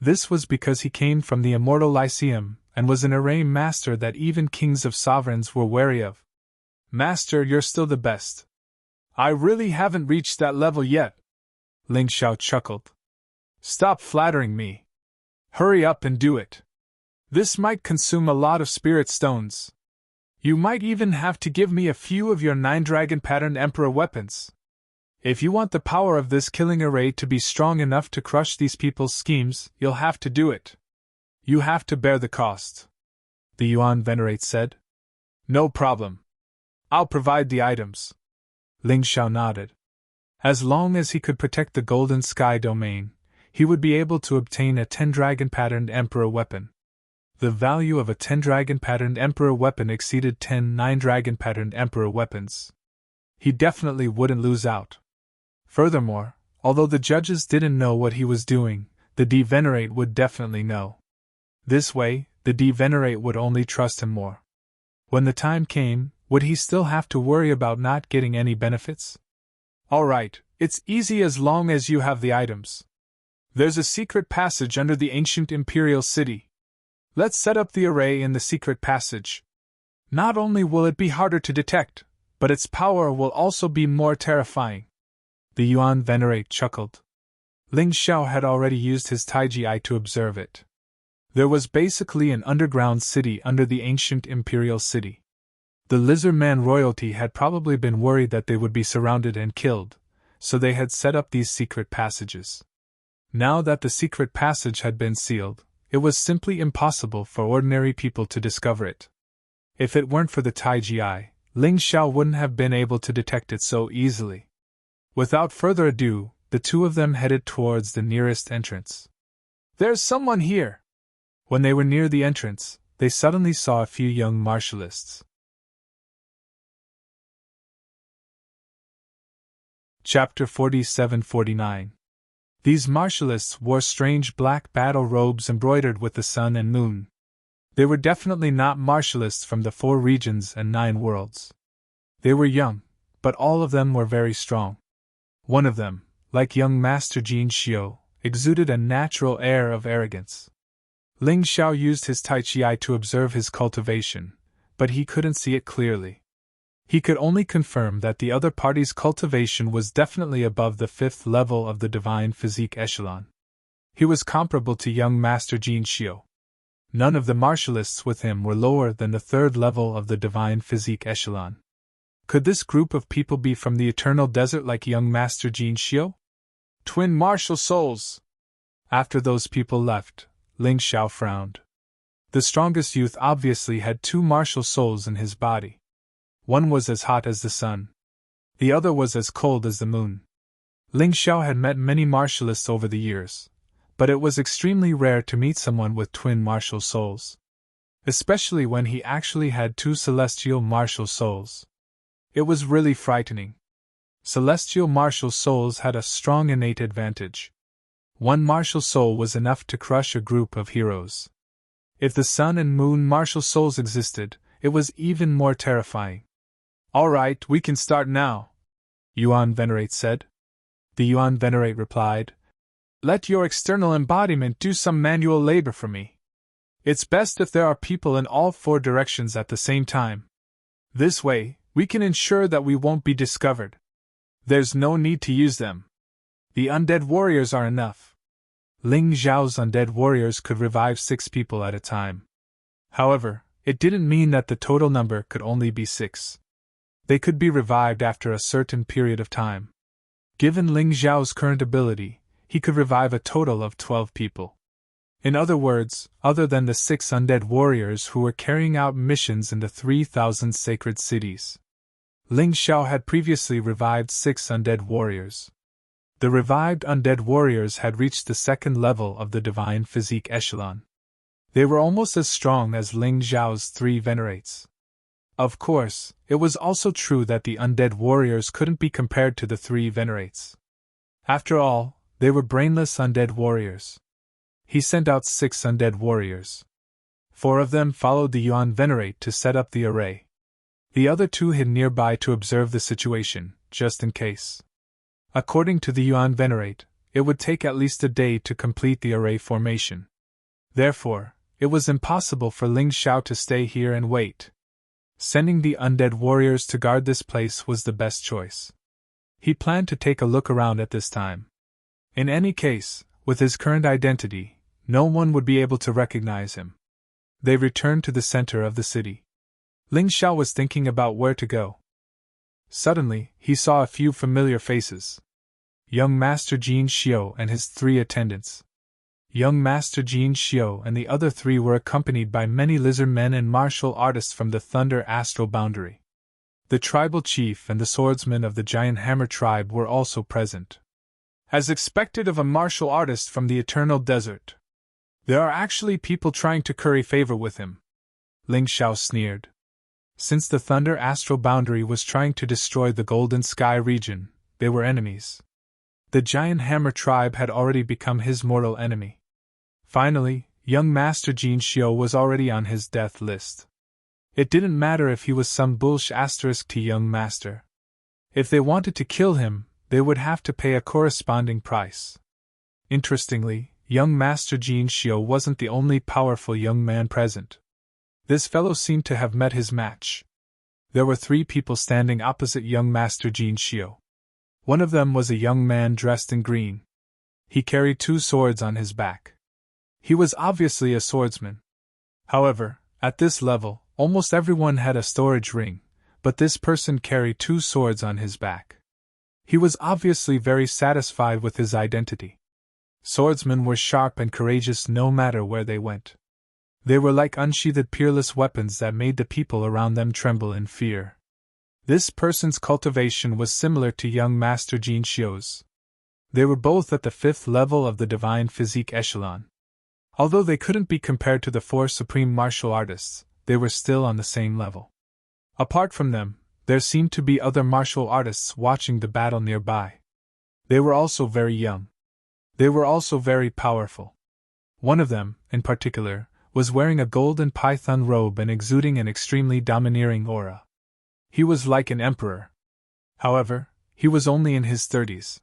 This was because he came from the Immortal Lyceum and was an array master that even kings of sovereigns were wary of. Master, you're still the best. I really haven't reached that level yet. Ling Xiao chuckled. Stop flattering me. Hurry up and do it. This might consume a lot of spirit stones. You might even have to give me a few of your 9-dragon-patterned Emperor weapons. If you want the power of this killing array to be strong enough to crush these people's schemes, you'll have to do it. You have to bear the cost. The Yuan Venerate said. No problem. I'll provide the items. Ling Xiao nodded. As long as he could protect the Golden Sky domain, he would be able to obtain a 10-dragon-patterned Emperor weapon. The value of a 10-dragon-patterned Emperor weapon exceeded 10 9-dragon-patterned Emperor weapons. He definitely wouldn't lose out. Furthermore, although the judges didn't know what he was doing, the D-Venerate would definitely know. This way, the D-Venerate would only trust him more. When the time came, would he still have to worry about not getting any benefits? All right, it's easy as long as you have the items. There's a secret passage under the ancient imperial city. Let's set up the array in the secret passage. Not only will it be harder to detect, But its power will also be more terrifying. The Yuan Venerate chuckled. Ling Xiao had already used his Taiji eye to observe it. There was basically an underground city under the ancient imperial city. The lizard man royalty had probably been worried that they would be surrounded and killed, so they had set up these secret passages. Now that the secret passage had been sealed, it was simply impossible for ordinary people to discover it. If it weren't for the Taiji eye, Ling Xiao wouldn't have been able to detect it so easily. Without further ado, the two of them headed towards the nearest entrance. "There's someone here!" When they were near the entrance, they suddenly saw a few young martialists. Chapter 47-49. These martialists wore strange black battle robes embroidered with the sun and moon. They were definitely not martialists from the 4 regions and 9 worlds. They were young, but all of them were very strong. One of them, like young Master Jin Xiu, exuded a natural air of arrogance. Ling Xiao used his Tai Chi eye to observe his cultivation, but he couldn't see it clearly. He could only confirm that the other party's cultivation was definitely above the 5th level of the divine physique echelon. He was comparable to young Master Jin Xiu. None of the martialists with him were lower than the 3rd level of the divine physique echelon. Could this group of people be from the eternal desert like young Master Jin Xiu? Twin martial souls! After those people left, Ling Xiao frowned. The strongest youth obviously had 2 martial souls in his body. One was as hot as the sun. The other was as cold as the moon. Ling Xiao had met many martialists over the years, but it was extremely rare to meet someone with twin martial souls. Especially when he actually had 2 celestial martial souls. It was really frightening. Celestial martial souls had a strong innate advantage. One martial soul was enough to crush a group of heroes. If the sun and moon martial souls existed, it was even more terrifying. "All right, we can start now," Yuan Venerate said. The Yuan Venerate replied, "Let your external embodiment do some manual labor for me. It's best if there are people in all 4 directions at the same time. This way, we can ensure that we won't be discovered. There's no need to use them. The undead warriors are enough." Ling Xiao's undead warriors could revive 6 people at a time. However, it didn't mean that the total number could only be 6. They could be revived after a certain period of time. Given Ling Xiao's current ability, he could revive a total of 12 people. In other words, other than the 6 undead warriors who were carrying out missions in the 3,000 sacred cities. Ling Xiao had previously revived 6 undead warriors. The revived undead warriors had reached the 2nd level of the divine physique echelon. They were almost as strong as Ling Xiao's 3 venerates. Of course, it was also true that the undead warriors couldn't be compared to the 3 venerates. After all, they were brainless undead warriors. He sent out 6 undead warriors. 4 of them followed the Yuan Venerate to set up the array. The other 2 hid nearby to observe the situation, just in case. According to the Yuan Venerate, it would take at least a day to complete the array formation. Therefore, it was impossible for Ling Xiao to stay here and wait. Sending the undead warriors to guard this place was the best choice. He planned to take a look around at this time. In any case, with his current identity, no one would be able to recognize him. They returned to the center of the city. Ling Xiao was thinking about where to go. Suddenly, he saw a few familiar faces. Young Master Jin Xiu and his 3 attendants. Young Master Jin Xiu and the other 3 were accompanied by many lizard men and martial artists from the Thunder Astral Boundary. The tribal chief and the swordsmen of the Giant Hammer tribe were also present. As expected of a martial artist from the Eternal Desert. There are actually people trying to curry favor with him. Ling Xiao sneered. Since the Thunder Astral Boundary was trying to destroy the Golden Sky region, they were enemies. The Giant Hammer tribe had already become his mortal enemy. Finally, young Master Jin Xiu was already on his death list. It didn't matter if he was some ** to young Master. If they wanted to kill him, they would have to pay a corresponding price. Interestingly, young Master Jin Xiu wasn't the only powerful young man present. This fellow seemed to have met his match. There were 3 people standing opposite young Master Jin Shio. One of them was a young man dressed in green. He carried 2 swords on his back. He was obviously a swordsman. However, at this level, almost everyone had a storage ring, but this person carried 2 swords on his back. He was obviously very satisfied with his identity. Swordsmen were sharp and courageous no matter where they went. They were like unsheathed peerless weapons that made the people around them tremble in fear. This person's cultivation was similar to young Master Jin Shio's. They were both at the 5th level of the Divine Physique Echelon. Although they couldn't be compared to the 4 supreme martial artists, they were still on the same level. Apart from them, there seemed to be other martial artists watching the battle nearby. They were also very young. They were also very powerful. One of them, in particular, was wearing a golden python robe and exuding an extremely domineering aura. He was like an emperor. However, he was only in his 30s.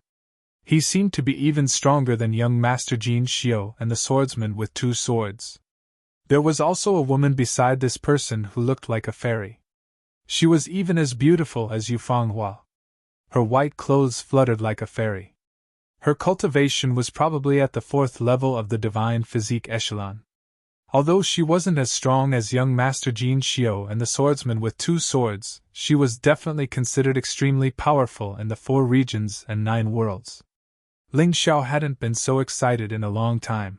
He seemed to be even stronger than young Master Jin Shio and the swordsman with 2 swords. There was also a woman beside this person who looked like a fairy. She was even as beautiful as Yu Fanghua. Her white clothes fluttered like a fairy. Her cultivation was probably at the 4th level of the Divine Physique Echelon. Although she wasn't as strong as young Master Jin Shio and the swordsman with 2 swords, she was definitely considered extremely powerful in the 4 regions and 9 worlds. Ling Xiao hadn't been so excited in a long time.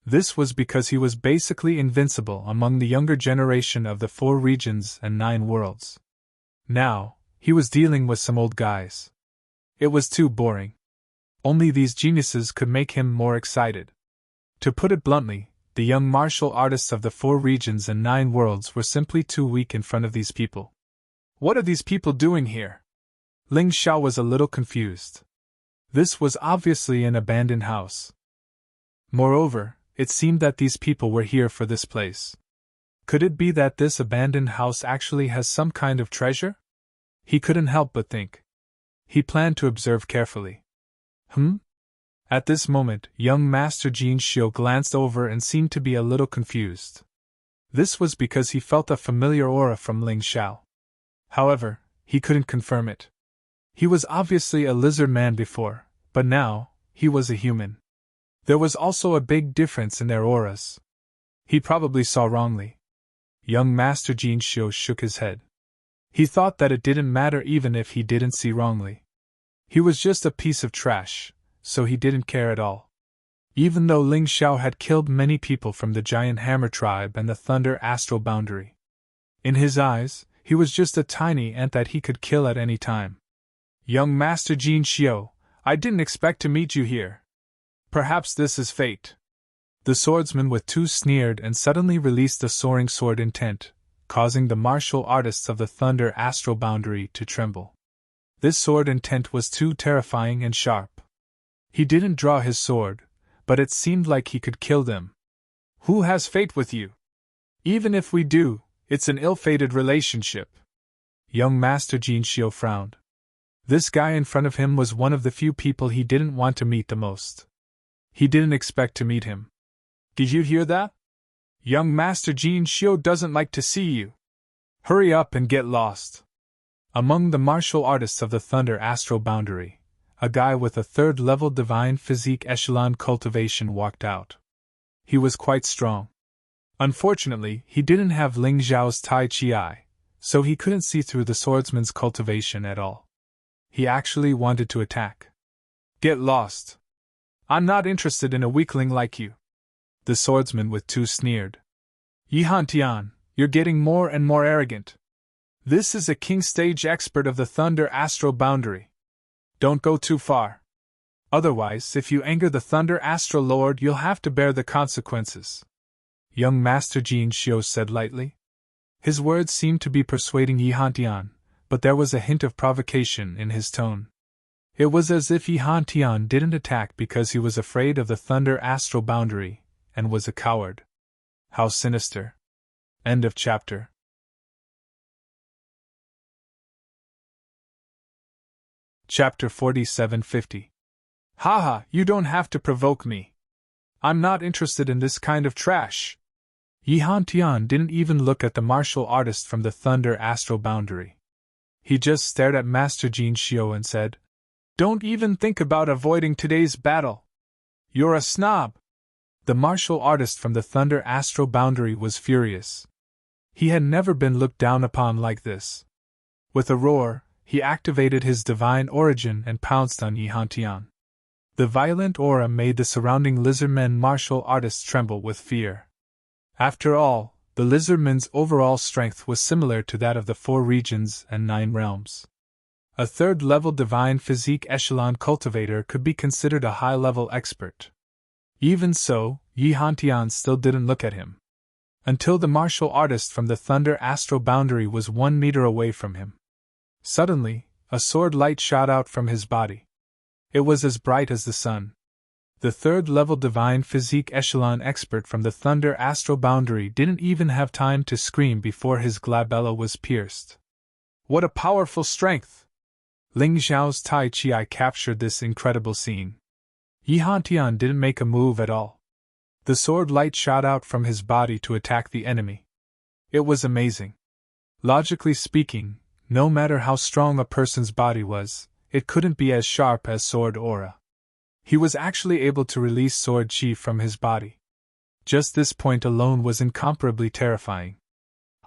This was because he was basically invincible among the younger generation of the 4 regions and 9 worlds. Now, he was dealing with some old guys. It was too boring. Only these geniuses could make him more excited. To put it bluntly, the young martial artists of the 4 regions and 9 worlds were simply too weak in front of these people. What are these people doing here? Ling Xiao was a little confused. This was obviously an abandoned house. Moreover, it seemed that these people were here for this place. Could it be that this abandoned house actually has some kind of treasure? He couldn't help but think. He planned to observe carefully. At this moment, young Master Jin Shio glanced over and seemed to be a little confused. This was because he felt a familiar aura from Ling Xiao. However, he couldn't confirm it. He was obviously a lizard man before, but now, he was a human. There was also a big difference in their auras. He probably saw wrongly. Young Master Jin Shio shook his head. He thought that it didn't matter even if he didn't see wrongly. He was just a piece of trash, so he didn't care at all. Even though Ling Xiao had killed many people from the Giant Hammer tribe and the Thunder Astral Boundary. In his eyes, he was just a tiny ant that he could kill at any time. Young Master Jin Shio, I didn't expect to meet you here. Perhaps this is fate. The swordsman with 2 sneered and suddenly released the soaring sword intent, causing the martial artists of the Thunder Astral Boundary to tremble. This sword intent was too terrifying and sharp. He didn't draw his sword, but it seemed like he could kill them. Who has fate with you? Even if we do, it's an ill-fated relationship. Young Master Jin Shio frowned. This guy in front of him was one of the few people he didn't want to meet the most. He didn't expect to meet him. Did you hear that? Young Master Jin Shio doesn't like to see you. Hurry up and get lost. Among the martial artists of the Thunder Astral Boundary, a guy with a 3rd level Divine Physique Echelon cultivation walked out. He was quite strong. Unfortunately, he didn't have Ling Xiao's Tai Chi eye, so he couldn't see through the swordsman's cultivation at all. He actually wanted to attack. Get lost. I'm not interested in a weakling like you. The swordsman with 2 sneered. Yihan Tian, you're getting more and more arrogant. This is a king stage expert of the Thunder Astral Boundary. Don't go too far. Otherwise, if you anger the Thunder Astral Lord, you'll have to bear the consequences. Young Master Jin Shio said lightly. His words seemed to be persuading Yihan Tian, but there was a hint of provocation in his tone. It was as if Yihan Tian didn't attack because he was afraid of the Thunder Astral Boundary, and was a coward. How sinister. End of chapter. Chapter 4750. Haha, you don't have to provoke me. I'm not interested in this kind of trash. Yi Hantian didn't even look at the martial artist from the Thunder Astral Boundary. He just stared at Master Jin Shio and said, "Don't even think about avoiding today's battle. You're a snob." The martial artist from the Thunder Astral Boundary was furious. He had never been looked down upon like this. With a roar, he activated his divine origin and pounced on Yi Hantian. The violent aura made the surrounding lizardmen martial artists tremble with fear. After all, the lizardmen's overall strength was similar to that of the 4 regions and 9 realms. A 3rd-level divine physique echelon cultivator could be considered a high-level expert. Even so, Yi Hantian still didn't look at him. Until the martial artist from the Thunder Astral Boundary was 1 meter away from him. Suddenly, a sword light shot out from his body. It was as bright as the sun. The 3rd-level divine physique echelon expert from the Thunder Astral Boundary didn't even have time to scream before his glabella was pierced. What a powerful strength! Ling Xiao's Tai Chi captured this incredible scene. Yi Hantian didn't make a move at all. The sword light shot out from his body to attack the enemy. It was amazing. Logically speaking, no matter how strong a person's body was, it couldn't be as sharp as sword aura. He was actually able to release sword chi from his body. Just this point alone was incomparably terrifying.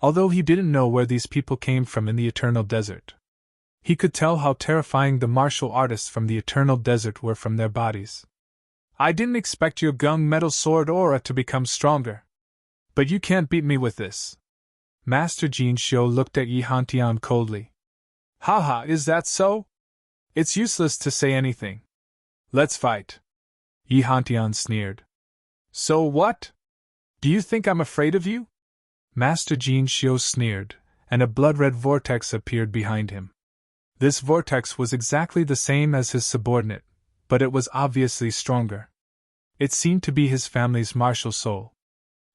Although he didn't know where these people came from in the Eternal Desert, he could tell how terrifying the martial artists from the Eternal Desert were from their bodies. "I didn't expect your gung metal sword aura to become stronger. But you can't beat me with this." Master Jin Shio looked at Yi Hantian coldly. "Haha, is that so? It's useless to say anything. Let's fight." Yi Hantian sneered. "So what? Do you think I'm afraid of you?" Master Jin Shio sneered, and a blood-red vortex appeared behind him. This vortex was exactly the same as his subordinate, but it was obviously stronger. It seemed to be his family's martial soul.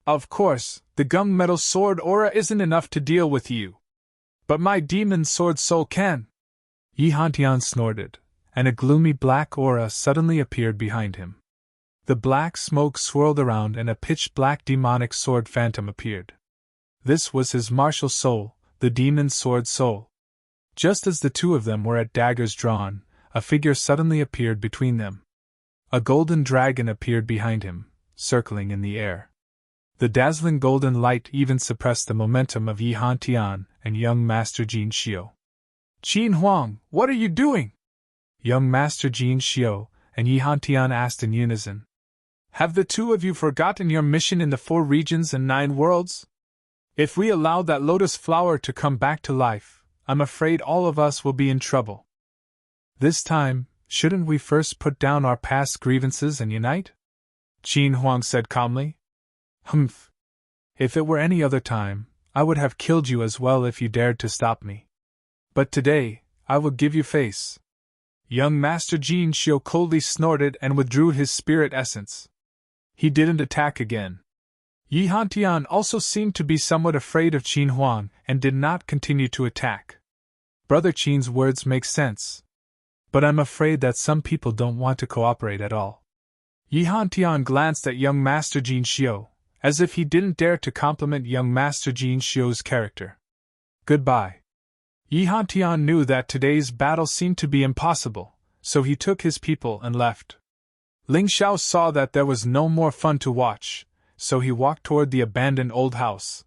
"Of course, the gung metal sword aura isn't enough to deal with you. But my demon sword soul can." Yi Hantian snorted, and a gloomy black aura suddenly appeared behind him. The black smoke swirled around and a pitch-black demonic sword phantom appeared. This was his martial soul, the demon sword soul. Just as the 2 of them were at daggers drawn, a figure suddenly appeared between them. A golden dragon appeared behind him, circling in the air. The dazzling golden light even suppressed the momentum of Yi Hantian and young Master Jin Shio. "Qin Huang, what are you doing?" Young Master Jin Shio and Yi Hantian asked in unison. "Have the 2 of you forgotten your mission in the 4 regions and 9 worlds? If we allow that lotus flower to come back to life, I'm afraid all of us will be in trouble. This time, shouldn't we first put down our past grievances and unite?" Qin Huang said calmly. "Humph. If it were any other time, I would have killed you as well if you dared to stop me. But today, I will give you face." Young Master Jin Shio coldly snorted and withdrew his spirit essence. He didn't attack again. Yi Hantian also seemed to be somewhat afraid of Qin Huang and did not continue to attack. Brother Qin's words make sense. But I'm afraid that some people don't want to cooperate at all. Yi Hantian glanced at young Master Jin Shio, as if he didn't dare to compliment young Master Jin Shio's character. "Goodbye." Yi Hantian knew that today's battle seemed to be impossible, so he took his people and left. Ling Xiao saw that there was no more fun to watch, so he walked toward the abandoned old house.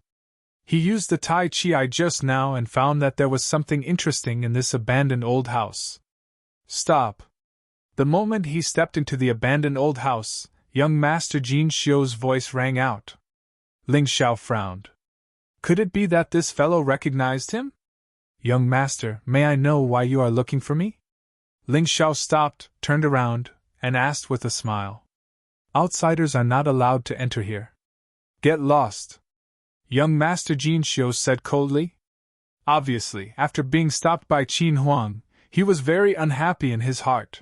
He used the Tai Chi just now and found that there was something interesting in this abandoned old house. "Stop." The moment he stepped into the abandoned old house, young Master Jin Shio's voice rang out. Ling Xiao frowned. Could it be that this fellow recognized him? "Young Master, may I know why you are looking for me?" Ling Xiao stopped, turned around, and asked with a smile. "Outsiders are not allowed to enter here." "Get lost," young Master Jin Shio said coldly. Obviously, after being stopped by Qin Huang, he was very unhappy in his heart.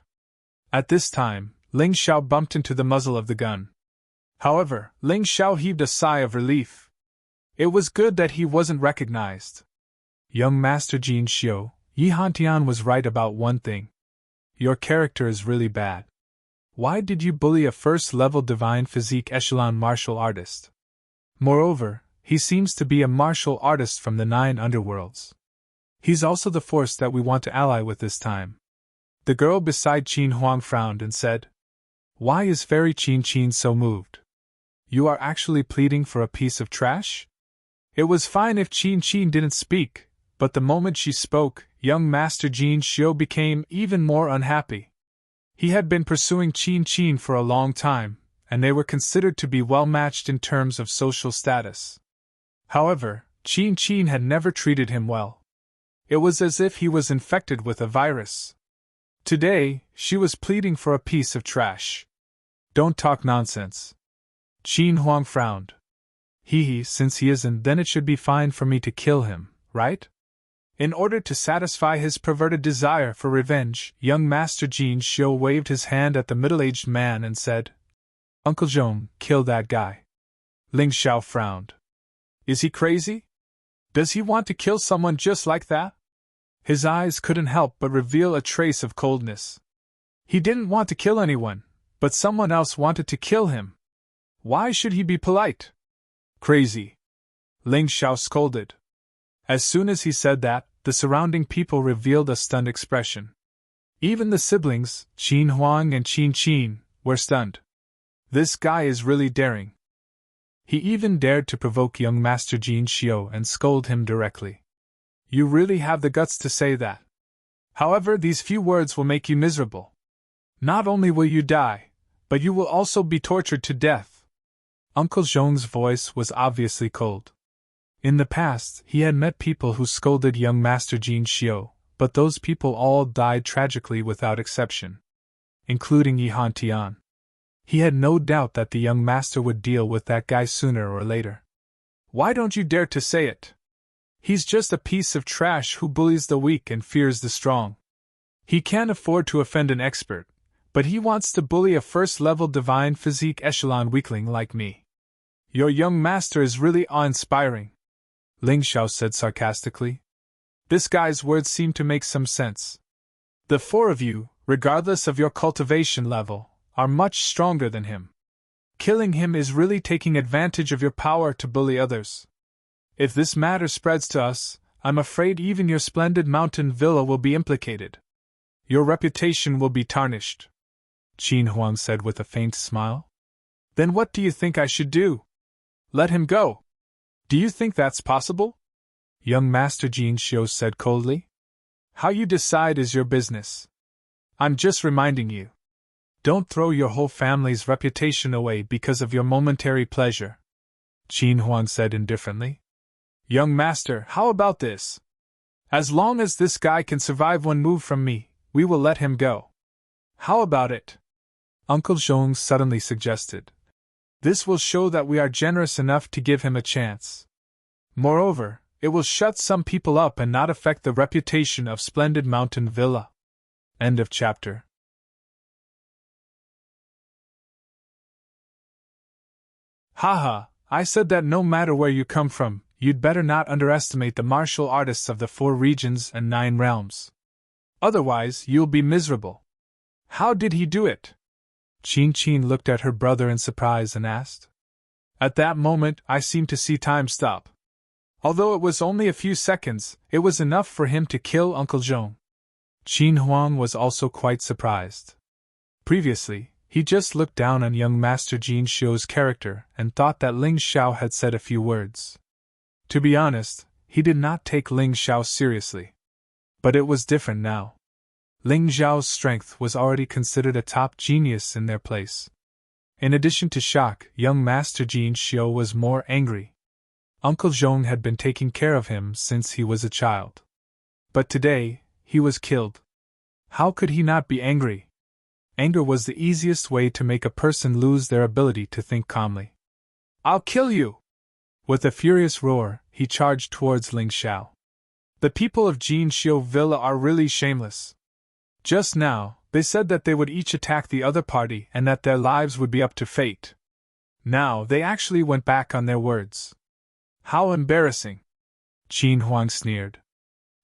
At this time, Ling Xiao bumped into the muzzle of the gun. However, Ling Xiao heaved a sigh of relief. It was good that he wasn't recognized. Young Master Jin Shio, Yi Hantian was right about one thing. Your character is really bad. Why did you bully a first-level divine physique echelon martial artist? Moreover, he seems to be a martial artist from the 9 underworlds. He's also the force that we want to ally with this time. The girl beside Qin Huang frowned and said, "Why is Fairy Qin so moved? You are actually pleading for a piece of trash?" It was fine if Qin didn't speak, but the moment she spoke, young Master Jin Xiu became even more unhappy. He had been pursuing Qin for a long time, and they were considered to be well matched in terms of social status. However, Qin had never treated him well. It was as if he was infected with a virus. Today, she was pleading for a piece of trash. "Don't talk nonsense." Qin Huang frowned. Since he isn't, then it should be fine for me to kill him, right? In order to satisfy his perverted desire for revenge, young Master Jin Xiu waved his hand at the middle-aged man and said, "Uncle Zhong, kill that guy." Ling Xiao frowned. Is he crazy? Does he want to kill someone just like that? His eyes couldn't help but reveal a trace of coldness. He didn't want to kill anyone, but someone else wanted to kill him. Why should he be polite? Crazy. Ling Xiao scolded. As soon as he said that, the surrounding people revealed a stunned expression. Even the siblings, Qin Huang and Qin, were stunned. This guy is really daring. He even dared to provoke young Master Jin Xiu and scold him directly. You really have the guts to say that. However, these few words will make you miserable. Not only will you die, but you will also be tortured to death. Uncle Zhong's voice was obviously cold. In the past, he had met people who scolded young Master Jin Xiu, but those people all died tragically without exception, including Yi Han Tian. He had no doubt that the young master would deal with that guy sooner or later. Why don't you dare to say it? He's just a piece of trash who bullies the weak and fears the strong. He can't afford to offend an expert, but he wants to bully a first-level divine physique echelon weakling like me. Your young master is really awe-inspiring, Ling Xiao said sarcastically. This guy's words seemed to make some sense. The 4 of you, regardless of your cultivation level, are much stronger than him. Killing him is really taking advantage of your power to bully others. If this matter spreads to us, I'm afraid even your splendid mountain villa will be implicated. Your reputation will be tarnished, Qin Huang said with a faint smile. Then what do you think I should do? Let him go. Do you think that's possible? Young Master Jin Xiu said coldly. How you decide is your business. I'm just reminding you. Don't throw your whole family's reputation away because of your momentary pleasure, Qin Huang said indifferently. Young master, how about this? As long as this guy can survive one move from me, we will let him go. How about it? Uncle Zhong suddenly suggested. This will show that we are generous enough to give him a chance. Moreover, it will shut some people up and not affect the reputation of Splendid Mountain Villa. End of chapter. Haha, I said that no matter where you come from, you'd better not underestimate the martial artists of the 4 regions and 9 realms. Otherwise, you'll be miserable. How did he do it? Qin looked at her brother in surprise and asked. At that moment, I seemed to see time stop. Although it was only a few seconds, it was enough for him to kill Uncle Zhong. Qin Huang was also quite surprised. Previously, he just looked down on young Master Jin Xiu's character and thought that Ling Xiao had said a few words. To be honest, he did not take Ling Xiao seriously. But it was different now. Ling Xiao's strength was already considered a top genius in their place. In addition to shock, young Master Jin Xiu was more angry. Uncle Zhong had been taking care of him since he was a child. But today, he was killed. How could he not be angry? Anger was the easiest way to make a person lose their ability to think calmly. I'll kill you! With a furious roar, he charged towards Ling Xiao. The people of Jin Xiu Villa are really shameless. Just now, they said that they would each attack the other party and that their lives would be up to fate. Now they actually went back on their words. How embarrassing! Qin Huang sneered.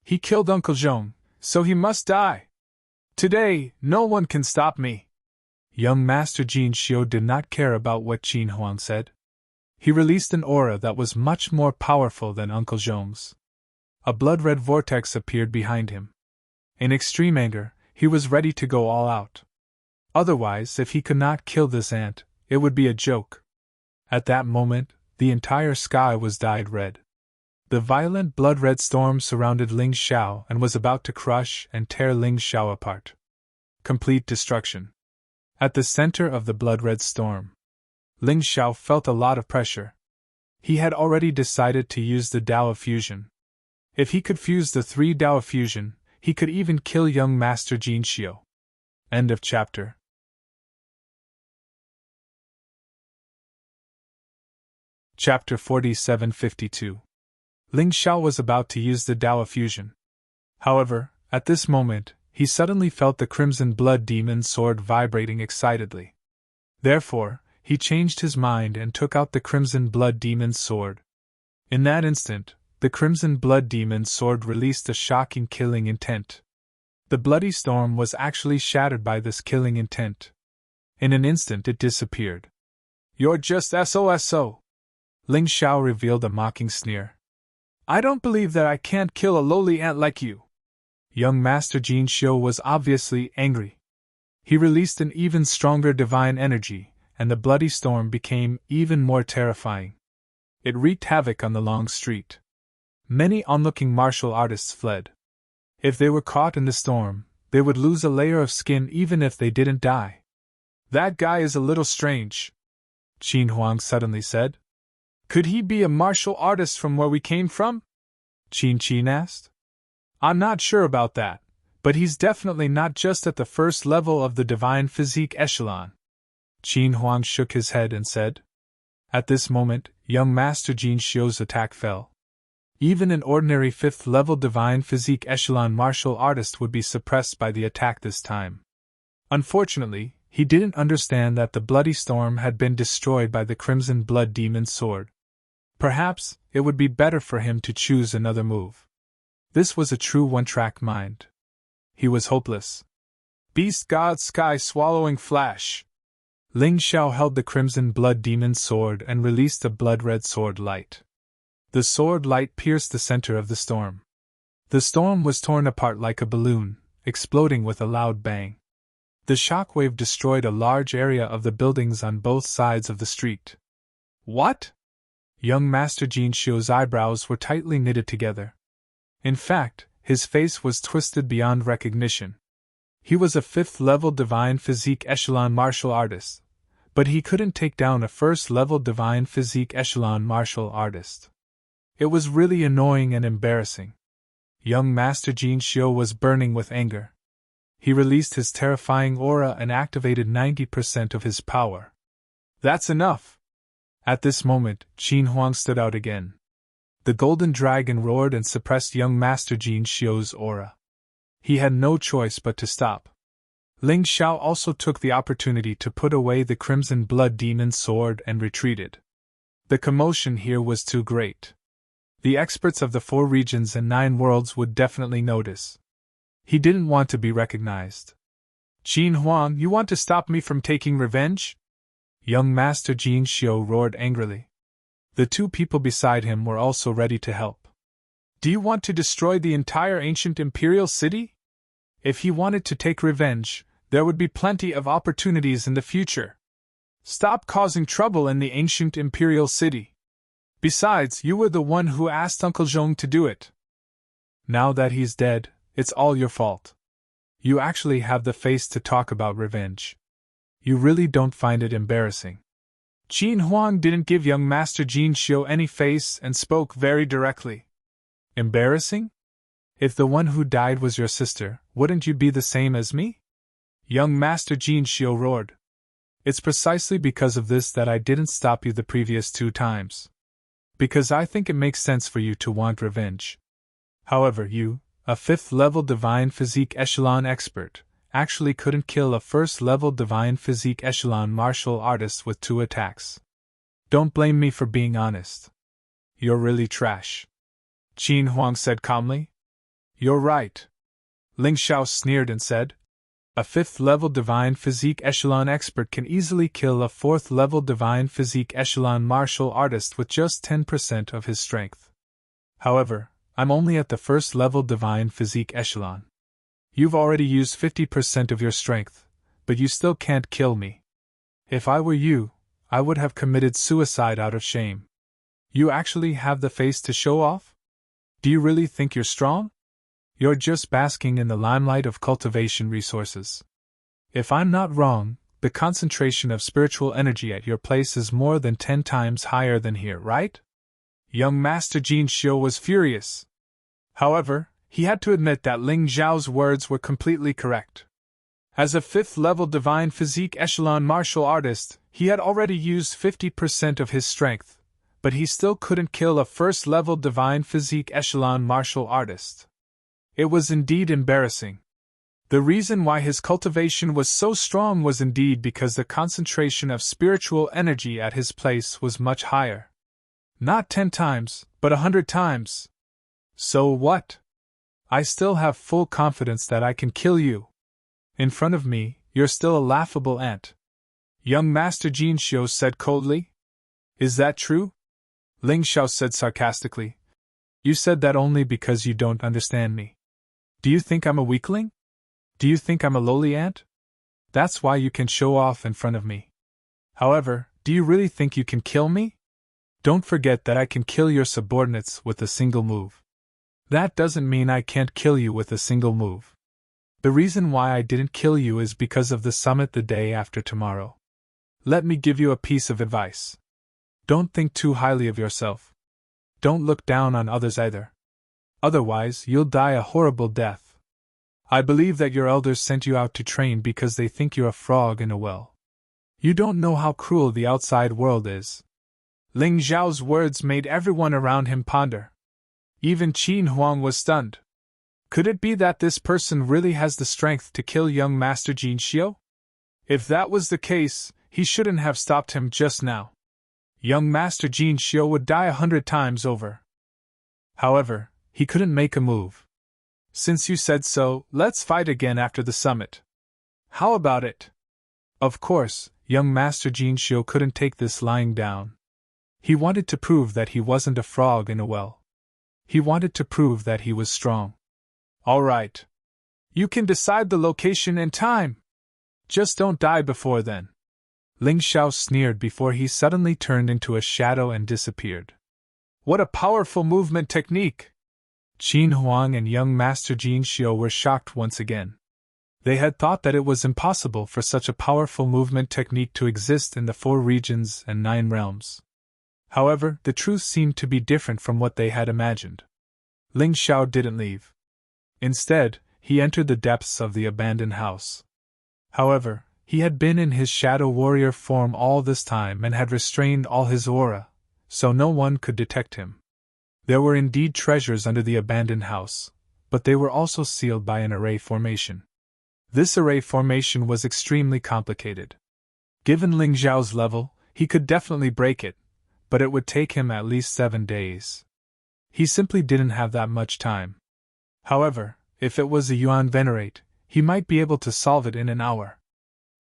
He killed Uncle Zhong, so he must die. Today, no one can stop me. Young Master Jin Xiu did not care about what Qin Huang said. He released an aura that was much more powerful than Uncle Zhong's. A blood-red vortex appeared behind him. In extreme anger, he was ready to go all out. Otherwise, if he could not kill this ant, it would be a joke. At that moment, the entire sky was dyed red. The violent blood-red storm surrounded Ling Xiao and was about to crush and tear Ling Xiao apart. Complete destruction. At the center of the blood-red storm, Ling Xiao felt a lot of pressure. He had already decided to use the Dao of Fusion. If he could fuse the 3 Dao of Fusion, he could even kill young Master Jin Xiu. End of chapter. Chapter 4752. Ling Xiao was about to use the Dao of Fusion. However, at this moment, he suddenly felt the Crimson Blood Demon sword vibrating excitedly. Therefore, he changed his mind and took out the Crimson Blood Demon's sword. In that instant, the Crimson Blood Demon's sword released a shocking killing intent. The bloody storm was actually shattered by this killing intent. In an instant it disappeared. "You're just SOSO!" Ling Xiao revealed a mocking sneer. "I don't believe that I can't kill a lowly ant like you." Young Master Jin Xiu was obviously angry. He released an even stronger divine energy, and the bloody storm became even more terrifying. It wreaked havoc on the long street. Many onlooking martial artists fled. If they were caught in the storm, they would lose a layer of skin even if they didn't die. "That guy is a little strange," Qin Huang suddenly said. "Could he be a martial artist from where we came from?" Qin asked. "I'm not sure about that, but he's definitely not just at the first level of the divine physique echelon." Qin Huang shook his head and said. At this moment, young Master Jin Xiu's attack fell. Even an ordinary 5th-level divine physique echelon martial artist would be suppressed by the attack this time. Unfortunately, he didn't understand that the bloody storm had been destroyed by the Crimson Blood Demon's sword. Perhaps, it would be better for him to choose another move. This was a true one-track mind. He was hopeless. "Beast God Sky-swallowing Flash!" Ling Xiao held the Crimson Blood Demon's sword and released a blood-red sword light. The sword light pierced the center of the storm. The storm was torn apart like a balloon, exploding with a loud bang. The shockwave destroyed a large area of the buildings on both sides of the street. "What?" Young Master Jin Xiu's eyebrows were tightly knitted together. In fact, his face was twisted beyond recognition. He was a 5th-level divine physique echelon martial artist, but he couldn't take down a 1st-level divine physique echelon martial artist. It was really annoying and embarrassing. Young Master Jin Xiu was burning with anger. He released his terrifying aura and activated 90% of his power. "That's enough!" At this moment, Qin Huang stood out again. The golden dragon roared and suppressed young Master Jin Xiu's aura. He had no choice but to stop. Ling Xiao also took the opportunity to put away the Crimson Blood Demon's sword and retreated. The commotion here was too great. The experts of the 4 regions and 9 worlds would definitely notice. He didn't want to be recognized. "Qin Huang, you want to stop me from taking revenge?" Young Master Jin Xiu roared angrily. The 2 people beside him were also ready to help. "Do you want to destroy the entire ancient imperial city?" If he wanted to take revenge, there would be plenty of opportunities in the future. "Stop causing trouble in the ancient imperial city. Besides, you were the one who asked Uncle Zhong to do it. Now that he's dead, it's all your fault. You actually have the face to talk about revenge. You really don't find it embarrassing?" Qin Huang didn't give young Master Jin Xiu any face and spoke very directly. "Embarrassing? If the one who died was your sister, wouldn't you be the same as me?" Young Master Jin Xiu roared. "It's precisely because of this that I didn't stop you the previous 2 times. Because I think it makes sense for you to want revenge. However, you, a 5th-level divine physique echelon expert, actually couldn't kill a 1st-level divine physique echelon martial artist with 2 attacks. Don't blame me for being honest. You're really trash," Qin Huang said calmly. "You're right," Ling Xiao sneered and said. A 5th-level Divine Physique Echelon expert can easily kill a 4th-level Divine Physique Echelon martial artist with just 10% of his strength. However, I'm only at the 1st-level Divine Physique Echelon. You've already used 50% of your strength, but you still can't kill me. If I were you, I would have committed suicide out of shame. You actually have the face to show off? Do you really think you're strong? You're just basking in the limelight of cultivation resources. If I'm not wrong, the concentration of spiritual energy at your place is more than 10 times higher than here, right? Young Master Jin Xiu was furious. However, he had to admit that Ling Zhao's words were completely correct. As a 5th-level Divine Physique Echelon martial artist, he had already used 50% of his strength, but he still couldn't kill a 1st-level Divine Physique Echelon martial artist. It was indeed embarrassing. The reason why his cultivation was so strong was indeed because the concentration of spiritual energy at his place was much higher. Not 10 times, but 100 times. So what? I still have full confidence that I can kill you. In front of me, you're still a laughable ant. Young Master Jin Xiu said coldly. Is that true? Ling Xiao said sarcastically. You said that only because you don't understand me. Do you think I'm a weakling? Do you think I'm a lowly ant? That's why you can show off in front of me. However, do you really think you can kill me? Don't forget that I can kill your subordinates with a single move. That doesn't mean I can't kill you with a single move. The reason why I didn't kill you is because of the summit the day after tomorrow. Let me give you a piece of advice. Don't think too highly of yourself. Don't look down on others either. Otherwise, you'll die a horrible death. I believe that your elders sent you out to train because they think you're a frog in a well. You don't know how cruel the outside world is. Ling Zhao's words made everyone around him ponder. Even Qin Huang was stunned. Could it be that this person really has the strength to kill young Master Jin Xiu? If that was the case, he shouldn't have stopped him just now. Young Master Jin Xiu would die 100 times over. However, he couldn't make a move. Since you said so, let's fight again after the summit. How about it? Of course, young Master Jin Xiu couldn't take this lying down. He wanted to prove that he wasn't a frog in a well. He wanted to prove that he was strong. All right. You can decide the location and time. Just don't die before then. Ling Xiao sneered before he suddenly turned into a shadow and disappeared. What a powerful movement technique! Qin Huang and young Master Jin Xiu were shocked once again. They had thought that it was impossible for such a powerful movement technique to exist in the 4 regions and 9 realms. However, the truth seemed to be different from what they had imagined. Ling Xiao didn't leave. Instead, he entered the depths of the abandoned house. However, he had been in his shadow warrior form all this time and had restrained all his aura, so no one could detect him. There were indeed treasures under the abandoned house, but they were also sealed by an array formation. This array formation was extremely complicated. Given Ling Zhao's level, he could definitely break it, but it would take him at least 7 days. He simply didn't have that much time. However, if it was a Yuan Venerate, he might be able to solve it in an hour.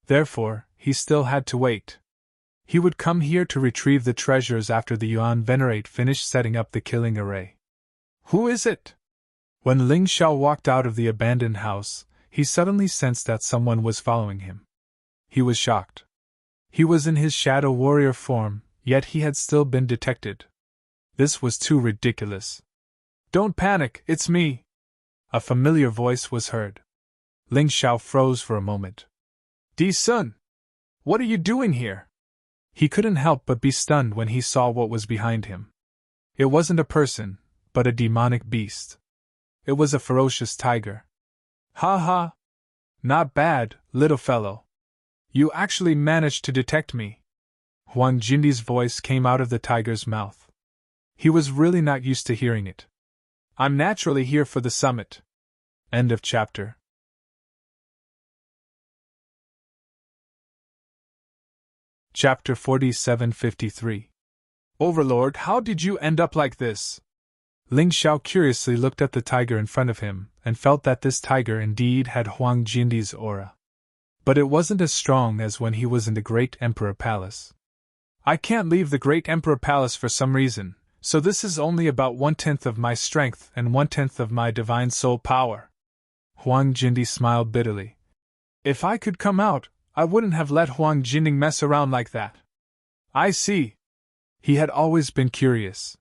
Therefore, he still had to wait. He would come here to retrieve the treasures after the Yuan Venerate finished setting up the killing array. Who is it? When Ling Xiao walked out of the abandoned house, he suddenly sensed that someone was following him. He was shocked. He was in his shadow warrior form, yet he had still been detected. This was too ridiculous. Don't panic, it's me. A familiar voice was heard. Ling Xiao froze for a moment. Di-sun! What are you doing here? He couldn't help but be stunned when he saw what was behind him. It wasn't a person, but a demonic beast. It was a ferocious tiger. Ha ha! Not bad, little fellow. You actually managed to detect me. Huang Jindi's voice came out of the tiger's mouth. He was really not used to hearing it. I'm naturally here for the summit. End of chapter. Chapter 4753. Overlord, how did you end up like this? Ling Xiao curiously looked at the tiger in front of him, and felt that this tiger indeed had Huang Jindi's aura. But it wasn't as strong as when he was in the Great Emperor Palace. I can't leave the Great Emperor Palace for some reason, so this is only about 1/10 of my strength and 1/10 of my divine soul power. Huang Jindi smiled bitterly. If I could come out, I wouldn't have let Huang Jinding mess around like that. I see. He had always been curious.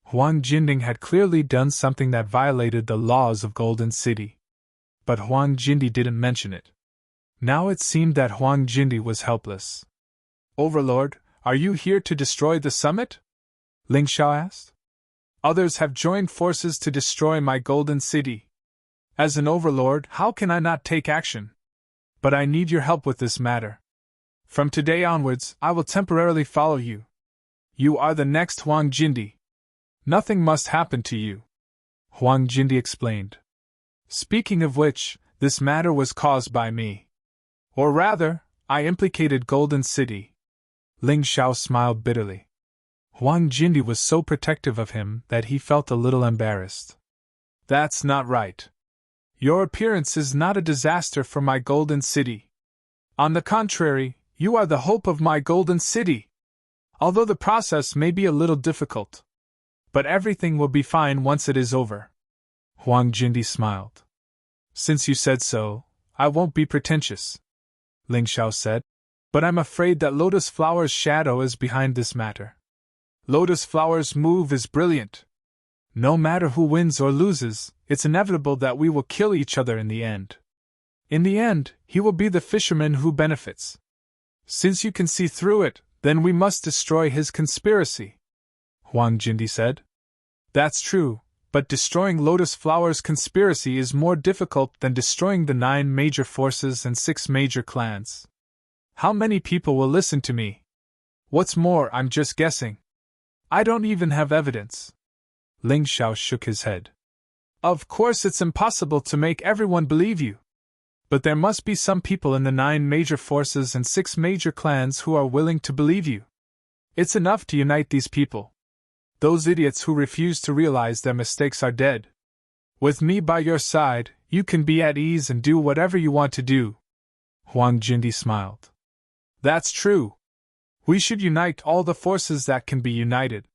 Huang Jinding had clearly done something that violated the laws of Golden City. But Huang Jindi didn't mention it. Now it seemed that Huang Jindi was helpless. Overlord, are you here to destroy the summit? Ling Xiao asked. Others have joined forces to destroy my Golden City. As an overlord, how can I not take action? But I need your help with this matter. From today onwards, I will temporarily follow you. You are the next Huang Jindi. Nothing must happen to you. Huang Jindi explained. Speaking of which, this matter was caused by me. Or rather, I implicated Golden City. Ling Xiao smiled bitterly. Huang Jindi was so protective of him that he felt a little embarrassed. That's not right. Your appearance is not a disaster for my Golden City. On the contrary, you are the hope of my Golden City. Although the process may be a little difficult. But everything will be fine once it is over. Huang Jindi smiled. Since you said so, I won't be pretentious. Ling Xiao said. But I'm afraid that Lotus Flower's shadow is behind this matter. Lotus Flower's move is brilliant. No matter who wins or loses, it's inevitable that we will kill each other in the end. In the end, he will be the fisherman who benefits. Since you can see through it, then we must destroy his conspiracy. Huang Jindi said. That's true, but destroying Lotus Flower's conspiracy is more difficult than destroying the 9 major forces and 6 major clans. How many people will listen to me? What's more, I'm just guessing. I don't even have evidence. Ling Xiao shook his head. Of course it's impossible to make everyone believe you. But there must be some people in the 9 major forces and 6 major clans who are willing to believe you. It's enough to unite these people. Those idiots who refuse to realize their mistakes are dead. With me by your side, you can be at ease and do whatever you want to do. Huang Jindi smiled. That's true. We should unite all the forces that can be united.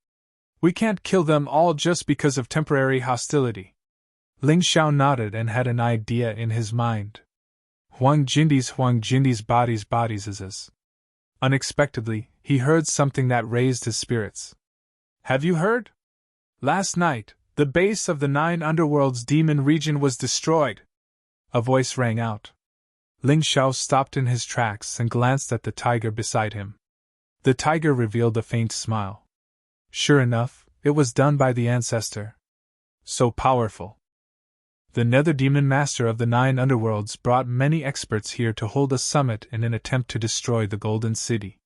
We can't kill them all just because of temporary hostility. Ling Xiao nodded and had an idea in his mind. Huang Jindi's bodies is. Unexpectedly, he heard something that raised his spirits. Have you heard? Last night, the base of the 9 underworlds demon region was destroyed. A voice rang out. Ling Xiao stopped in his tracks and glanced at the tiger beside him. The tiger revealed a faint smile. Sure enough, it was done by the ancestor. So powerful. The Nether Demon Master of the 9 underworlds brought many experts here to hold a summit in an attempt to destroy the Golden City.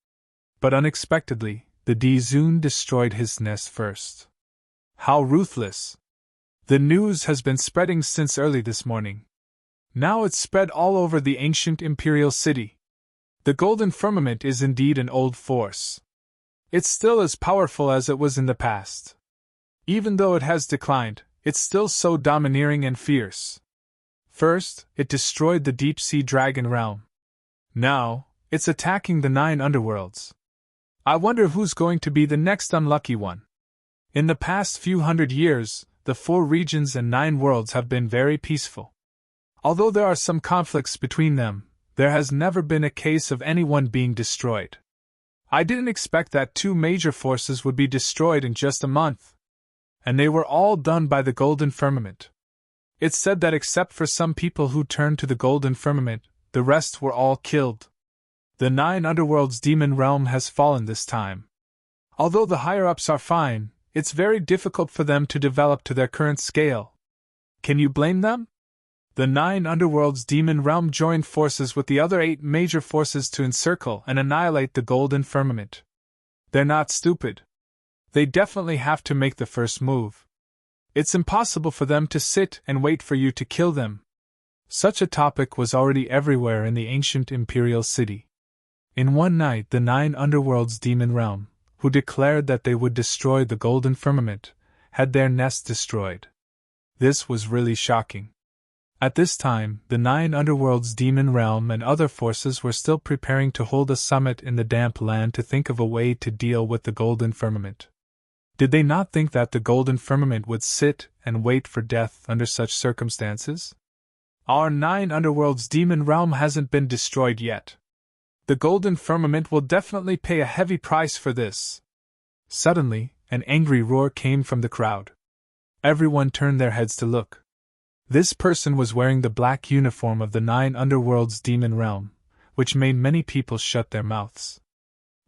But unexpectedly, the Dizun destroyed his nest first. How ruthless! The news has been spreading since early this morning. Now it's spread all over the ancient imperial city. The Golden Firmament is indeed an old force. It's still as powerful as it was in the past. Even though it has declined, it's still so domineering and fierce. First, it destroyed the deep-sea dragon realm. Now, it's attacking the 9 underworlds. I wonder who's going to be the next unlucky one. In the past few hundred years, the 4 regions and 9 worlds have been very peaceful. Although there are some conflicts between them, there has never been a case of anyone being destroyed. I didn't expect that 2 major forces would be destroyed in just a month. And they were all done by the Golden Firmament. It's said that except for some people who turned to the Golden Firmament, the rest were all killed. The 9 underworlds demon realm has fallen this time. Although the higher-ups are fine, it's very difficult for them to develop to their current scale. Can you blame them? The 9 underworlds demon realm joined forces with the other 8 major forces to encircle and annihilate the Golden Firmament. They're not stupid. They definitely have to make the first move. It's impossible for them to sit and wait for you to kill them. Such a topic was already everywhere in the ancient imperial city. In one night, the 9 underworlds demon realm, who declared that they would destroy the Golden Firmament, had their nest destroyed. This was really shocking. At this time, the 9 underworlds demon realm and other forces were still preparing to hold a summit in the damp land to think of a way to deal with the golden firmament. Did they not think that the golden firmament would sit and wait for death under such circumstances? Our 9 underworlds demon realm hasn't been destroyed yet. The golden firmament will definitely pay a heavy price for this. Suddenly, an angry roar came from the crowd. Everyone turned their heads to look. This person was wearing the black uniform of the 9 underworlds demon realm, which made many people shut their mouths.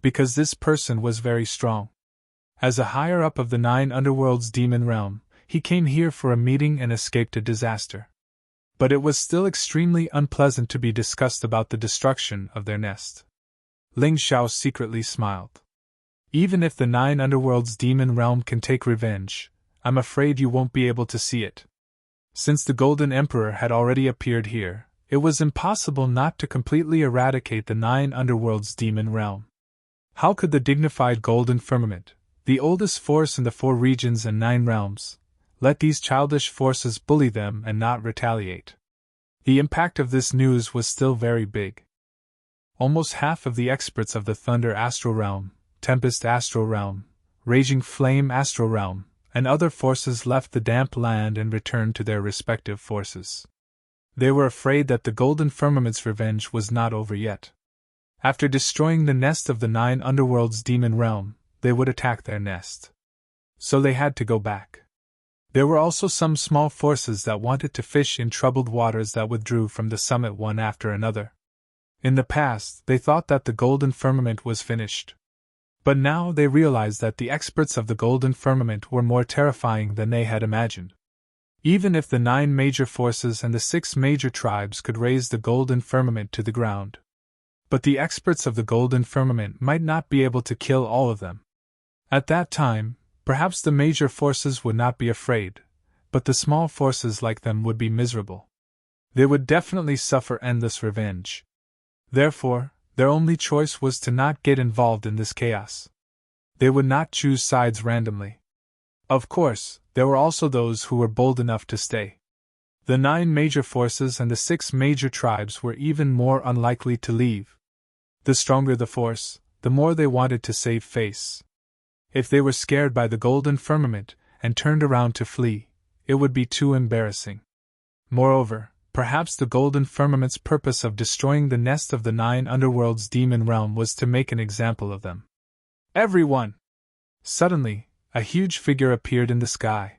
Because this person was very strong. As a higher up of the 9 underworlds demon realm, he came here for a meeting and escaped a disaster. But it was still extremely unpleasant to be discussed about the destruction of their nest. Ling Xiao secretly smiled. Even if the 9 underworlds demon realm can take revenge, I'm afraid you won't be able to see it. Since the Golden Emperor had already appeared here, it was impossible not to completely eradicate the 9 underworlds demon realm. How could the dignified Golden Firmament, the oldest force in the 4 regions and 9 realms, let these childish forces bully them and not retaliate? The impact of this news was still very big. Almost half of the experts of the Thunder Astral Realm, Tempest Astral Realm, Raging Flame Astral Realm, and other forces left the damp land and returned to their respective forces. They were afraid that the Golden Firmament's revenge was not over yet. After destroying the nest of the 9 underworlds demon realm, they would attack their nest. So they had to go back. There were also some small forces that wanted to fish in troubled waters that withdrew from the summit one after another. In the past, they thought that the Golden Firmament was finished. But now they realized that the experts of the Golden Firmament were more terrifying than they had imagined. Even if the 9 major forces and the 6 major tribes could raise the Golden Firmament to the ground. But the experts of the Golden Firmament might not be able to kill all of them. At that time, perhaps the major forces would not be afraid, but the small forces like them would be miserable. They would definitely suffer endless revenge. Therefore, their only choice was to not get involved in this chaos. They would not choose sides randomly. Of course, there were also those who were bold enough to stay. The 9 major forces and the 6 major tribes were even more unlikely to leave. The stronger the force, the more they wanted to save face. If they were scared by the Golden Firmament and turned around to flee, it would be too embarrassing. Moreover, perhaps the Golden Firmament's purpose of destroying the nest of the 9 underworlds demon realm was to make an example of them. Everyone! Suddenly, a huge figure appeared in the sky.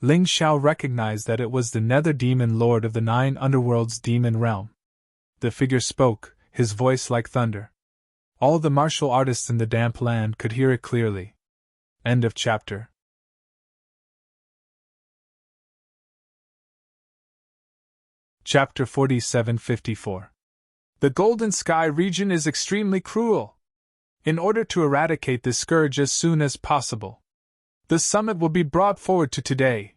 Ling Xiao recognized that it was the Nether Demon Lord of the 9 underworlds demon realm. The figure spoke, his voice like thunder. All the martial artists in the damp land could hear it clearly. End of chapter. Chapter 4754. The Golden Sky region is extremely cruel. In order to eradicate this scourge as soon as possible, the summit will be brought forward to today.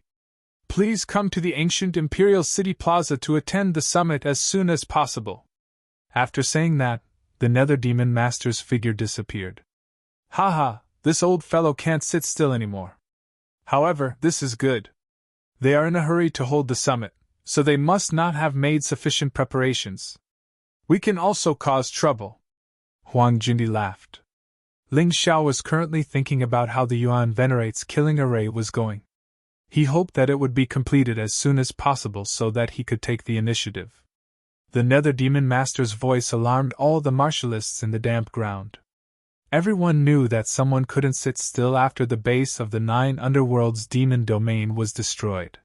Please come to the ancient Imperial City Plaza to attend the summit as soon as possible. After saying that, the Nether Demon Master's figure disappeared. Haha, this old fellow can't sit still anymore. However, this is good. They are in a hurry to hold the summit, so they must not have made sufficient preparations. We can also cause trouble. Huang Jindi laughed. Ling Xiao was currently thinking about how the Yuan Venerate's killing array was going. He hoped that it would be completed as soon as possible so that he could take the initiative. The Nether Demon Master's voice alarmed all the martialists in the damp ground. Everyone knew that someone couldn't sit still after the base of the 9 underworlds demon domain was destroyed.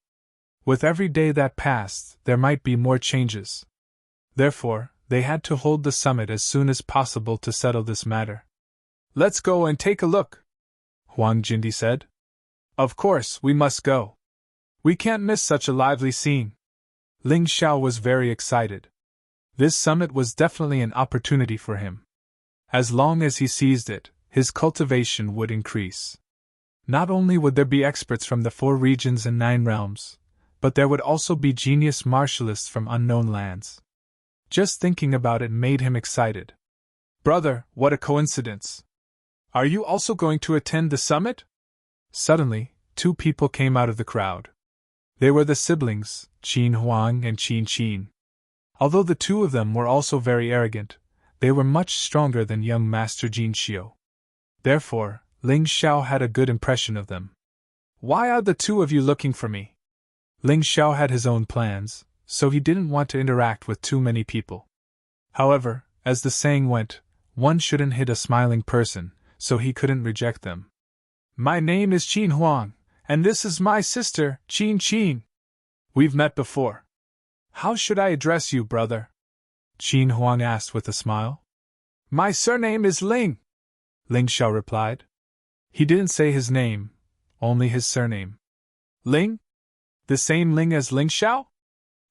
With every day that passed, there might be more changes. Therefore, they had to hold the summit as soon as possible to settle this matter. Let's go and take a look, Huang Jindi said. Of course, we must go. We can't miss such a lively scene. Ling Xiao was very excited. This summit was definitely an opportunity for him. As long as he seized it, his cultivation would increase. Not only would there be experts from the 4 regions and 9 realms, but there would also be genius martialists from unknown lands. Just thinking about it made him excited. Brother, what a coincidence! Are you also going to attend the summit? Suddenly, 2 people came out of the crowd. They were the siblings, Qin Huang and Qin Qin. Although the two of them were also very arrogant, they were much stronger than young Master Jin Xiu. Therefore, Ling Xiao had a good impression of them. Why are the two of you looking for me? Ling Xiao had his own plans, so he didn't want to interact with too many people. However, as the saying went, one shouldn't hit a smiling person, so he couldn't reject them. My name is Qin Huang, and this is my sister, Qin Qin. We've met before. How should I address you, brother? Qin Huang asked with a smile. My surname is Ling, Ling Xiao replied. He didn't say his name, only his surname. Ling? The same Ling as Ling Xiao?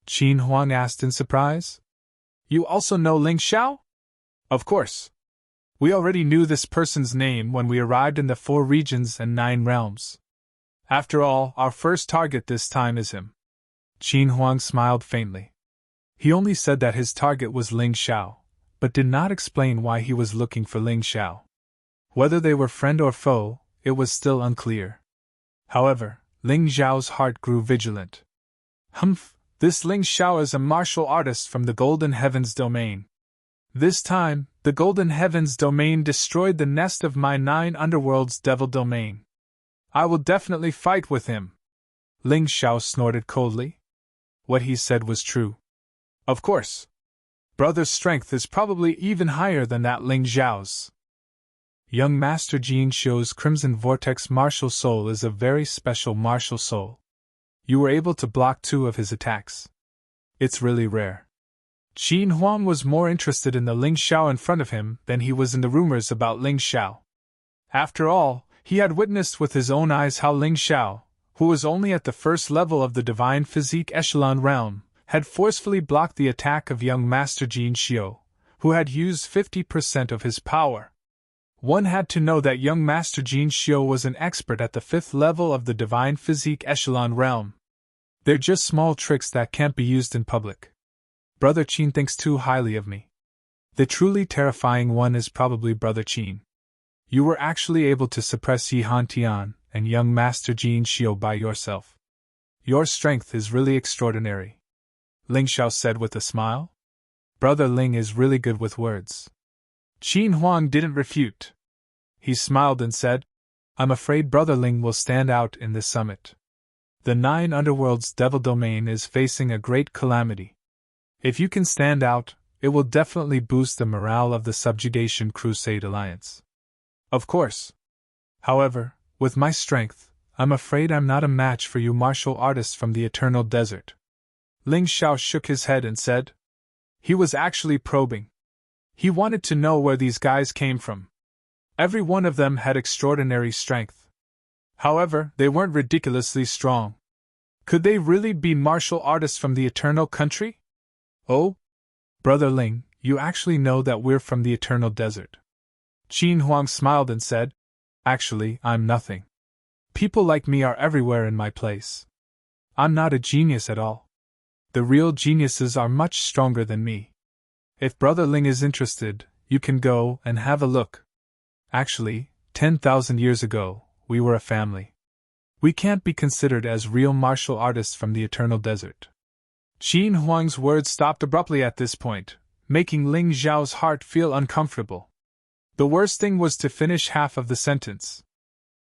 Qin Huang asked in surprise. You also know Ling Xiao? Of course. We already knew this person's name when we arrived in the 4 regions and 9 realms. After all, our first target this time is him. Qin Huang smiled faintly. He only said that his target was Ling Xiao, but did not explain why he was looking for Ling Xiao. Whether they were friend or foe, it was still unclear. However, Ling Xiao's heart grew vigilant. Humph, this Ling Xiao is a martial artist from the Golden Heavens domain. This time, the Golden Heavens domain destroyed the nest of my 9 underworlds devil domain. I will definitely fight with him. Ling Xiao snorted coldly. What he said was true. Of course. Brother's strength is probably even higher than that Ling Xiao's. Young Master Jin Xiu's Crimson Vortex martial soul is a very special martial soul. You were able to block 2 of his attacks. It's really rare. Qin Huang was more interested in the Ling Xiao in front of him than he was in the rumors about Ling Xiao. After all, he had witnessed with his own eyes how Ling Xiao, who was only at the first level of the Divine Physique Echelon realm, had forcefully blocked the attack of young Master Jin Xiu, who had used 50% of his power. One had to know that young Master Jin Xiu was an expert at the 5th level of the Divine Physique Echelon realm. They're just small tricks that can't be used in public. Brother Qin thinks too highly of me. The truly terrifying one is probably Brother Qin. You were actually able to suppress Yi Han Tian and young Master Jin Xiu by yourself. Your strength is really extraordinary, Ling Xiao said with a smile. Brother Ling is really good with words. Qin Huang didn't refute. He smiled and said, I'm afraid Brother Ling will stand out in this summit. The 9 underworlds devil domain is facing a great calamity. If you can stand out, it will definitely boost the morale of the Subjugation Crusade Alliance. Of course. However, with my strength, I'm afraid I'm not a match for you martial artists from the Eternal Desert. Ling Xiao shook his head and said. He was actually probing. He wanted to know where these guys came from. Every one of them had extraordinary strength. However, they weren't ridiculously strong. Could they really be martial artists from the Eternal Country? Oh? Brother Ling, you actually know that we're from the Eternal Desert. Qin Huang smiled and said, Actually, I'm nothing. People like me are everywhere in my place. I'm not a genius at all. The real geniuses are much stronger than me. If Brother Ling is interested, you can go and have a look. Actually, 10,000 years ago, we were a family. We can't be considered as real martial artists from the Eternal Desert. Qin Huang's words stopped abruptly at this point, making Ling Xiao's heart feel uncomfortable. The worst thing was to finish half of the sentence.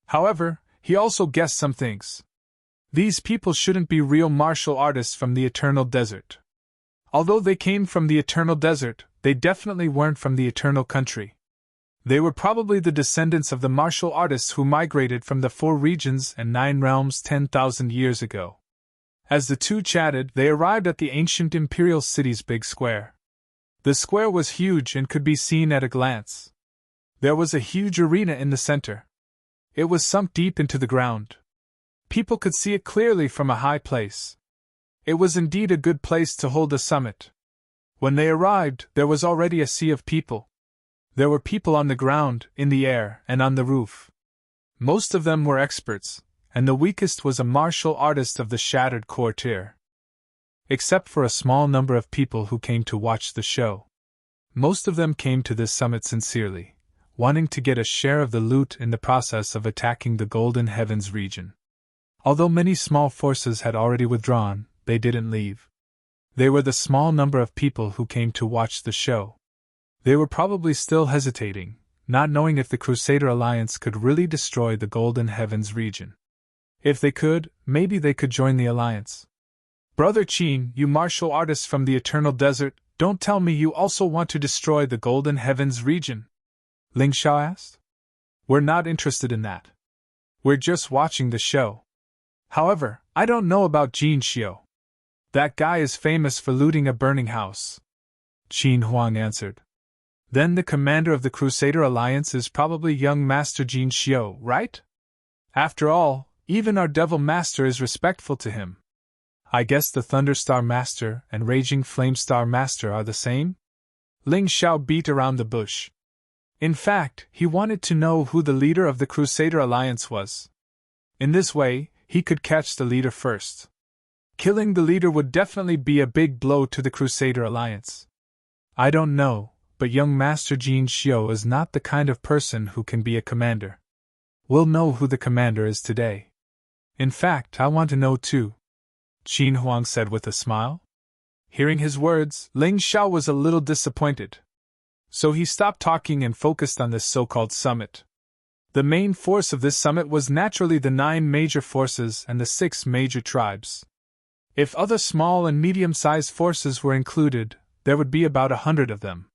However, he also guessed some things. These people shouldn't be real martial artists from the Eternal Desert. Although they came from the Eternal Desert, they definitely weren't from the Eternal Country. They were probably the descendants of the martial artists who migrated from the 4 regions and 9 realms 10,000 years ago. As the two chatted, they arrived at the ancient imperial city's big square. The square was huge and could be seen at a glance. There was a huge arena in the center. It was sunk deep into the ground. People could see it clearly from a high place. It was indeed a good place to hold a summit. When they arrived, there was already a sea of people. There were people on the ground, in the air, and on the roof. Most of them were experts, and the weakest was a martial artist of the Shattered Courtier. Except for a small number of people who came to watch the show. Most of them came to this summit sincerely, wanting to get a share of the loot in the process of attacking the Golden Heavens region. Although many small forces had already withdrawn, they didn't leave. They were the small number of people who came to watch the show. They were probably still hesitating, not knowing if the Crusader Alliance could really destroy the Golden Heavens region. If they could, maybe they could join the alliance. Brother Qin, you martial artist from the Eternal Desert, don't tell me you also want to destroy the Golden Heavens region? Ling Xiao asked. We're not interested in that. We're just watching the show. However, I don't know about Jin Xiu. That guy is famous for looting a burning house. Qin Huang answered. Then the commander of the Crusader Alliance is probably young Master Jin Xiu, right? After all, even our Devil Master is respectful to him. I guess the Thunderstar Master and Raging Flamestar Master are the same? Ling Xiao beat around the bush. In fact, he wanted to know who the leader of the Crusader Alliance was. In this way, he could catch the leader first. Killing the leader would definitely be a big blow to the Crusader Alliance. I don't know, but young Master Jin Xiu is not the kind of person who can be a commander. We'll know who the commander is today. In fact, I want to know too, Qin Huang said with a smile. Hearing his words, Ling Xiao was a little disappointed. So he stopped talking and focused on this so-called summit. The main force of this summit was naturally the 9 major forces and the 6 major tribes. If other small and medium-sized forces were included, there would be about 100 of them.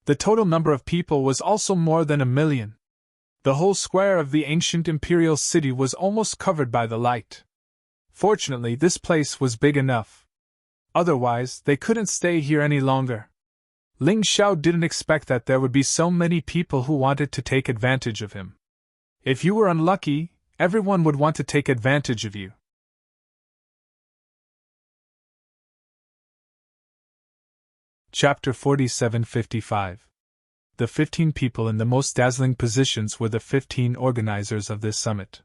The total number of people was also more than 1 million. The whole square of the ancient imperial city was almost covered by the light. Fortunately, this place was big enough. Otherwise, they couldn't stay here any longer. Ling Xiao didn't expect that there would be so many people who wanted to take advantage of him. If you were unlucky, everyone would want to take advantage of you. Chapter 4755. The 15 people in the most dazzling positions were the 15 organizers of this summit.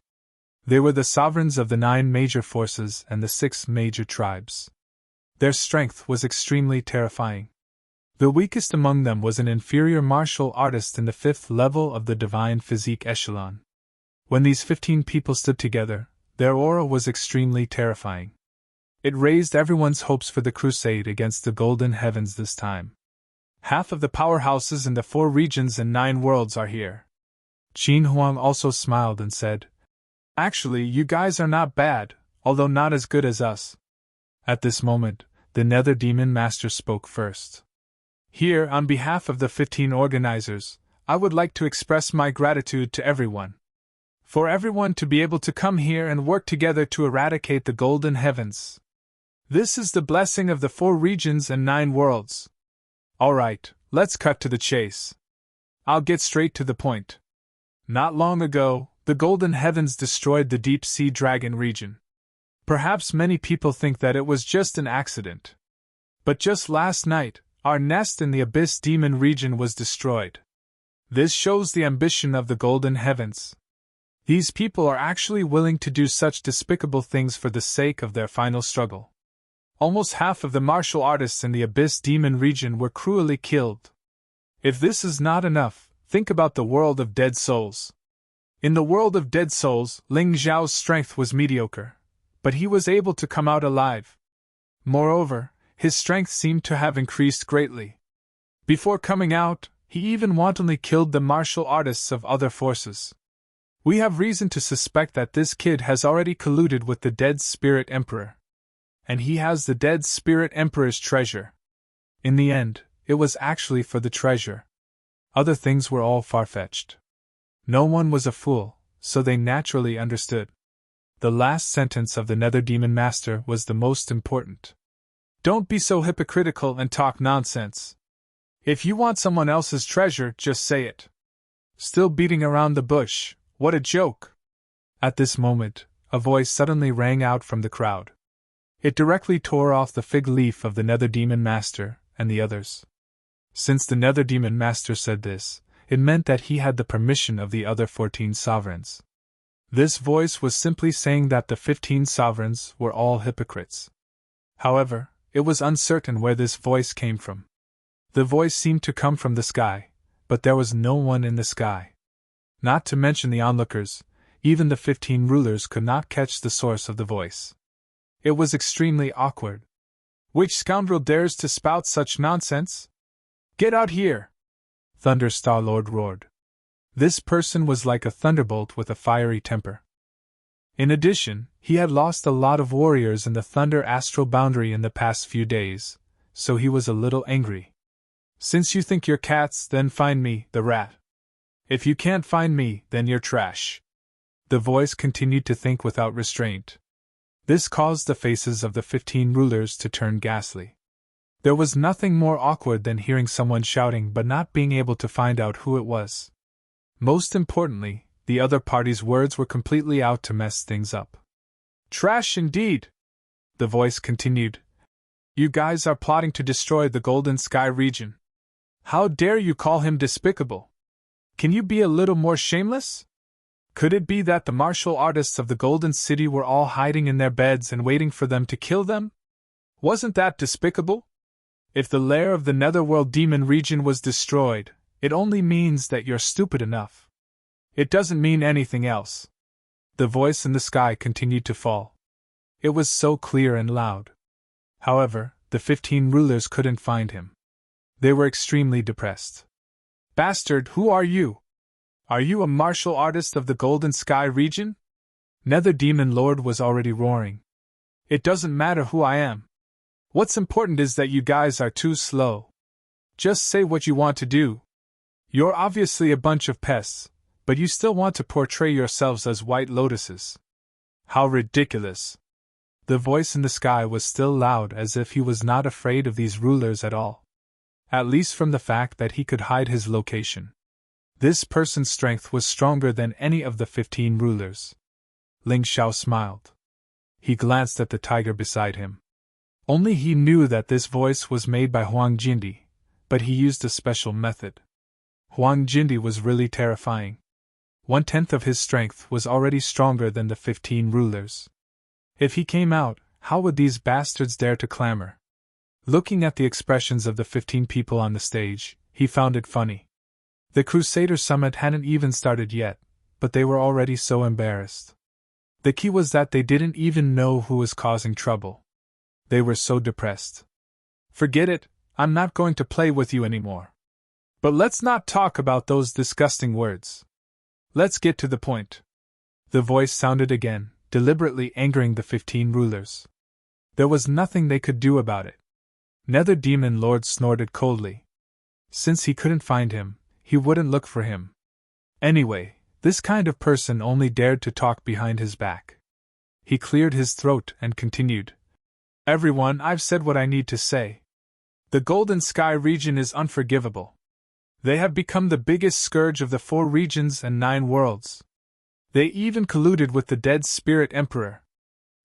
They were the sovereigns of the 9 major forces and the 6 major tribes. Their strength was extremely terrifying. The weakest among them was an inferior martial artist in the 5th level of the divine physique echelon. When these 15 people stood together, their aura was extremely terrifying. It raised everyone's hopes for the crusade against the Golden Heavens this time. Half of the powerhouses in the 4 regions and 9 worlds are here. Qin Huang also smiled and said, Actually, you guys are not bad, although not as good as us. At this moment, the Nether Demon Master spoke first. Here, on behalf of the 15 organizers, I would like to express my gratitude to everyone. For everyone to be able to come here and work together to eradicate the Golden Heavens. This is the blessing of the 4 regions and 9 worlds. Alright, let's cut to the chase. I'll get straight to the point. Not long ago, the Golden Heavens destroyed the Deep Sea Dragon region. Perhaps many people think that it was just an accident. But just last night, our nest in the Abyss Demon region was destroyed. This shows the ambition of the Golden Heavens. These people are actually willing to do such despicable things for the sake of their final struggle. Almost half of the martial artists in the Abyss Demon region were cruelly killed. If this is not enough, think about the world of dead souls. In the world of dead souls, Ling Xiao's strength was mediocre, but he was able to come out alive. Moreover, his strength seemed to have increased greatly. Before coming out, he even wantonly killed the martial artists of other forces. We have reason to suspect that this kid has already colluded with the Dead Spirit Emperor. And he has the Dead Spirit Emperor's treasure. In the end, it was actually for the treasure. Other things were all far-fetched. No one was a fool, so they naturally understood. The last sentence of the Nether Demon Master was the most important. Don't be so hypocritical and talk nonsense. If you want someone else's treasure, just say it. Still beating around the bush, what a joke! At this moment, a voice suddenly rang out from the crowd. It directly tore off the fig leaf of the Nether Demon Master and the others. Since the Nether Demon Master said this, it meant that he had the permission of the other 14 sovereigns. This voice was simply saying that the 15 sovereigns were all hypocrites. However, it was uncertain where this voice came from. The voice seemed to come from the sky, but there was no one in the sky. Not to mention the onlookers, even the 15 rulers could not catch the source of the voice. It was extremely awkward. Which scoundrel dares to spout such nonsense? Get out here! Thunder Star-Lord roared. This person was like a thunderbolt with a fiery temper. In addition, he had lost a lot of warriors in the Thunder Astral Boundary in the past few days, so he was a little angry. Since you think you're cats, then find me, the rat. If you can't find me, then you're trash. The voice continued to think without restraint. This caused the faces of the 15 rulers to turn ghastly. There was nothing more awkward than hearing someone shouting but not being able to find out who it was. Most importantly, the other party's words were completely out to mess things up. Trash indeed! The voice continued. You guys are plotting to destroy the Golden Sky region. How dare you call him despicable? Can you be a little more shameless? Could it be that the martial artists of the Golden City were all hiding in their beds and waiting for them to kill them? Wasn't that despicable? If the lair of the Netherworld Demon region was destroyed, it only means that you're stupid enough. It doesn't mean anything else. The voice in the sky continued to fall. It was so clear and loud. However, the 15 rulers couldn't find him. They were extremely depressed. Bastard, who are you? Are you a martial artist of the Golden Sky region? Nether Demon Lord was already roaring. It doesn't matter who I am. What's important is that you guys are too slow. Just say what you want to do. You're obviously a bunch of pests, but you still want to portray yourselves as white lotuses. How ridiculous! The voice in the sky was still loud, as if he was not afraid of these rulers at all. At least from the fact that he could hide his location. This person's strength was stronger than any of the 15 rulers. Ling Xiao smiled. He glanced at the tiger beside him. Only he knew that this voice was made by Huang Jindi, but he used a special method. Huang Jindi was really terrifying. 1/10 of his strength was already stronger than the 15 rulers. If he came out, how would these bastards dare to clamor? Looking at the expressions of the 15 people on the stage, he found it funny. The Crusader Summit hadn't even started yet, but they were already so embarrassed. The key was that they didn't even know who was causing trouble. They were so depressed. Forget it, I'm not going to play with you anymore. But let's not talk about those disgusting words. Let's get to the point. The voice sounded again, deliberately angering the 15 rulers. There was nothing they could do about it. Nether Demon Lord snorted coldly. Since he couldn't find him, he wouldn't look for him. Anyway, this kind of person only dared to talk behind his back. He cleared his throat and continued. Everyone, I've said what I need to say. The Golden Sky region is unforgivable. They have become the biggest scourge of the 4 regions and 9 worlds. They even colluded with the dead Spirit Emperor.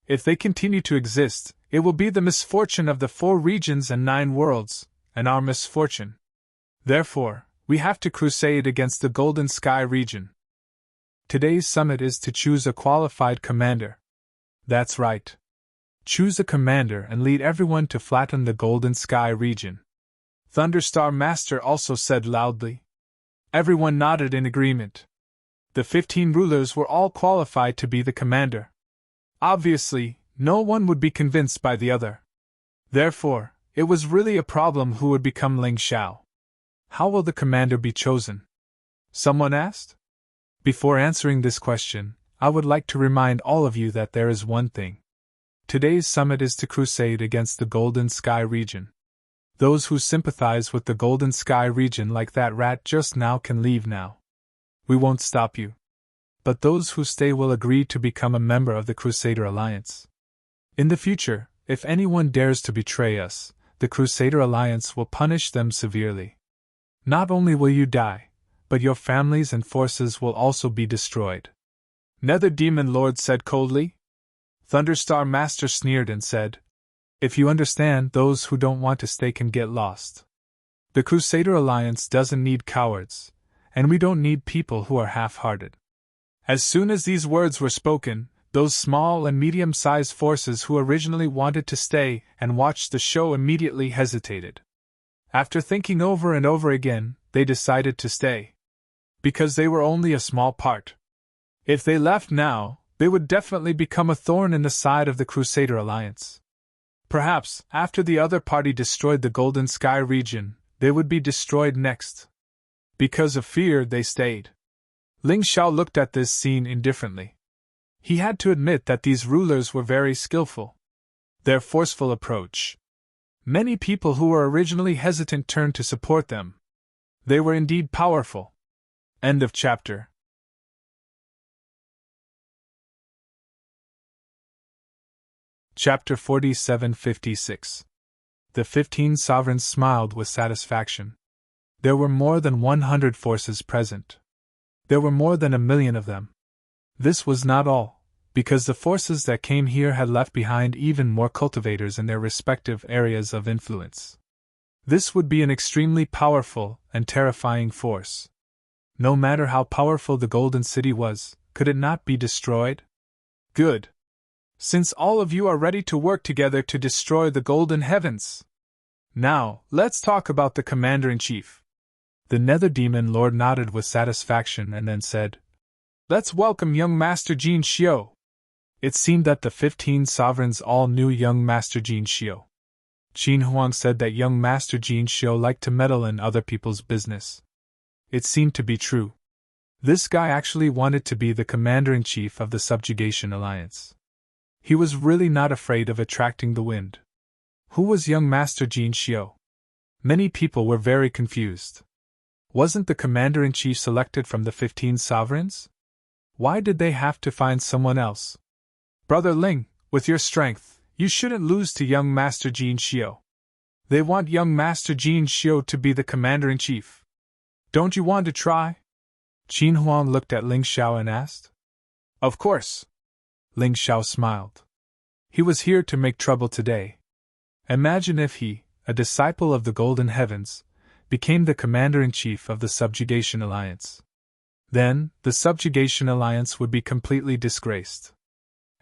If they continue to exist, it will be the misfortune of the 4 regions and 9 worlds, and our misfortune. Therefore, we have to crusade against the Golden Sky region. Today's summit is to choose a qualified commander. That's right. Choose a commander and lead everyone to flatten the Golden Sky region. Thunderstar Master also said loudly. Everyone nodded in agreement. The 15 rulers were all qualified to be the commander. Obviously, no one would be convinced by the other. Therefore, it was really a problem who would become Ling Xiao. How will the commander be chosen? Someone asked. Before answering this question, I would like to remind all of you that there is one thing. Today's summit is to crusade against the Golden Sky region. Those who sympathize with the Golden Sky region like that rat just now can leave now. We won't stop you. But those who stay will agree to become a member of the Crusader Alliance. In the future, if anyone dares to betray us, the Crusader Alliance will punish them severely. Not only will you die, but your families and forces will also be destroyed. Nether Demon Lord said coldly. Thunderstar Master sneered and said, If you understand, those who don't want to stay can get lost. The Crusader Alliance doesn't need cowards, and we don't need people who are half-hearted. As soon as these words were spoken, those small and medium-sized forces who originally wanted to stay and watch the show immediately hesitated. After thinking over and over again, they decided to stay. Because they were only a small part. If they left now, they would definitely become a thorn in the side of the Crusader Alliance. Perhaps, after the other party destroyed the Golden Sky region, they would be destroyed next. Because of fear, they stayed. Ling Xiao looked at this scene indifferently. He had to admit that these rulers were very skillful. Their forceful approach. Many people who were originally hesitant turned to support them. They were indeed powerful. End of chapter. Chapter 47-56. The 15 sovereigns smiled with satisfaction. There were more than 100 forces present. There were more than 1,000,000 of them. This was not all, because the forces that came here had left behind even more cultivators in their respective areas of influence. This would be an extremely powerful and terrifying force. No matter how powerful the Golden City was, could it not be destroyed? Good. Since all of you are ready to work together to destroy the Golden Heavens. Now, let's talk about the Commander-in-Chief. The Nether Demon Lord nodded with satisfaction and then said, "Let's welcome young Master Jin Xiu." It seemed that the 15 sovereigns all knew young Master Jin Xiu. Qin Huang said that young Master Jin Xiu liked to meddle in other people's business. It seemed to be true. This guy actually wanted to be the Commander-in-Chief of the Subjugation Alliance. He was really not afraid of attracting the wind. Who was young Master Jin Xiu? Many people were very confused. Wasn't the Commander-in-Chief selected from the 15 sovereigns? Why did they have to find someone else? Brother Ling, with your strength, you shouldn't lose to young Master Jin Xiu. They want young Master Jin Xiu to be the Commander-in-Chief. Don't you want to try? Qin Huang looked at Ling Xiao and asked. Of course. Ling Xiao smiled. He was here to make trouble today. Imagine if he, a disciple of the Golden Heavens, became the Commander-in-Chief of the Subjugation Alliance. Then, the Subjugation Alliance would be completely disgraced.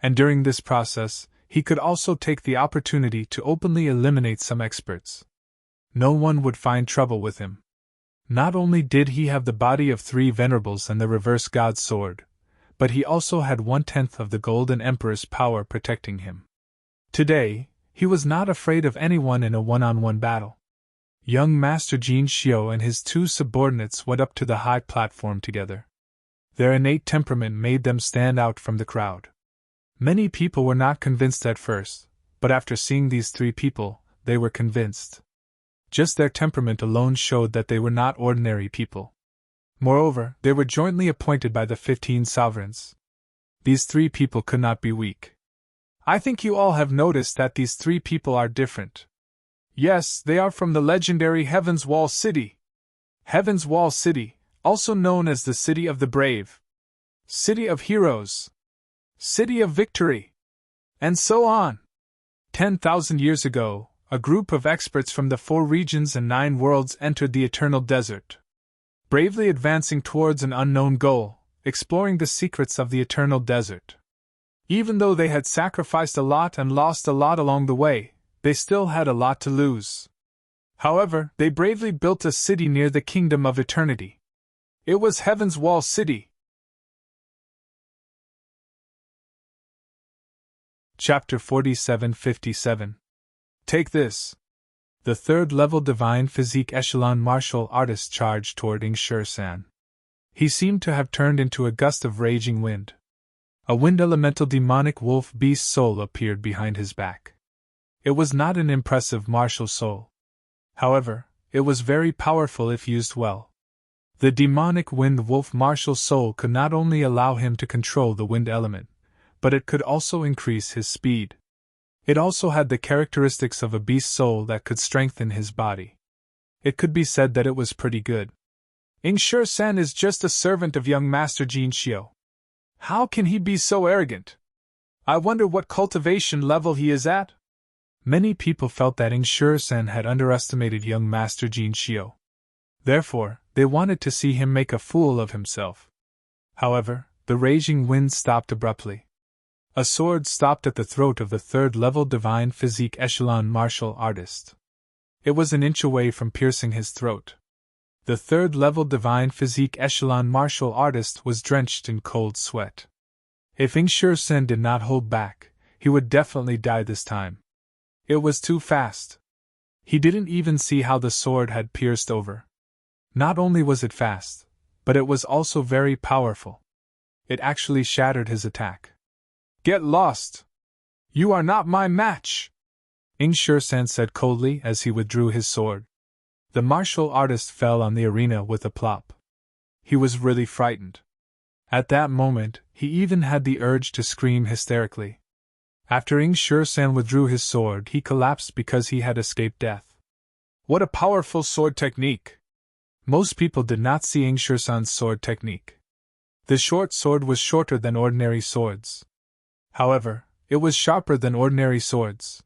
And during this process, he could also take the opportunity to openly eliminate some experts. No one would find trouble with him. Not only did he have the body of 3 venerables and the reverse god's sword, but he also had 1/10 of the Golden Emperor's power protecting him. Today, he was not afraid of anyone in a one-on-one battle. Young Master Jin Xiu and his 2 subordinates went up to the high platform together. Their innate temperament made them stand out from the crowd. Many people were not convinced at first, but after seeing these 3 people, they were convinced. Just their temperament alone showed that they were not ordinary people. Moreover, they were jointly appointed by the 15 sovereigns. These 3 people could not be weak. I think you all have noticed that these 3 people are different. Yes, they are from the legendary Heaven's Wall City. Heaven's Wall City, also known as the City of the Brave, City of Heroes, City of Victory, and so on. 10,000 years ago, a group of experts from the 4 regions and 9 worlds entered the Eternal Desert, bravely advancing towards an unknown goal, exploring the secrets of the Eternal Desert. Even though they had sacrificed a lot and lost a lot along the way, they still had a lot to lose. However, they bravely built a city near the Kingdom of Eternity. It was Heaven's Wall City. Chapter 47-57. Take this. The 3rd-level Divine Physique Echelon martial artist charged toward Ingshur-san. He seemed to have turned into a gust of raging wind. A wind-elemental demonic wolf beast soul appeared behind his back. It was not an impressive martial soul. However, it was very powerful if used well. The demonic wind wolf martial soul could not only allow him to control the wind element, but it could also increase his speed. It also had the characteristics of a beast soul that could strengthen his body. It could be said that it was pretty good. Ingshur-san is just a servant of young Master Jin Xiu. How can he be so arrogant? I wonder what cultivation level he is at? Many people felt that Ingshur-san had underestimated young Master Jin Xiu. Therefore, they wanted to see him make a fool of himself. However, the raging wind stopped abruptly. A sword stopped at the throat of the 3rd-level Divine Physique Echelon martial artist. It was an inch away from piercing his throat. The third-level divine physique echelon martial artist was drenched in cold sweat. If Ingshur Sen did not hold back, he would definitely die this time. It was too fast. He didn't even see how the sword had pierced over. Not only was it fast, but it was also very powerful. It actually shattered his attack. Get lost! You are not my match! Ingshur Sen said coldly as he withdrew his sword. The martial artist fell on the arena with a plop. He was really frightened. At that moment, he even had the urge to scream hysterically. After Ingshur Sen withdrew his sword, he collapsed because he had escaped death. What a powerful sword technique! Most people did not see Ingshur Sen's sword technique. The short sword was shorter than ordinary swords. However, it was sharper than ordinary swords.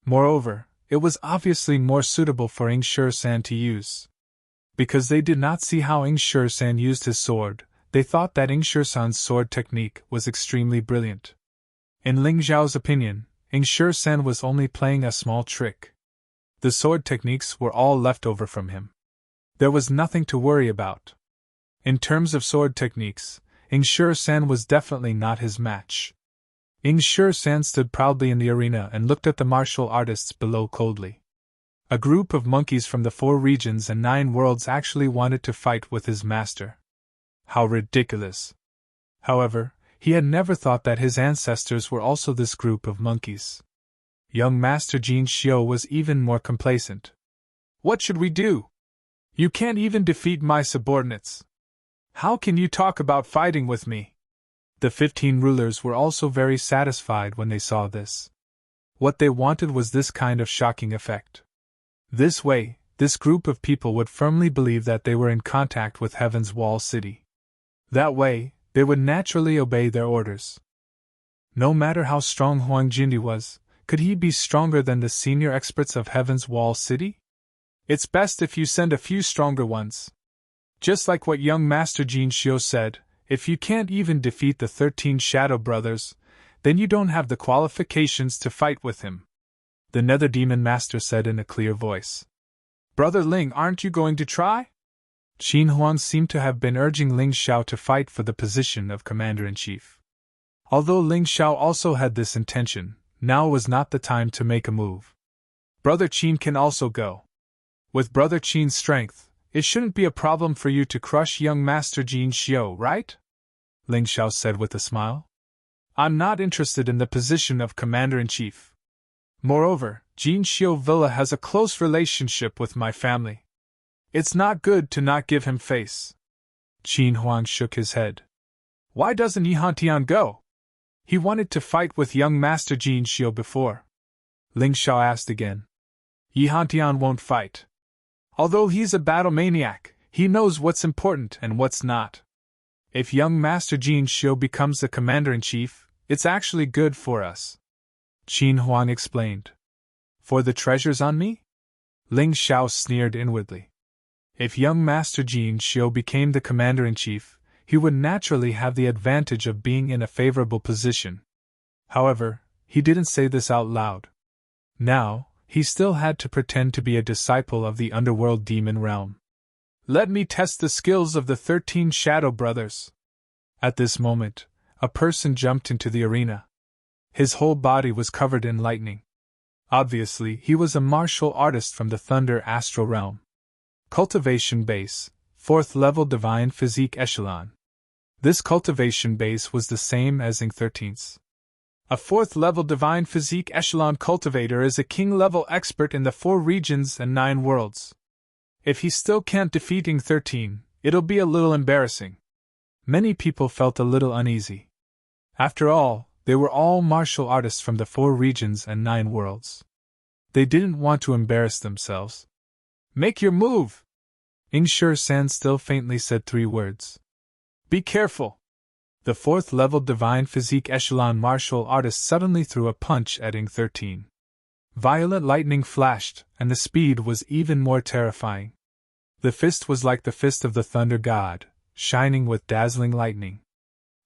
Moreover, it was obviously more suitable for Ingshur Sen to use. Because they did not see how Ingshur Sen used his sword, they thought that Ingshur Sen's sword technique was extremely brilliant. In Ling Zhao's opinion, Ingshur Sen was only playing a small trick. The sword techniques were all left over from him. There was nothing to worry about. In terms of sword techniques, Ingshur Sen was definitely not his match. Ingshur Sen stood proudly in the arena and looked at the martial artists below coldly. A group of monkeys from the 4 regions and 9 worlds actually wanted to fight with his master. How ridiculous! However, he had never thought that his ancestors were also this group of monkeys. Young Master Jin Xiu was even more complacent. What should we do? You can't even defeat my subordinates. How can you talk about fighting with me? The 15 rulers were also very satisfied when they saw this. What they wanted was this kind of shocking effect. This way, this group of people would firmly believe that they were in contact with Heaven's Wall City. That way, they would naturally obey their orders. No matter how strong Huang Jindi was, could he be stronger than the senior experts of Heaven's Wall City? It's best if you send a few stronger ones. Just like what young Master Jin Xiu said, if you can't even defeat the 13 Shadow Brothers, then you don't have the qualifications to fight with him. The Nether Demon Master said in a clear voice. Brother Ling, aren't you going to try? Qin Huang seemed to have been urging Ling Xiao to fight for the position of Commander-in-Chief. Although Ling Xiao also had this intention, now was not the time to make a move. Brother Qin can also go. With Brother Qin's strength, it shouldn't be a problem for you to crush young Master Jin Xiu, right? Ling Xiao said with a smile. I'm not interested in the position of Commander-in-Chief. Moreover, Jin Xiu Villa has a close relationship with my family. It's not good to not give him face. Qin Huang shook his head. Why doesn't Yi Hantian go? He wanted to fight with young Master Jin Xiu before. Ling Xiao asked again. Yi Hantian won't fight. Although he's a battle maniac, he knows what's important and what's not. If young Master Jin Xiu becomes the Commander-in-Chief, it's actually good for us. Qin Huang explained. For the treasures on me? Ling Xiao sneered inwardly. If young Master Jin Xiu became the Commander-in-Chief, he would naturally have the advantage of being in a favorable position. However, he didn't say this out loud. Now, he still had to pretend to be a disciple of the underworld demon realm. Let me test the skills of the 13 Shadow Brothers. At this moment, a person jumped into the arena. His whole body was covered in lightning. Obviously, he was a martial artist from the Thunder Astral Realm. Cultivation Base, 4th level Divine Physique Echelon. This cultivation base was the same as Ing 13's. A 4th level Divine Physique Echelon cultivator is a king level expert in the 4 regions and 9 worlds. If he still can't defeat Ing 13, it'll be a little embarrassing. Many people felt a little uneasy. After all, they were all martial artists from the 4 regions and 9 worlds. They didn't want to embarrass themselves. Make your move! Ingshur Sen still faintly said 3 words. Be careful! The 4th level Divine Physique Echelon martial artist suddenly threw a punch at Ing 13. Violet lightning flashed, and the speed was even more terrifying. The fist was like the fist of the Thunder God, shining with dazzling lightning.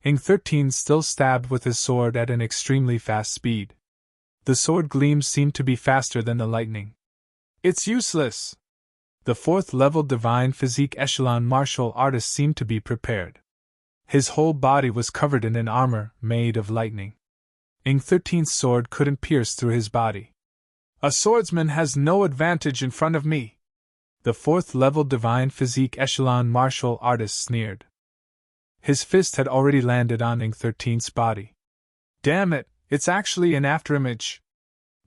Ing 13 still stabbed with his sword at an extremely fast speed. The sword gleams seemed to be faster than the lightning. It's useless! The fourth-level divine physique echelon martial artist seemed to be prepared. His whole body was covered in an armor made of lightning. Ing 13's sword couldn't pierce through his body. A swordsman has no advantage in front of me. The fourth-level divine physique echelon martial artist sneered. His fist had already landed on Ing 13's body. Damn it, it's actually an afterimage.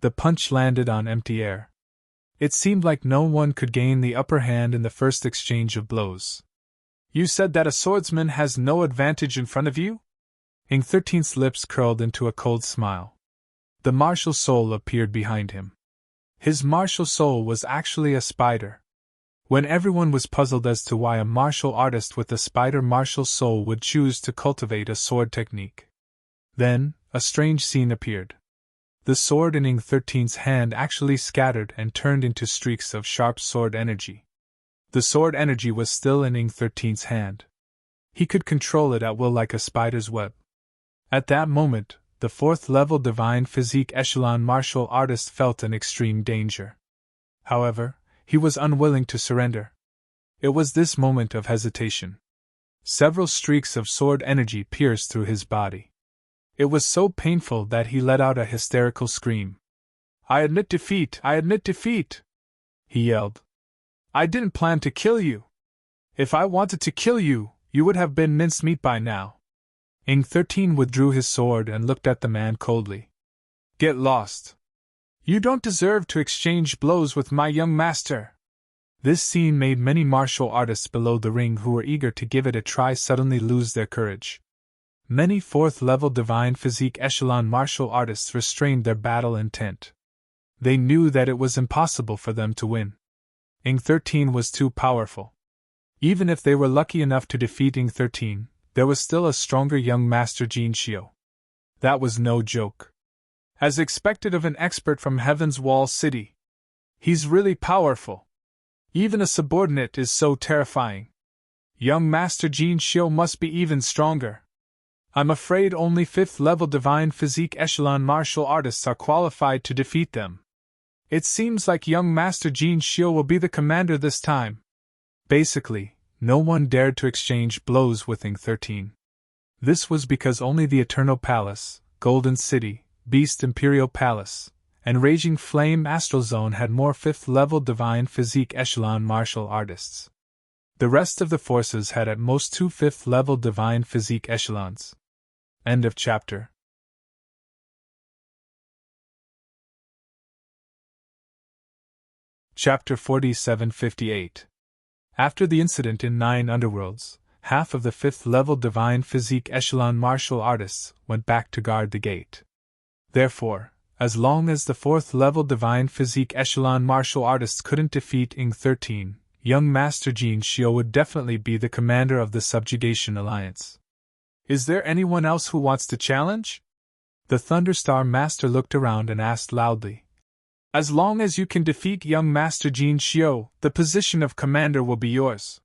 The punch landed on empty air. It seemed like no one could gain the upper hand in the first exchange of blows. You said that a swordsman has no advantage in front of you? Ing 13's lips curled into a cold smile. The martial soul appeared behind him. His martial soul was actually a spider. When everyone was puzzled as to why a martial artist with a spider martial soul would choose to cultivate a sword technique, then a strange scene appeared. The sword in Ing 13's hand actually scattered and turned into streaks of sharp sword energy. The sword energy was still in Ing 13's hand. He could control it at will like a spider's web. At that moment, the fourth-level divine physique echelon martial artist felt an extreme danger. However, he was unwilling to surrender. It was this moment of hesitation. Several streaks of sword energy pierced through his body. It was so painful that he let out a hysterical scream. I admit defeat! I admit defeat! He yelled. I didn't plan to kill you. If I wanted to kill you, you would have been mincemeat by now. Ing 13 withdrew his sword and looked at the man coldly. Get lost. You don't deserve to exchange blows with my young master. This scene made many martial artists below the ring who were eager to give it a try suddenly lose their courage. Many fourth-level divine physique echelon martial artists restrained their battle intent. They knew that it was impossible for them to win. Ing 13 was too powerful. Even if they were lucky enough to defeat Ing 13, there was still a stronger young master Jin Shio. That was no joke. As expected of an expert from Heaven's Wall City. He's really powerful. Even a subordinate is so terrifying. Young Master Jin Shio must be even stronger. I'm afraid only 5th-level divine physique echelon martial artists are qualified to defeat them. It seems like young Master Jin Shio will be the commander this time. Basically, no one dared to exchange blows with Ing 13. This was because only the Eternal Palace, Golden City, Beast Imperial Palace, and Raging Flame Astral Zone had more 5th-level divine physique echelon martial artists. The rest of the forces had at most 2 5th-level divine physique echelons. End of chapter. Chapter 4758. After the incident in 9 Underworlds, half of the 5th-level divine physique echelon martial artists went back to guard the gate. Therefore, as long as the 4th-level divine physique echelon martial artists couldn't defeat Ing 13, young Master Jin Shio would definitely be the commander of the Subjugation Alliance. Is there anyone else who wants to challenge? The Thunderstar Master looked around and asked loudly. As long as you can defeat young Master Jin Shio, the position of commander will be yours.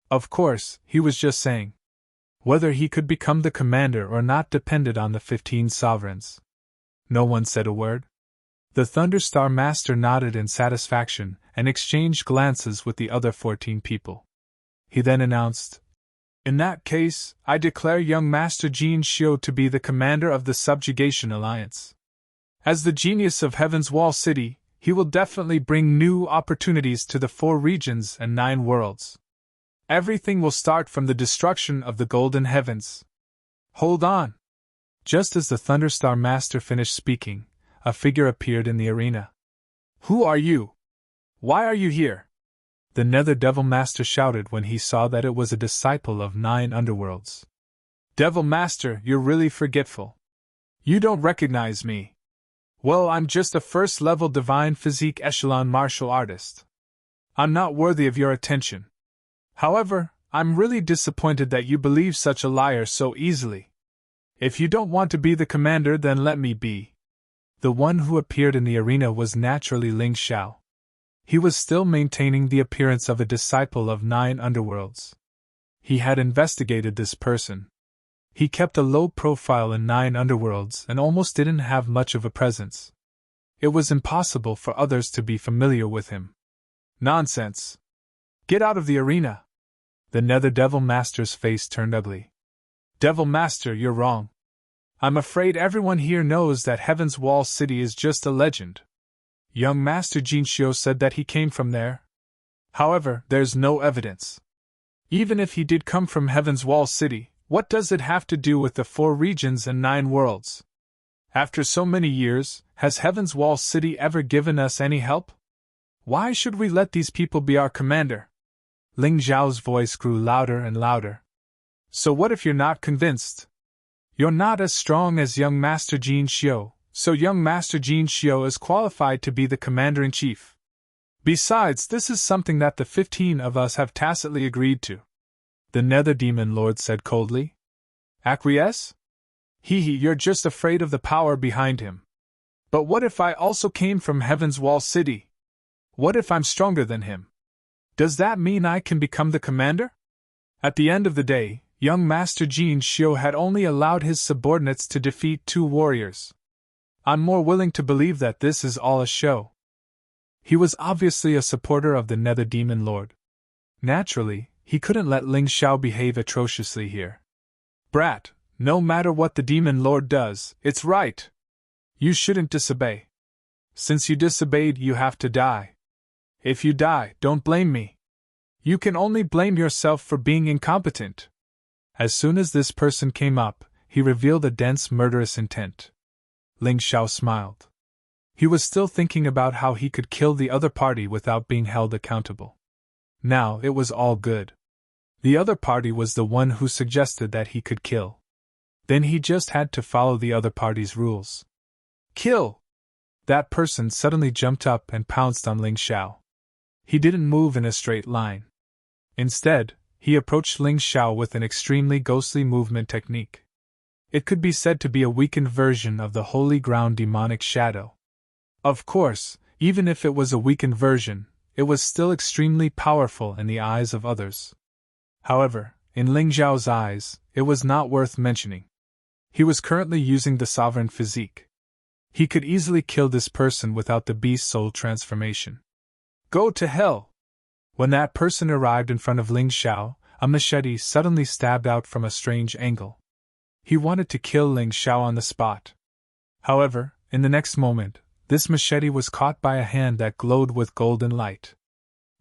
Of course, he was just saying. Whether he could become the commander or not depended on the 15 sovereigns. No one said a word. The Thunderstar Master nodded in satisfaction and exchanged glances with the other 14 people. He then announced, In that case, I declare young Master Jin Shio to be the commander of the Subjugation Alliance. As the genius of Heaven's Wall City, he will definitely bring new opportunities to the 4 regions and 9 worlds. Everything will start from the destruction of the Golden Heavens. Hold on! Just as the Thunderstar Master finished speaking, a figure appeared in the arena. Who are you? Why are you here? The Nether Devil Master shouted when he saw that it was a disciple of 9 Underworlds. Devil Master, you're really forgetful. You don't recognize me. Well, I'm just a 1st-level divine physique echelon martial artist. I'm not worthy of your attention. However, I'm really disappointed that you believe such a liar so easily. If you don't want to be the commander, then let me be. The one who appeared in the arena was naturally Ling Xiao. He was still maintaining the appearance of a disciple of 9 Underworlds. He had investigated this person. He kept a low profile in 9 Underworlds and almost didn't have much of a presence. It was impossible for others to be familiar with him. Nonsense! Get out of the arena! The Nether Devil Master's face turned ugly. Devil Master, you're wrong. I'm afraid everyone here knows that Heaven's Wall City is just a legend. Young Master Jinshio said that he came from there. However, there's no evidence. Even if he did come from Heaven's Wall City, what does it have to do with the 4 regions and 9 worlds? After so many years, has Heaven's Wall City ever given us any help? Why should we let these people be our commander? Ling Zhao's voice grew louder and louder. So what if you're not convinced? You're not as strong as young Master Jinshio, so young Master Jinshio is qualified to be the commander-in-chief. Besides, this is something that the 15 of us have tacitly agreed to. The Nether Demon Lord said coldly. Acquiesce? You're just afraid of the power behind him. But what if I also came from Heaven's Wall City? What if I'm stronger than him? Does that mean I can become the commander? At the end of the day, young Master Jinshio had only allowed his subordinates to defeat 2 warriors. I'm more willing to believe that this is all a show. He was obviously a supporter of the Nether Demon Lord. Naturally, he couldn't let Ling Xiao behave atrociously here. Brat, no matter what the Demon Lord does, it's right. You shouldn't disobey. Since you disobeyed, you have to die. If you die, don't blame me. You can only blame yourself for being incompetent. As soon as this person came up, he revealed a dense murderous intent. Ling Xiao smiled. He was still thinking about how he could kill the other party without being held accountable. Now it was all good. The other party was the one who suggested that he could kill. Then he just had to follow the other party's rules. Kill! That person suddenly jumped up and pounced on Ling Xiao. He didn't move in a straight line. Instead, he approached Ling Xiao with an extremely ghostly movement technique. It could be said to be a weakened version of the Holy Ground demonic shadow. Of course, even if it was a weakened version, it was still extremely powerful in the eyes of others. However, in Ling Xiao's eyes, it was not worth mentioning. He was currently using the sovereign physique. He could easily kill this person without the beast soul transformation. Go to hell! When that person arrived in front of Ling Xiao, a machete suddenly stabbed out from a strange angle. He wanted to kill Ling Xiao on the spot. However, in the next moment, this machete was caught by a hand that glowed with golden light.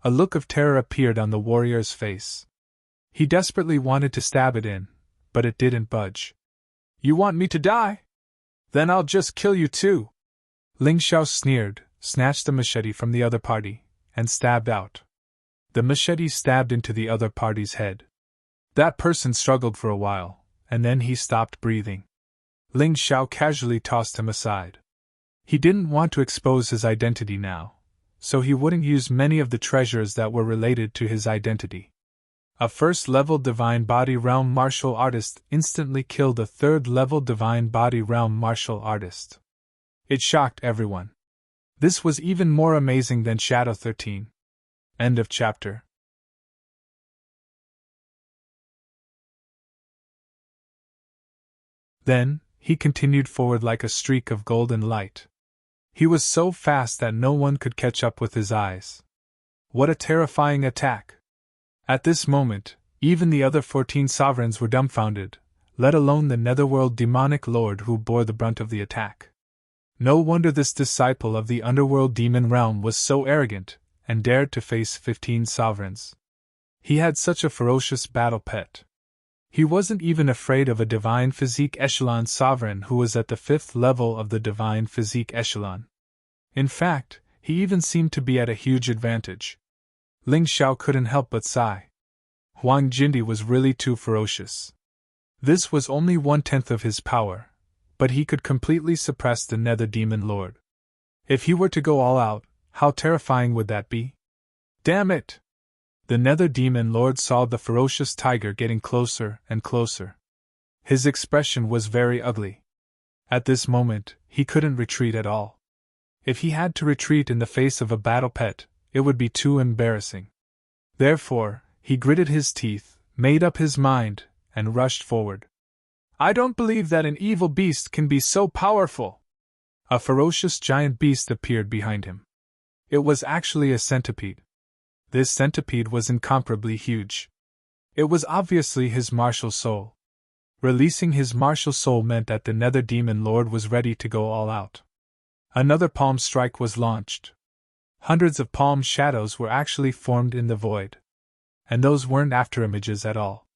A look of terror appeared on the warrior's face. He desperately wanted to stab it in, but it didn't budge. You want me to die? Then I'll just kill you too! Ling Xiao sneered, snatched the machete from the other party, and stabbed out. The machete stabbed into the other party's head. That person struggled for a while, and then he stopped breathing. Ling Xiao casually tossed him aside. He didn't want to expose his identity now, so he wouldn't use many of the treasures that were related to his identity. A first-level Divine Body Realm martial artist instantly killed a third-level Divine Body Realm martial artist. It shocked everyone. This was even more amazing than Shadow 13. End of chapter. Then, he continued forward like a streak of golden light. He was so fast that no one could catch up with his eyes. What a terrifying attack! At this moment, even the other 14 sovereigns were dumbfounded, let alone the Netherworld demonic lord who bore the brunt of the attack. No wonder this disciple of the underworld demon realm was so arrogant, and dared to face 15 sovereigns. He had such a ferocious battle pet. He wasn't even afraid of a Divine Physique Echelon sovereign who was at the 5th level of the Divine Physique Echelon. In fact, he even seemed to be at a huge advantage. Ling Xiao couldn't help but sigh. Huang Jindi was really too ferocious. This was only 1/10 of his power, but he could completely suppress the Nether Demon Lord. If he were to go all out, how terrifying would that be? Damn it! The Nether Demon Lord saw the ferocious tiger getting closer and closer. His expression was very ugly. At this moment, he couldn't retreat at all. If he had to retreat in the face of a battle pet, it would be too embarrassing. Therefore, he gritted his teeth, made up his mind, and rushed forward. I don't believe that an evil beast can be so powerful! A ferocious giant beast appeared behind him. It was actually a centipede. This centipede was incomparably huge. It was obviously his martial soul. Releasing his martial soul meant that the Nether Demon Lord was ready to go all out. Another palm strike was launched. Hundreds of palm shadows were actually formed in the void. And those weren't afterimages at all.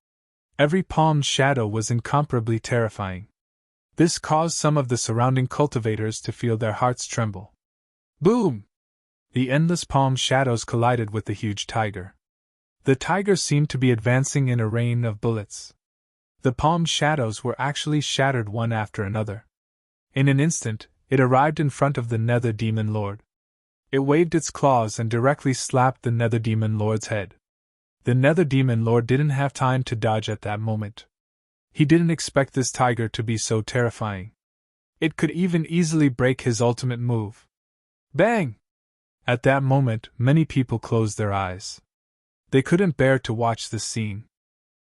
Every palmed shadow was incomparably terrifying. This caused some of the surrounding cultivators to feel their hearts tremble. Boom! The endless palm shadows collided with the huge tiger. The tiger seemed to be advancing in a rain of bullets. The palm shadows were actually shattered one after another. In an instant, it arrived in front of the Nether Demon Lord. It waved its claws and directly slapped the Nether Demon Lord's head. The Nether Demon Lord didn't have time to dodge at that moment. He didn't expect this tiger to be so terrifying. It could even easily break his ultimate move. Bang! At that moment, many people closed their eyes. They couldn't bear to watch this scene.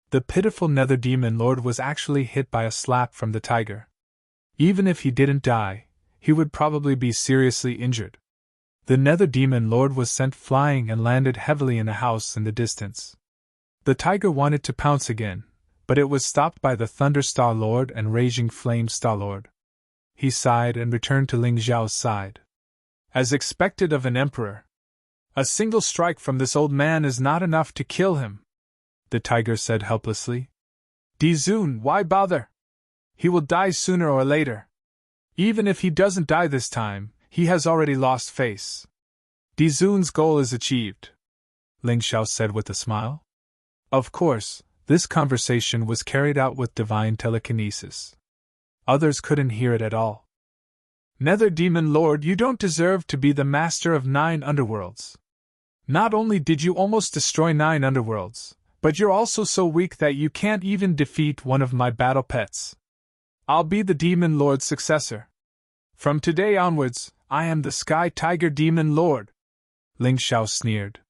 The pitiful Nether Demon Lord was actually hit by a slap from the tiger. Even if he didn't die, he would probably be seriously injured. The Nether Demon Lord was sent flying and landed heavily in a house in the distance. The tiger wanted to pounce again, but it was stopped by the Thunder Star Lord and Raging Flame Star Lord. He sighed and returned to Ling Xiao's side. As expected of an emperor, a single strike from this old man is not enough to kill him, the tiger said helplessly. Dizun, why bother? He will die sooner or later. Even if he doesn't die this time, he has already lost face. Dizun's goal is achieved, Ling Xiao said with a smile. Of course, this conversation was carried out with divine telekinesis. Others couldn't hear it at all. Nether Demon Lord, you don't deserve to be the master of 9 underworlds. Not only did you almost destroy 9 underworlds, but you're also so weak that you can't even defeat one of my battle pets. I'll be the Demon Lord's successor. From today onwards, I am the Sky Tiger Demon Lord, Ling Xiao sneered.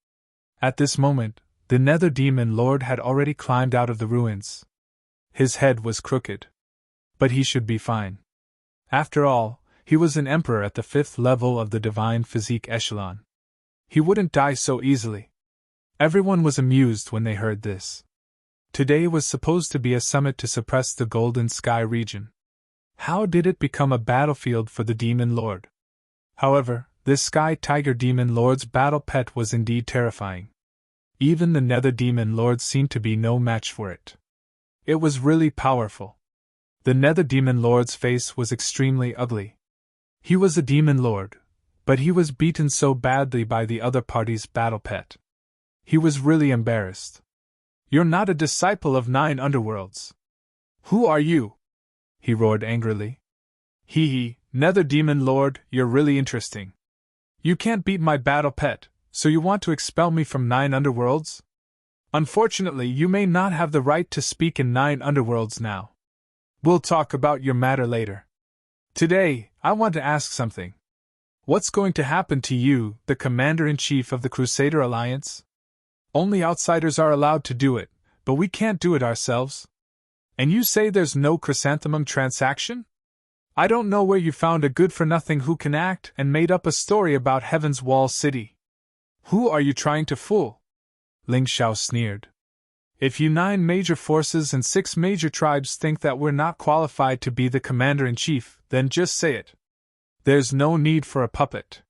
At this moment, the Nether Demon Lord had already climbed out of the ruins. His head was crooked. But he should be fine. After all, he was an emperor at the 5th level of the divine physique echelon. He wouldn't die so easily. Everyone was amused when they heard this. Today was supposed to be a summit to suppress the Golden Sky region. How did it become a battlefield for the Demon Lord? However, this Sky Tiger Demon Lord's battle pet was indeed terrifying. Even the Nether Demon Lord seemed to be no match for it. It was really powerful. The Nether Demon Lord's face was extremely ugly. He was a Demon Lord, but he was beaten so badly by the other party's battle pet. He was really embarrassed. You're not a disciple of 9 underworlds. Who are you? He roared angrily. Hee, Nether Demon Lord, you're really interesting. You can't beat my battle pet, so you want to expel me from 9 underworlds? Unfortunately, you may not have the right to speak in 9 underworlds now. We'll talk about your matter later. Today, I want to ask something. What's going to happen to you, the Commander-in-Chief of the Crusader Alliance? Only outsiders are allowed to do it, but we can't do it ourselves. And you say there's no chrysanthemum transaction? I don't know where you found a good-for-nothing who can act and made up a story about Heaven's Wall City. Who are you trying to fool? Ling Xiao sneered. If you 9 major forces and 6 major tribes think that we're not qualified to be the Commander-in-Chief, then just say it. There's no need for a puppet.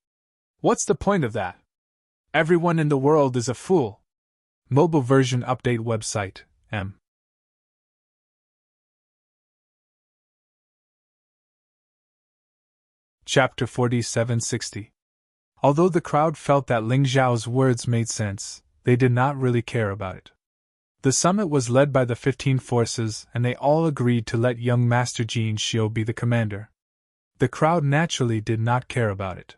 What's the point of that? Everyone in the world is a fool. Mobile version update website, M. Chapter 4760. Although the crowd felt that Ling Xiao's words made sense, they did not really care about it. The summit was led by the 15 forces, and they all agreed to let young Master Jin Xiu be the commander. The crowd naturally did not care about it.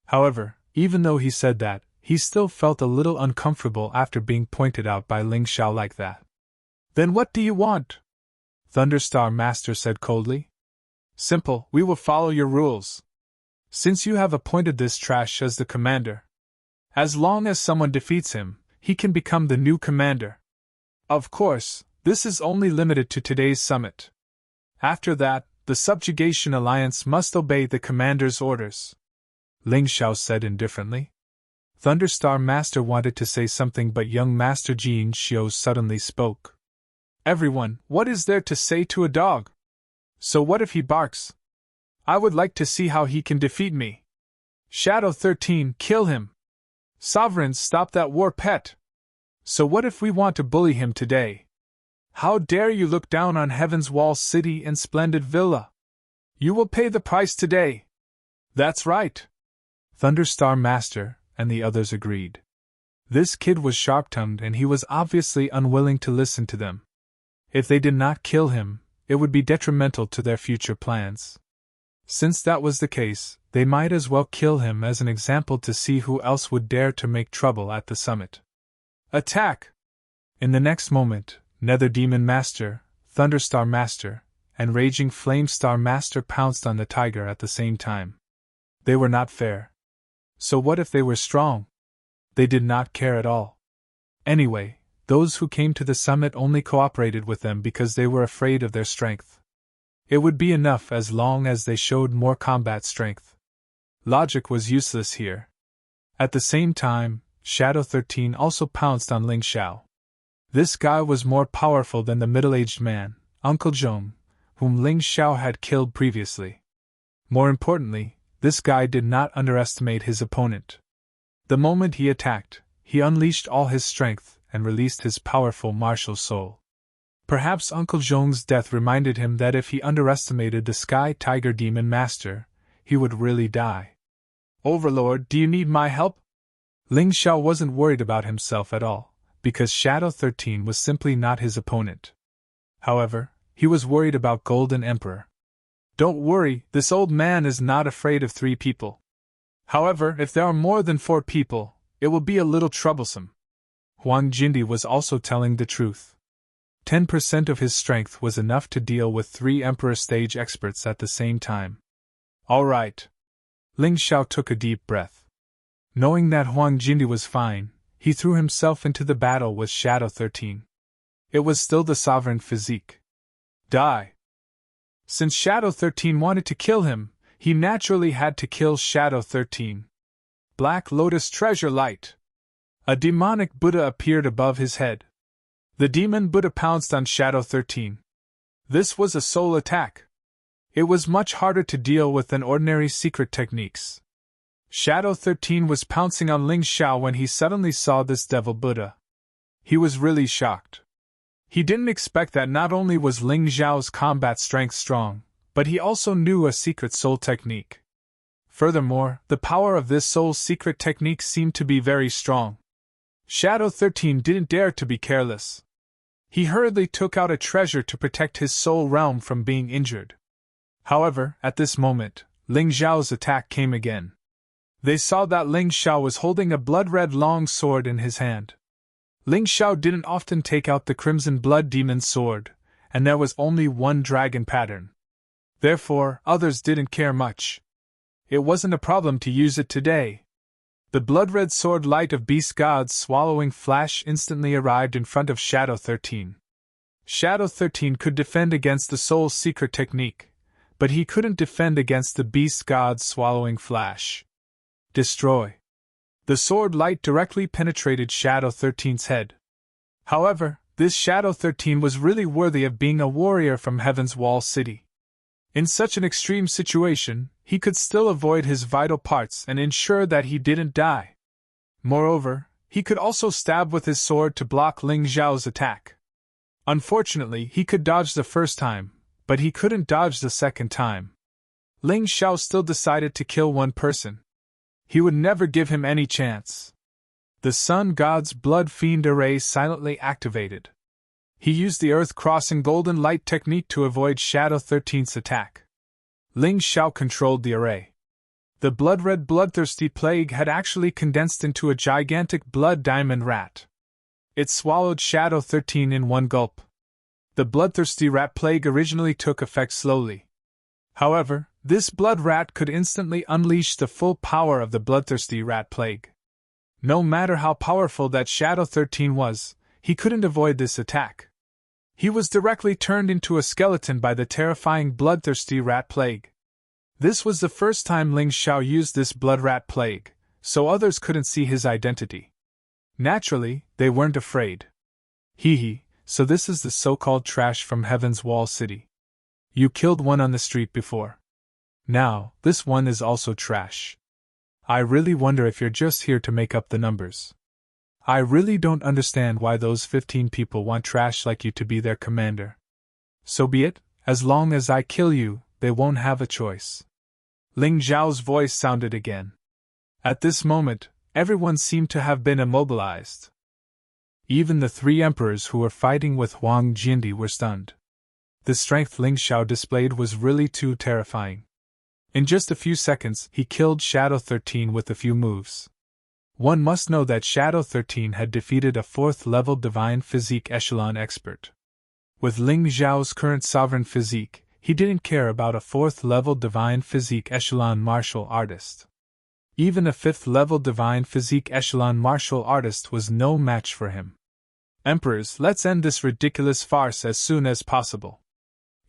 However, even though he said that, he still felt a little uncomfortable after being pointed out by Ling Xiao like that. Then what do you want? Thunderstar Master said coldly. Simple, we will follow your rules. Since you have appointed this trash as the commander, as long as someone defeats him, he can become the new commander. Of course, this is only limited to today's summit. After that, the Subjugation Alliance must obey the commander's orders. Ling Xiao said indifferently. Thunderstar Master wanted to say something, but young Master Jean Xiu suddenly spoke. Everyone, what is there to say to a dog? So what if he barks? I would like to see how he can defeat me. Shadow 13, kill him. Sovereigns, stop that war pet. So what if we want to bully him today? How dare you look down on Heaven's Wall City and splendid villa? You will pay the price today. That's right. Thunderstar Master and the others agreed. This kid was sharp-tongued and he was obviously unwilling to listen to them. If they did not kill him, it would be detrimental to their future plans. Since that was the case, they might as well kill him as an example to see who else would dare to make trouble at the summit. Attack! In the next moment, Nether Demon Master, Thunderstar Master, and Raging Flame Star Master pounced on the tiger at the same time. They were not fair. So what if they were strong? They did not care at all. Anyway, those who came to the summit only cooperated with them because they were afraid of their strength. It would be enough as long as they showed more combat strength. Logic was useless here. At the same time, Shadow 13 also pounced on Ling Xiao. This guy was more powerful than the middle-aged man, Uncle Zhong, whom Ling Xiao had killed previously. More importantly, this guy did not underestimate his opponent. The moment he attacked, he unleashed all his strength and released his powerful martial soul. Perhaps Uncle Zhong's death reminded him that if he underestimated the Sky Tiger Demon Master, he would really die. Overlord, do you need my help? Ling Xiao wasn't worried about himself at all, because Shadow 13 was simply not his opponent. However, he was worried about Golden Emperor. Don't worry, this old man is not afraid of 3 people. However, if there are more than 4 people, it will be a little troublesome. Huang Jindi was also telling the truth. 10% of his strength was enough to deal with 3 Emperor stage experts at the same time. All right. Ling Xiao took a deep breath. Knowing that Huang Jindi was fine, he threw himself into the battle with Shadow 13. It was still the sovereign physique. Die. Since Shadow 13 wanted to kill him, he naturally had to kill Shadow 13. Black Lotus Treasure Light. A demonic Buddha appeared above his head. The demon Buddha pounced on Shadow 13. This was a soul attack. It was much harder to deal with than ordinary secret techniques. Shadow 13 was pouncing on Ling Xiao when he suddenly saw this devil Buddha. He was really shocked. He didn't expect that not only was Ling Xiao's combat strength strong, but he also knew a secret soul technique. Furthermore, the power of this soul's secret technique seemed to be very strong. Shadow 13 didn't dare to be careless. He hurriedly took out a treasure to protect his soul realm from being injured. However, at this moment, Ling Xiao's attack came again. They saw that Ling Xiao was holding a blood-red long sword in his hand. Ling Xiao didn't often take out the Crimson Blood Demon's sword, and there was only one dragon pattern. Therefore, others didn't care much. It wasn't a problem to use it today. The blood-red sword Light of Beast God's swallowing flash instantly arrived in front of Shadow 13. Shadow 13 could defend against the soul's secret technique, but he couldn't defend against the Beast God's swallowing flash. Destroy. The sword light directly penetrated Shadow 13's head. However, this Shadow 13 was really worthy of being a warrior from Heaven's Wall City. In such an extreme situation, he could still avoid his vital parts and ensure that he didn't die. Moreover, he could also stab with his sword to block Ling Xiao's attack. Unfortunately, he could dodge the first time, but he couldn't dodge the second time. Ling Xiao still decided to kill one person. He would never give him any chance. The Sun God's Blood Fiend array silently activated. He used the Earth-crossing golden light technique to avoid Shadow 13's attack. Ling Xiao controlled the array. The blood-red bloodthirsty plague had actually condensed into a gigantic blood diamond rat. It swallowed Shadow 13 in one gulp. The bloodthirsty rat plague originally took effect slowly. However, this blood rat could instantly unleash the full power of the bloodthirsty rat plague. No matter how powerful that Shadow 13 was, he couldn't avoid this attack. He was directly turned into a skeleton by the terrifying bloodthirsty rat plague. This was the first time Ling Xiao used this blood rat plague, so others couldn't see his identity. Naturally, they weren't afraid. Hee, so this is the so-called trash from Heaven's Wall City. You killed one on the street before. Now, this one is also trash. I really wonder if you're just here to make up the numbers. I really don't understand why those 15 people want trash like you to be their commander. So be it, as long as I kill you, they won't have a choice. Ling Zhao's voice sounded again. At this moment, everyone seemed to have been immobilized. Even the 3 emperors who were fighting with Huang Jiandi were stunned. The strength Ling Xiao displayed was really too terrifying. In just a few seconds, he killed Shadow 13 with a few moves. One must know that Shadow 13 had defeated a 4th-level Divine Physique Echelon expert. With Ling Zhao's current sovereign physique, he didn't care about a 4th-level Divine Physique Echelon martial artist. Even a 5th-level Divine Physique Echelon martial artist was no match for him. Emperors, let's end this ridiculous farce as soon as possible.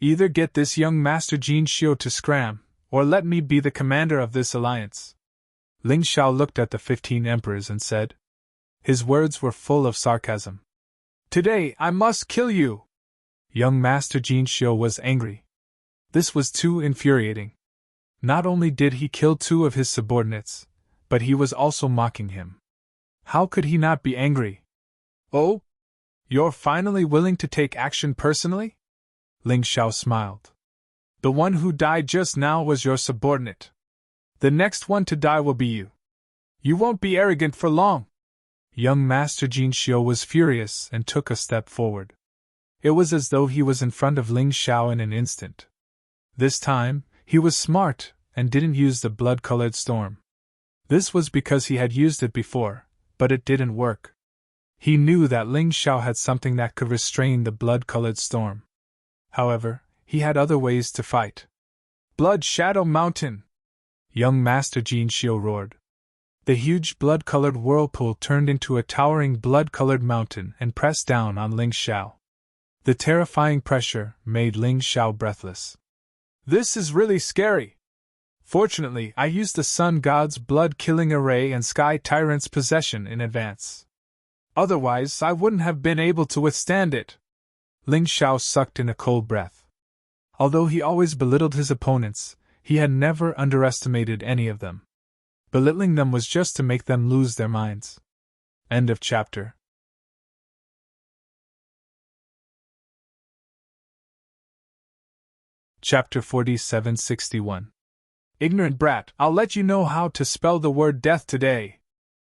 Either get this young Master Jin Xiu to scram, or let me be the commander of this alliance. Ling Xiao looked at the 15 emperors and said. His words were full of sarcasm. Today, I must kill you! Young Master Jin Xiu was angry. This was too infuriating. Not only did he kill 2 of his subordinates, but he was also mocking him. How could he not be angry? Oh? You're finally willing to take action personally? Ling Xiao smiled. The one who died just now was your subordinate. The next one to die will be you. You won't be arrogant for long. Young Master Jin Xiu was furious and took a step forward. It was as though he was in front of Ling Xiao in an instant. This time, he was smart and didn't use the blood-colored storm. This was because he had used it before, but it didn't work. He knew that Ling Xiao had something that could restrain the blood-colored storm. However, he had other ways to fight. Blood Shadow Mountain! Young Master Jin Xiu roared. The huge blood-colored whirlpool turned into a towering blood-colored mountain and pressed down on Ling Xiao. The terrifying pressure made Ling Xiao breathless. This is really scary. Fortunately, I used the Sun God's blood-killing array and Sky Tyrant's possession in advance. Otherwise, I wouldn't have been able to withstand it. Ling Xiao sucked in a cold breath. Although he always belittled his opponents, he had never underestimated any of them. Belittling them was just to make them lose their minds. End of chapter. Chapter 4761. Ignorant brat, I'll let you know how to spell the word death today.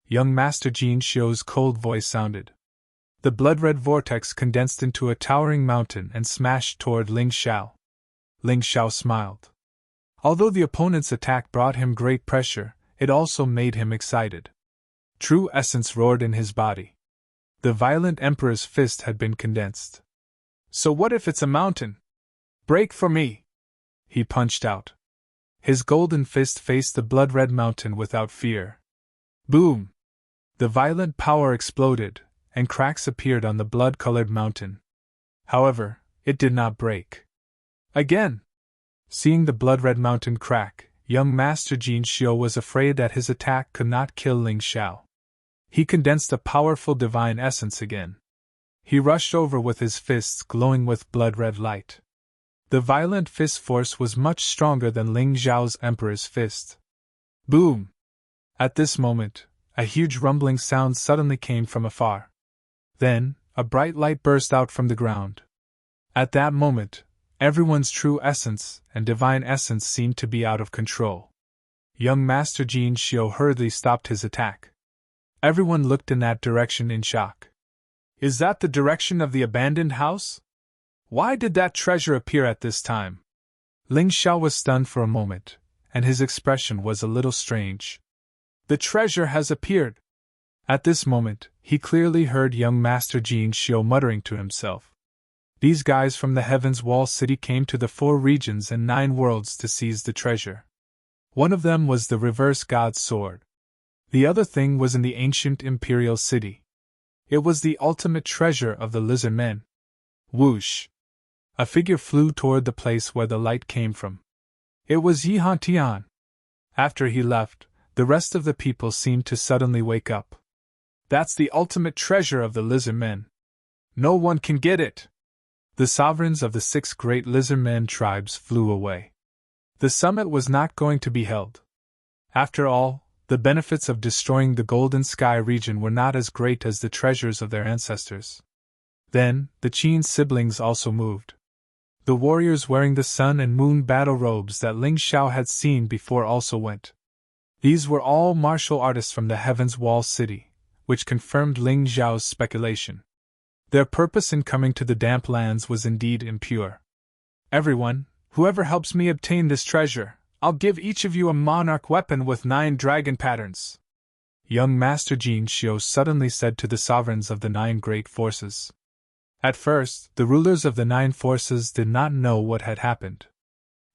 Young Master Jin Xiu's cold voice sounded. The blood-red vortex condensed into a towering mountain and smashed toward Ling Xiao. Ling Xiao smiled. Although the opponent's attack brought him great pressure, it also made him excited. True essence roared in his body. The violent Emperor's fist had been condensed. So what if it's a mountain? Break for me! He punched out. His golden fist faced the blood-red mountain without fear. Boom! The violent power exploded, and cracks appeared on the blood-colored mountain. However, it did not break. Again! Seeing the blood-red mountain crack, young Master Jin Xiu was afraid that his attack could not kill Ling Xiao. He condensed a powerful divine essence again. He rushed over with his fists glowing with blood-red light. The violent fist force was much stronger than Ling Xiao's Emperor's fist. Boom! At this moment, a huge rumbling sound suddenly came from afar. Then, a bright light burst out from the ground. At that moment, everyone's true essence and divine essence seemed to be out of control. Young Master Jin Xiu hurriedly stopped his attack. Everyone looked in that direction in shock. Is that the direction of the abandoned house? Why did that treasure appear at this time? Ling Xiao was stunned for a moment, and his expression was a little strange. The treasure has appeared! At this moment, he clearly heard young Master Jin Xiu muttering to himself. These guys from the Heaven's Wall City came to the 4 regions and 9 worlds to seize the treasure. One of them was the Reverse God's Sword. The other thing was in the ancient Imperial City. It was the ultimate treasure of the Lizard Men. Whoosh! A figure flew toward the place where the light came from. It was Yi Han Tian. After he left, The rest of the people seemed to suddenly wake up. That's the ultimate treasure of the lizard men. No one can get it. The sovereigns of the 6 great lizard men tribes flew away. The summit was not going to be held. After all, the benefits of destroying the Golden Sky region were not as great as the treasures of their ancestors. Then, the Qin siblings also moved. The warriors wearing the sun and moon battle robes that Ling Xiao had seen before also went. These were all martial artists from the Heaven's Wall City, which confirmed Ling Xiao's speculation. Their purpose in coming to the damp lands was indeed impure. Everyone, whoever helps me obtain this treasure, I'll give each of you a monarch weapon with 9 dragon patterns. Young Master Jin Xiu suddenly said to the sovereigns of the 9 great forces. At first, the rulers of the 9 forces did not know what had happened.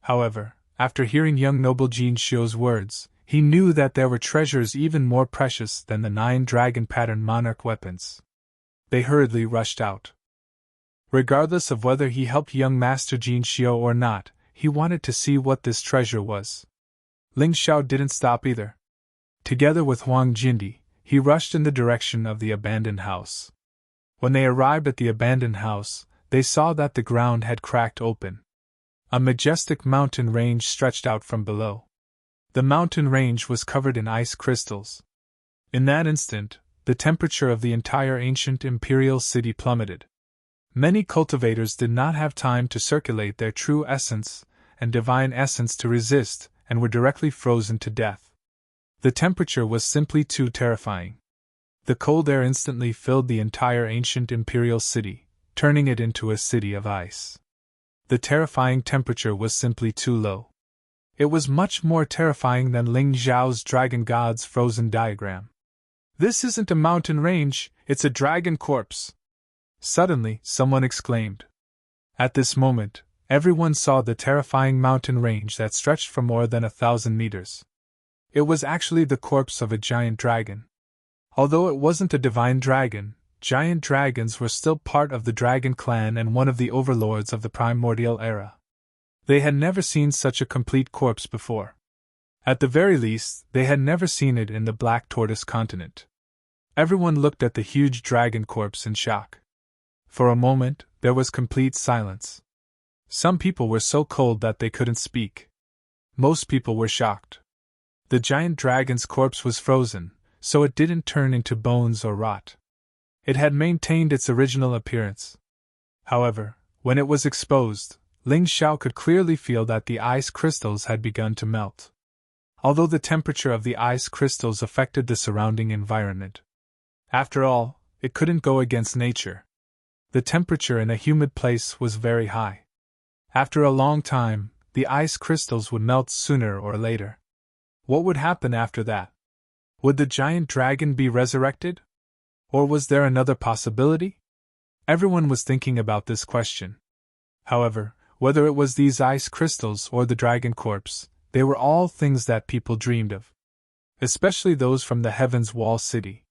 However, after hearing young noble Jin Xiu's words, he knew that there were treasures even more precious than the 9 dragon pattern monarch weapons. They hurriedly rushed out. Regardless of whether he helped young Master Jin Xiu or not, he wanted to see what this treasure was. Ling Xiao didn't stop either. Together with Huang Jindi, he rushed in the direction of the abandoned house. When they arrived at the abandoned house, they saw that the ground had cracked open. A majestic mountain range stretched out from below. The mountain range was covered in ice crystals. In that instant, the temperature of the entire ancient imperial city plummeted. Many cultivators did not have time to circulate their true essence and divine essence to resist, and were directly frozen to death. The temperature was simply too terrifying. The cold air instantly filled the entire ancient imperial city, turning it into a city of ice. The terrifying temperature was simply too low. It was much more terrifying than Ling Xiao's Dragon God's frozen diagram. This isn't a mountain range, it's a dragon corpse. Suddenly, someone exclaimed. At this moment, everyone saw the terrifying mountain range that stretched for more than 1,000 meters. It was actually the corpse of a giant dragon. Although it wasn't a divine dragon, giant dragons were still part of the dragon clan and one of the overlords of the primordial era. They had never seen such a complete corpse before. At the very least, they had never seen it in the Black Tortoise continent. Everyone looked at the huge dragon corpse in shock. For a moment, there was complete silence. Some people were so cold that they couldn't speak. Most people were shocked. The giant dragon's corpse was frozen, so it didn't turn into bones or rot. It had maintained its original appearance. However, when it was exposed, Ling Xiao could clearly feel that the ice crystals had begun to melt. Although the temperature of the ice crystals affected the surrounding environment. After all, it couldn't go against nature. The temperature in a humid place was very high. After a long time, the ice crystals would melt sooner or later. What would happen after that? Would the giant dragon be resurrected? Or was there another possibility? Everyone was thinking about this question. However, whether it was these ice crystals or the dragon corpse, they were all things that people dreamed of. Especially those from the Heaven's Wall City.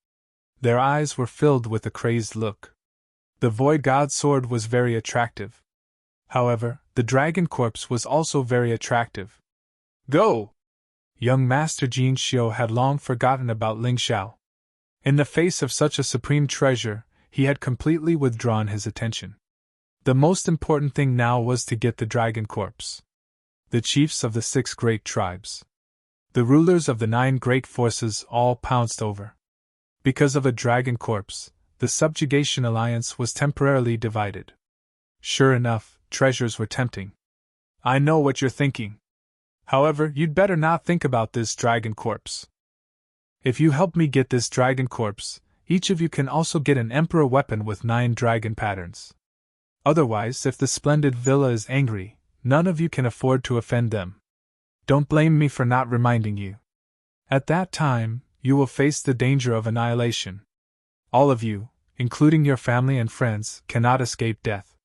Their eyes were filled with a crazed look. The Void God sword was very attractive. However, the dragon corpse was also very attractive. Go! Young Master Jin Xiu had long forgotten about Ling Xiao. In the face of such a supreme treasure, he had completely withdrawn his attention. The most important thing now was to get the dragon corpse. The chiefs of the 6 great tribes. The rulers of the 9 great forces all pounced over. Because of a dragon corpse, the subjugation alliance was temporarily divided. Sure enough, treasures were tempting. I know what you're thinking. However, you'd better not think about this dragon corpse. If you help me get this dragon corpse, each of you can also get an emperor weapon with 9 dragon patterns. Otherwise, if the splendid villa is angry, none of you can afford to offend them. Don't blame me for not reminding you. At that time, you will face the danger of annihilation. All of you, including your family and friends, cannot escape death.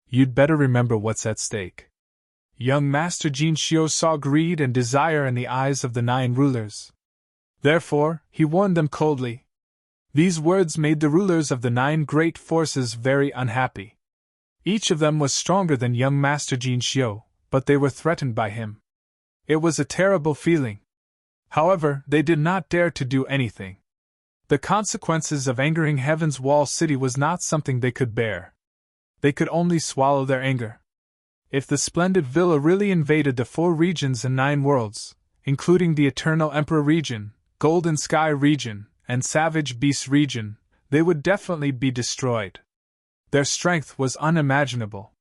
You'd better remember what's at stake. Young Master Jin Xiu saw greed and desire in the eyes of the 9 rulers. Therefore, he warned them coldly. These words made the rulers of the 9 great forces very unhappy. Each of them was stronger than young Master Jin Xiu, but they were threatened by him. It was a terrible feeling. However, they did not dare to do anything. The consequences of angering Heaven's Wall City was not something they could bear. They could only swallow their anger. If the splendid villa really invaded the 4 regions and 9 worlds, including the Eternal Emperor region, Golden Sky region, and Savage Beast region, they would definitely be destroyed. Their strength was unimaginable.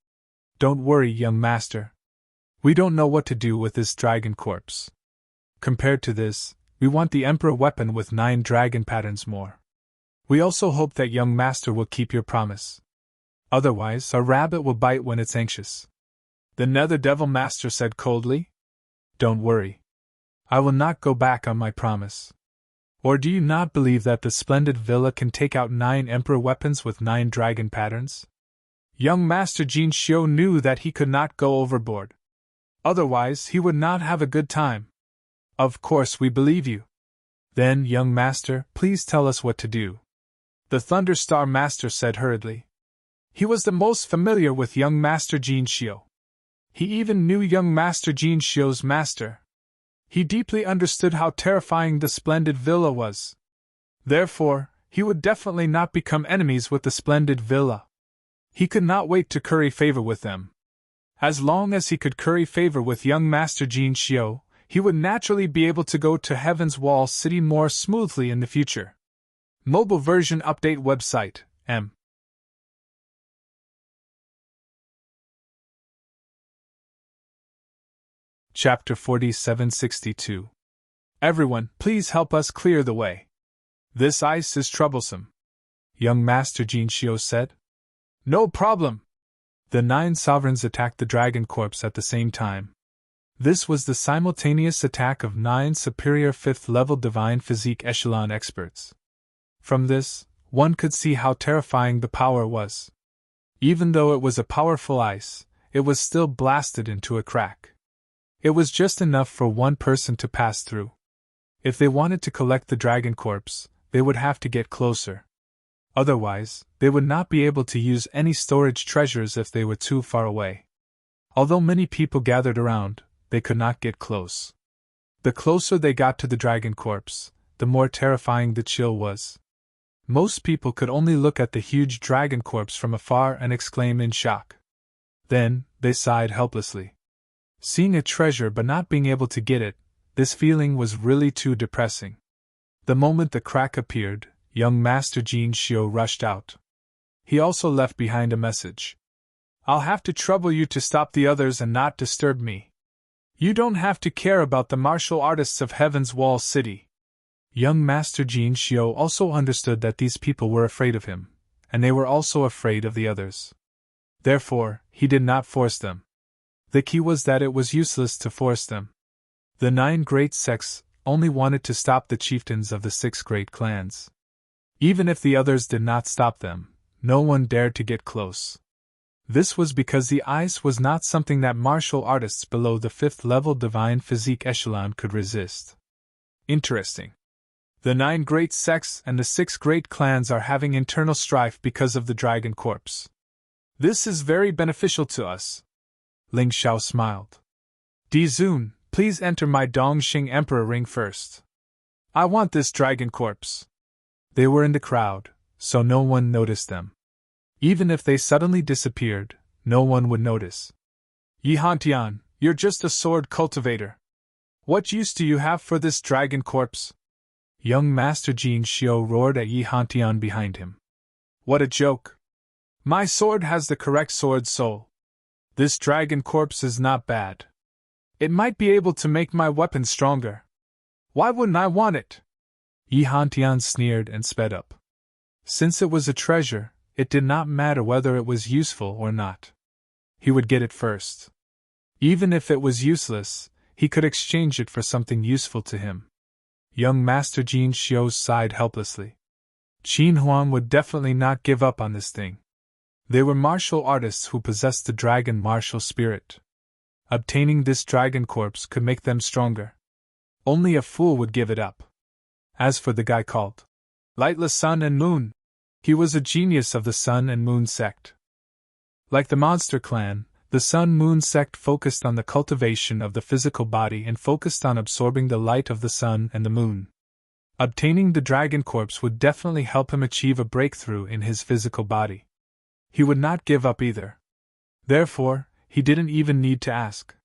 Don't worry, young master. We don't know what to do with this dragon corpse. Compared to this, we want the Emperor weapon with 9 dragon patterns more. We also hope that young master will keep your promise. Otherwise, a rabbit will bite when it's anxious. The Nether Devil Master said coldly. Don't worry. I will not go back on my promise. Or do you not believe that the splendid villa can take out 9 Emperor weapons with 9 dragon patterns? Young Master Jin Xiu knew that he could not go overboard. Otherwise, he would not have a good time. Of course we believe you. Then, young master, please tell us what to do. The Thunder Star Master said hurriedly. He was the most familiar with young Master Jin Xiu. He even knew young Master Jin Xiu's master. He deeply understood how terrifying the splendid villa was. Therefore, he would definitely not become enemies with the splendid villa. He could not wait to curry favor with them. As long as he could curry favor with young Master Jin Xiu, he would naturally be able to go to Heaven's Wall City more smoothly in the future. Mobile version update website, M. Chapter 4762. Everyone, please help us clear the way. This ice is troublesome. Young Master Jin Xiu said. No problem. The 9 sovereigns attacked the dragon corpse at the same time. This was the simultaneous attack of 9 superior 5th-level divine physique echelon experts. From this, one could see how terrifying the power was. Even though it was a powerful ice, it was still blasted into a crack. It was just enough for one person to pass through. If they wanted to collect the dragon corpse, they would have to get closer. Otherwise, they would not be able to use any storage treasures if they were too far away. Although many people gathered around, they could not get close. The closer they got to the dragon corpse, the more terrifying the chill was. Most people could only look at the huge dragon corpse from afar and exclaim in shock. Then, they sighed helplessly. Seeing a treasure but not being able to get it, this feeling was really too depressing. The moment the crack appeared, young Master Jin Xiu rushed out. He also left behind a message. I'll have to trouble you to stop the others and not disturb me. You don't have to care about the martial artists of Heaven's Wall City. Young Master Jin Xiu also understood that these people were afraid of him, and they were also afraid of the others. Therefore, he did not force them. The key was that it was useless to force them. The 9 great sects only wanted to stop the chieftains of the 6 great clans. Even if the others did not stop them, no one dared to get close. This was because the ice was not something that martial artists below the 5th-level divine physique echelon could resist. Interesting. The 9 great sects and the 6 great clans are having internal strife because of the dragon corpse. This is very beneficial to us. Ling Xiao smiled. Di Zun, please enter my Dongxing Emperor ring first. I want this dragon corpse. They were in the crowd, so no one noticed them. Even if they suddenly disappeared, no one would notice. Yi Hantian, you're just a sword cultivator. What use do you have for this dragon corpse? Young Master Jin Xiu roared at Yi Hantian behind him. What a joke. My sword has the correct sword soul. This dragon corpse is not bad. It might be able to make my weapon stronger. Why wouldn't I want it? Yi Hantian sneered and sped up. Since it was a treasure, it did not matter whether it was useful or not. He would get it first. Even if it was useless, he could exchange it for something useful to him. Young Master Jin Xiu sighed helplessly. Qin Huang would definitely not give up on this thing. They were martial artists who possessed the dragon martial spirit. Obtaining this dragon corpse could make them stronger. Only a fool would give it up. As for the guy called Lightless Sun and Moon, he was a genius of the Sun and Moon sect. Like the Monster Clan, The Sun-Moon sect focused on the cultivation of the physical body and focused on absorbing the light of the sun and the moon. Obtaining the dragon corpse would definitely help him achieve a breakthrough in his physical body. He would not give up either. Therefore, he didn't even need to ask.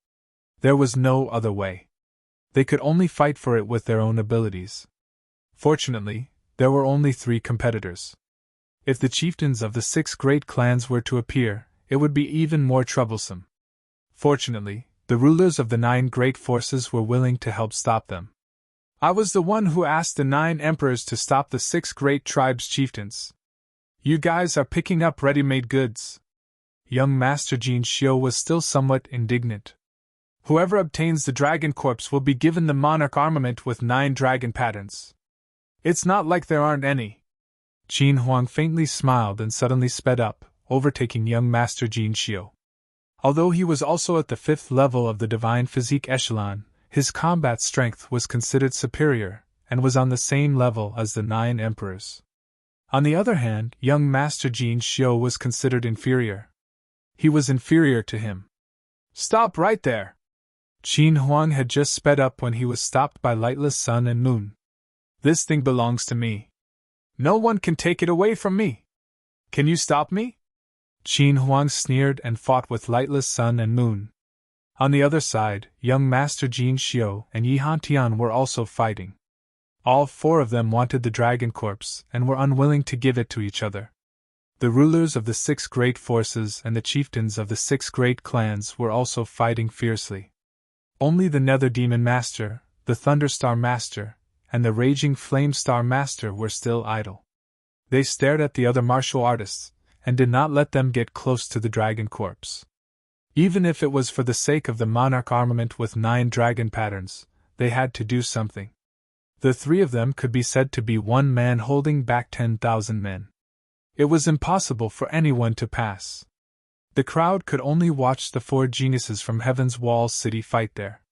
There was no other way. They could only fight for it with their own abilities. Fortunately, there were only 3 competitors. If the chieftains of the 6 great clans were to appear, it would be even more troublesome. Fortunately, the rulers of the 9 great forces were willing to help stop them. I was the one who asked the 9 emperors to stop the 6 great tribes' chieftains. You guys are picking up ready-made goods. Young Master Jin Xiu was still somewhat indignant. Whoever obtains the dragon corpse will be given the monarch armament with 9 dragon patterns. It's not like there aren't any. Qin Huang faintly smiled and suddenly sped up, overtaking young Master Jin Xiu. Although he was also at the 5th level of the divine physique echelon, his combat strength was considered superior, and was on the same level as the 9 emperors. On the other hand, young Master Jin Xiu was considered inferior. He was inferior to him. Stop right there! Qin Huang had just sped up when he was stopped by lightless sun and moon. This thing belongs to me. No one can take it away from me. Can you stop me? Qin Huang sneered and fought with lightless sun and moon. On the other side, young Master Jin Xiu and Yi Hantian were also fighting. All 4 of them wanted the dragon corpse and were unwilling to give it to each other. The rulers of the 6 great forces and the chieftains of the 6 great clans were also fighting fiercely. Only the Nether Demon Master, the Thunderstar Master, and the Raging Flame Star Master were still idle. They stared at the other martial artists, and did not let them get close to the dragon corpse. Even if it was for the sake of the monarch armament with 9 dragon patterns, they had to do something. The 3 of them could be said to be one man holding back 10,000 men. It was impossible for anyone to pass. The crowd could only watch the 4 geniuses from Heaven's Wall City fight there.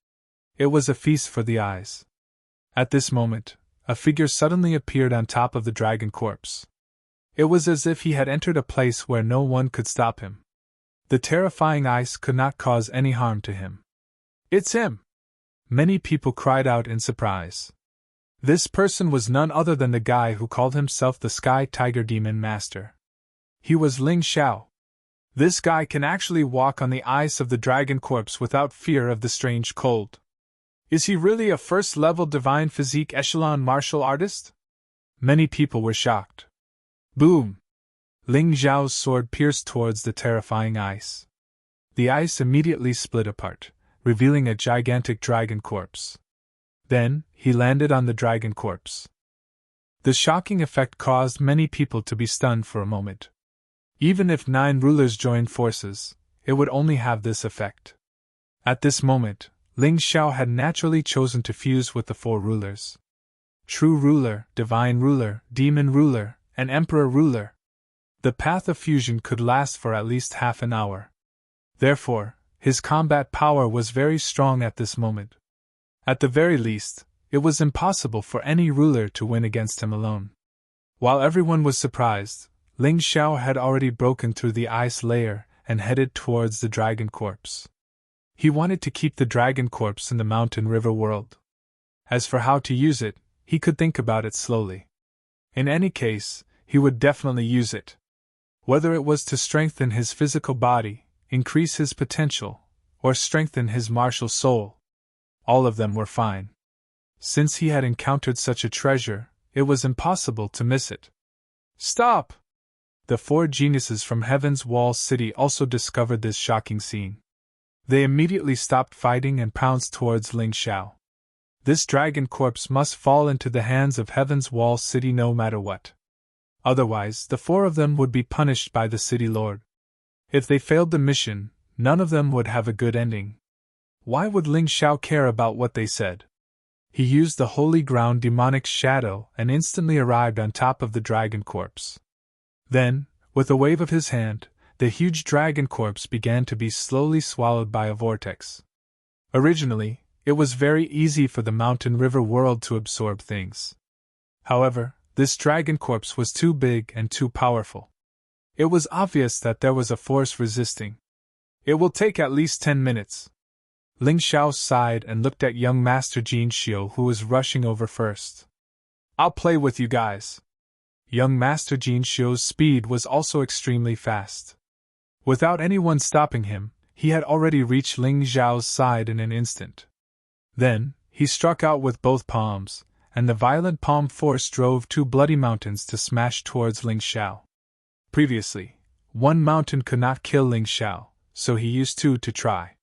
It was a feast for the eyes. At this moment, a figure suddenly appeared on top of the dragon corpse. It was as if he had entered a place where no one could stop him. The terrifying ice could not cause any harm to him. It's him! Many people cried out in surprise. This person was none other than the guy who called himself the Sky Tiger Demon Master. He was Ling Xiao. This guy can actually walk on the ice of the dragon corpse without fear of the strange cold. Is he really a first-level divine physique echelon martial artist? Many people were shocked. Boom! Ling Xiao's sword pierced towards the terrifying ice. The ice immediately split apart, revealing a gigantic dragon corpse. Then, he landed on the dragon corpse. The shocking effect caused many people to be stunned for a moment. Even if 9 rulers joined forces, it would only have this effect. At this moment, Ling Xiao had naturally chosen to fuse with the 4 rulers. True ruler, divine ruler, demon ruler, and emperor ruler. The path of fusion could last for at least half an hour. Therefore, his combat power was very strong at this moment. At the very least, it was impossible for any ruler to win against him alone. While everyone was surprised, Ling Xiao had already broken through the ice layer and headed towards the dragon corpse. He wanted to keep the dragon corpse in the mountain river world. As for how to use it, he could think about it slowly. In any case, he would definitely use it. Whether it was to strengthen his physical body, increase his potential, or strengthen his martial soul, all of them were fine. Since he had encountered such a treasure, it was impossible to miss it. Stop! The 4 geniuses from Heaven's Wall City also discovered this shocking scene. They immediately stopped fighting and pounced towards Ling Xiao. This dragon corpse must fall into the hands of Heaven's Wall City no matter what. Otherwise, the 4 of them would be punished by the city lord. If they failed the mission, none of them would have a good ending. Why would Ling Xiao care about what they said? He used the holy ground demonic shadow and instantly arrived on top of the dragon corpse. Then, with a wave of his hand, the huge dragon corpse began to be slowly swallowed by a vortex. Originally, it was very easy for the mountain river world to absorb things. However, this dragon corpse was too big and too powerful. It was obvious that there was a force resisting. It will take at least 10 minutes. Ling Xiao sighed and looked at young Master Jin Xiu, who was rushing over first. I'll play with you guys. Young Master Jin Xiu's speed was also extremely fast. Without anyone stopping him, he had already reached Ling Xiao's side in an instant. Then, he struck out with both palms, and the violent palm force drove two bloody mountains to smash towards Ling Xiao. Previously, one mountain could not kill Ling Xiao, so he used two to try.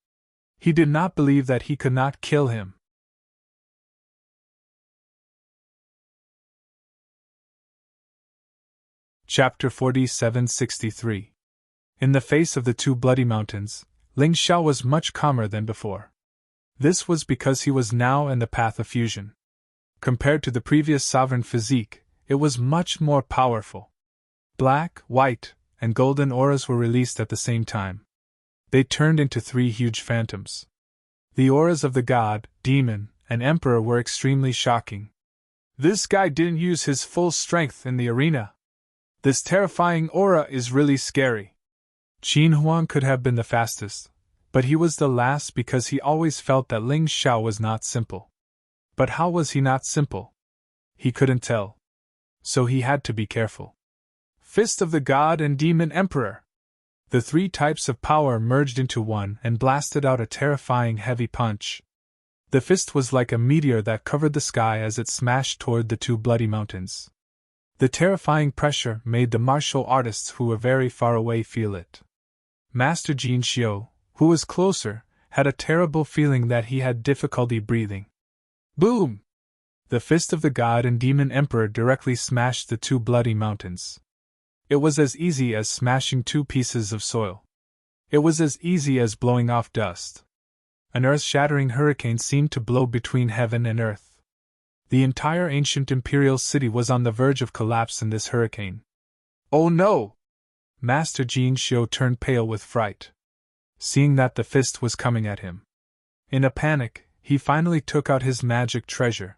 He did not believe that he could not kill him. Chapter 4763. In the face of the two bloody mountains, Ling Xiao was much calmer than before. This was because he was now in the path of fusion. Compared to the previous sovereign physique, it was much more powerful. Black, white, and golden auras were released at the same time. They turned into three huge phantoms. The auras of the god, demon, and emperor were extremely shocking. This guy didn't use his full strength in the arena. This terrifying aura is really scary. Qin Huang could have been the fastest, but he was the last because he always felt that Ling Xiao was not simple. But how was he not simple? He couldn't tell. So he had to be careful. Fist of the God and Demon Emperor. The three types of power merged into one and blasted out a terrifying heavy punch. The fist was like a meteor that covered the sky as it smashed toward the two bloody mountains. The terrifying pressure made the martial artists who were very far away feel it. Master Jin Xiu, who was closer, had a terrible feeling that he had difficulty breathing. Boom! The fist of the God and Demon Emperor directly smashed the two bloody mountains. It was as easy as smashing two pieces of soil. It was as easy as blowing off dust. An earth-shattering hurricane seemed to blow between heaven and earth. The entire ancient imperial city was on the verge of collapse in this hurricane. Oh no! Master Jin Xiu turned pale with fright, seeing that the fist was coming at him. In a panic, he finally took out his magic treasure.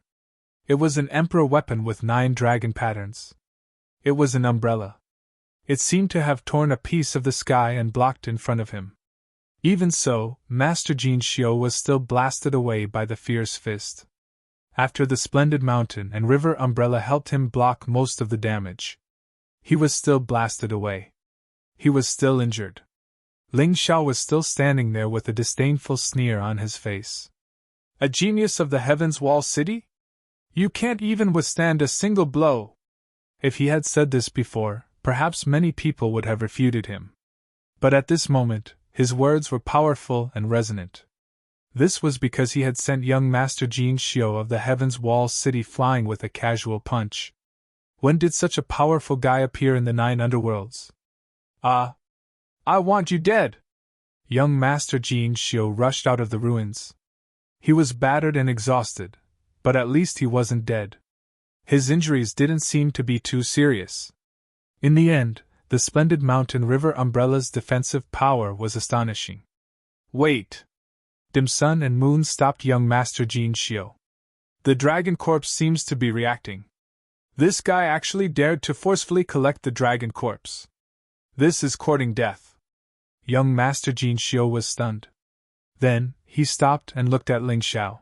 It was an emperor weapon with 9 dragon patterns. It was an umbrella. It seemed to have torn a piece of the sky and blocked in front of him. Even so, Master Jin Xiu was still blasted away by the fierce fist. After the splendid mountain and river umbrella helped him block most of the damage, he was still blasted away. He was still injured. Ling Xiao was still standing there with a disdainful sneer on his face. A genius of the Heaven's Wall City? You can't even withstand a single blow. If he had said this before, perhaps many people would have refuted him. But at this moment, his words were powerful and resonant. This was because he had sent young Master Jin Xiu of the Heaven's Wall City flying with a casual punch. When did such a powerful guy appear in the 9 underworlds? I want you dead! Young Master Jin Xiu rushed out of the ruins. He was battered and exhausted, but at least he wasn't dead. His injuries didn't seem to be too serious. In the end, the splendid mountain river umbrella's defensive power was astonishing. Wait! Dim Sun and Moon stopped young Master Jin Xiu. The dragon corpse seems to be reacting. This guy actually dared to forcefully collect the dragon corpse. This is courting death. Young Master Jin Xiu was stunned. Then, he stopped and looked at Ling Xiao.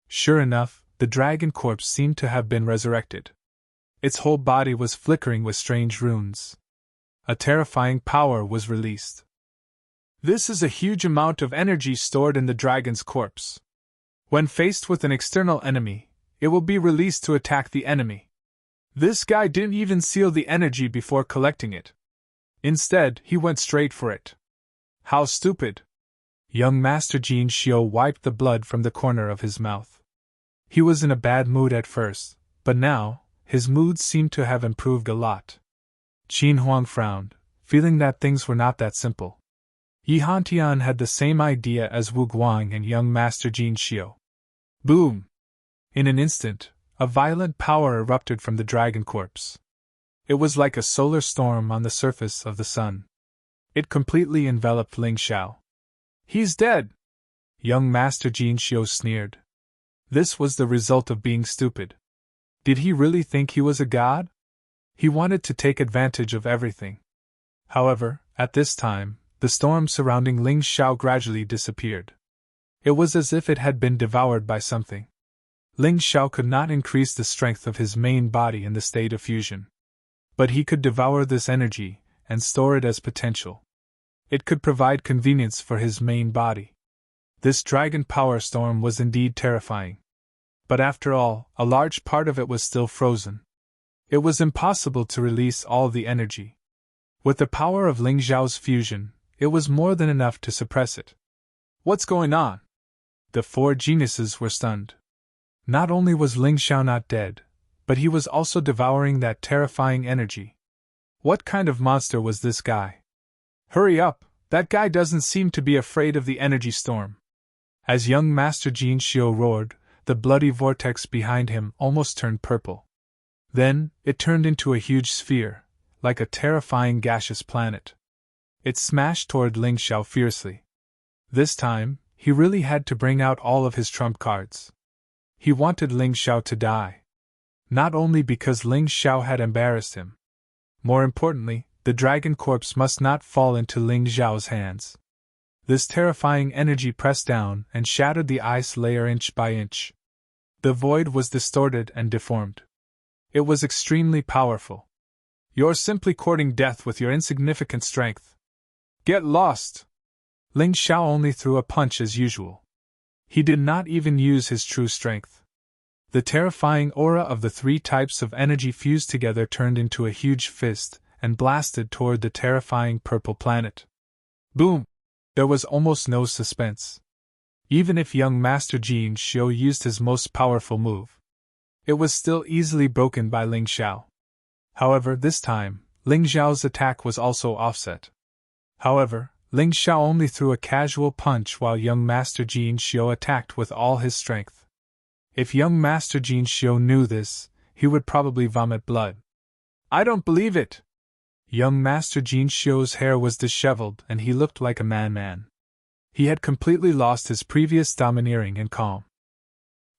Sure enough, the dragon corpse seemed to have been resurrected. Its whole body was flickering with strange runes. A terrifying power was released. This is a huge amount of energy stored in the dragon's corpse. When faced with an external enemy, it will be released to attack the enemy. This guy didn't even seal the energy before collecting it. Instead, he went straight for it. How stupid! Young Master Jin Xiu wiped the blood from the corner of his mouth. He was in a bad mood at first, but now, his mood seemed to have improved a lot. Qin Huang frowned, feeling that things were not that simple. Yi Hantian had the same idea as Wu Guang and young Master Jin Xiu. Boom! In an instant, a violent power erupted from the dragon corpse. It was like a solar storm on the surface of the sun. It completely enveloped Ling Xiao. He's dead! Young Master Jin Xiu sneered. This was the result of being stupid. Did he really think he was a god? He wanted to take advantage of everything. However, at this time, The storm surrounding Ling Xiao gradually disappeared. It was as if it had been devoured by something. Ling Xiao could not increase the strength of his main body in the state of fusion. But he could devour this energy and store it as potential. It could provide convenience for his main body. This dragon power storm was indeed terrifying. But after all, a large part of it was still frozen. It was impossible to release all the energy. With the power of Ling Xiao's fusion, it was more than enough to suppress it. What's going on? The four geniuses were stunned. Not only was Ling Xiao not dead, but he was also devouring that terrifying energy. What kind of monster was this guy? Hurry up, that guy doesn't seem to be afraid of the energy storm. As young Master Jin Xiu roared, the bloody vortex behind him almost turned purple. Then, it turned into a huge sphere, like a terrifying gaseous planet. It smashed toward Ling Xiao fiercely. This time, he really had to bring out all of his trump cards. He wanted Ling Xiao to die. Not only because Ling Xiao had embarrassed him. More importantly, the dragon corpse must not fall into Ling Xiao's hands. This terrifying energy pressed down and shattered the ice layer inch by inch. The void was distorted and deformed. It was extremely powerful. You're simply courting death with your insignificant strength. Get lost! Ling Xiao only threw a punch as usual. He did not even use his true strength. The terrifying aura of the three types of energy fused together turned into a huge fist and blasted toward the terrifying purple planet. Boom! There was almost no suspense. Even if young Master Jin Xiu used his most powerful move, it was still easily broken by Ling Xiao. However, this time, Ling Xiao's attack was also offset. However, Ling Xiao only threw a casual punch while young Master Jin Xiu attacked with all his strength. If young Master Jin Xiu knew this, he would probably vomit blood. I don't believe it! Young Master Jin Xiu's hair was disheveled and he looked like a madman. He had completely lost his previous domineering and calm.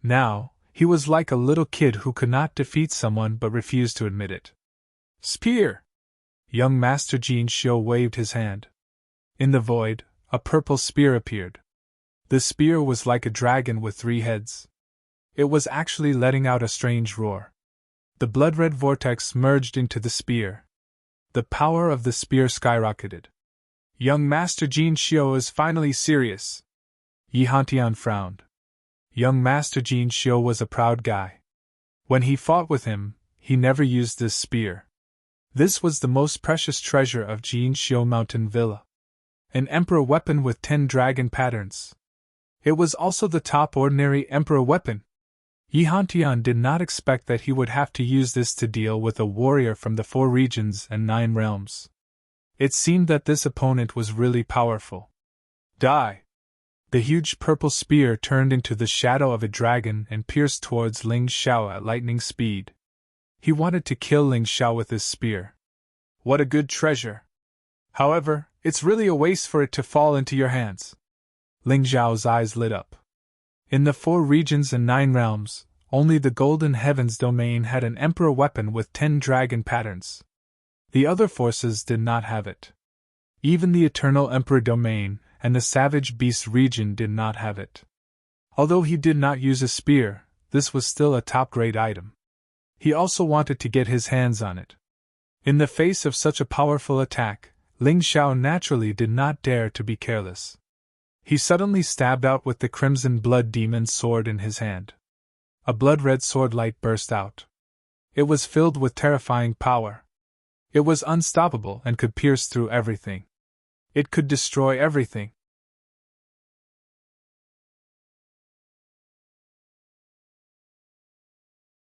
Now, he was like a little kid who could not defeat someone but refused to admit it. Spear! Young Master Jin Xiu waved his hand. In the void, a purple spear appeared. The spear was like a dragon with 3 heads. It was actually letting out a strange roar. The blood-red vortex merged into the spear. The power of the spear skyrocketed. Young Master Jin Xiu is finally serious. Yi Hantian frowned. Young Master Jin Xiu was a proud guy. When he fought with him, he never used this spear. This was the most precious treasure of Jin Xiu Mountain Villa. An emperor weapon with 10 dragon patterns. It was also the top ordinary emperor weapon. Yi Hantian did not expect that he would have to use this to deal with a warrior from the 4 regions and 9 realms. It seemed that this opponent was really powerful. Die! The huge purple spear turned into the shadow of a dragon and pierced towards Ling Xiao at lightning speed. He wanted to kill Ling Xiao with his spear. What a good treasure! However, it's really a waste for it to fall into your hands. Ling Xiao's eyes lit up. In the 4 regions and 9 realms, only the Golden Heavens domain had an emperor weapon with 10 dragon patterns. The other forces did not have it. Even the Eternal Emperor domain and the Savage Beast region did not have it. Although he did not use a spear, this was still a top-grade item. He also wanted to get his hands on it. In the face of such a powerful attack, Ling Xiao naturally did not dare to be careless. He suddenly stabbed out with the Crimson Blood Demon sword in his hand. A blood-red sword light burst out. It was filled with terrifying power. It was unstoppable and could pierce through everything. It could destroy everything.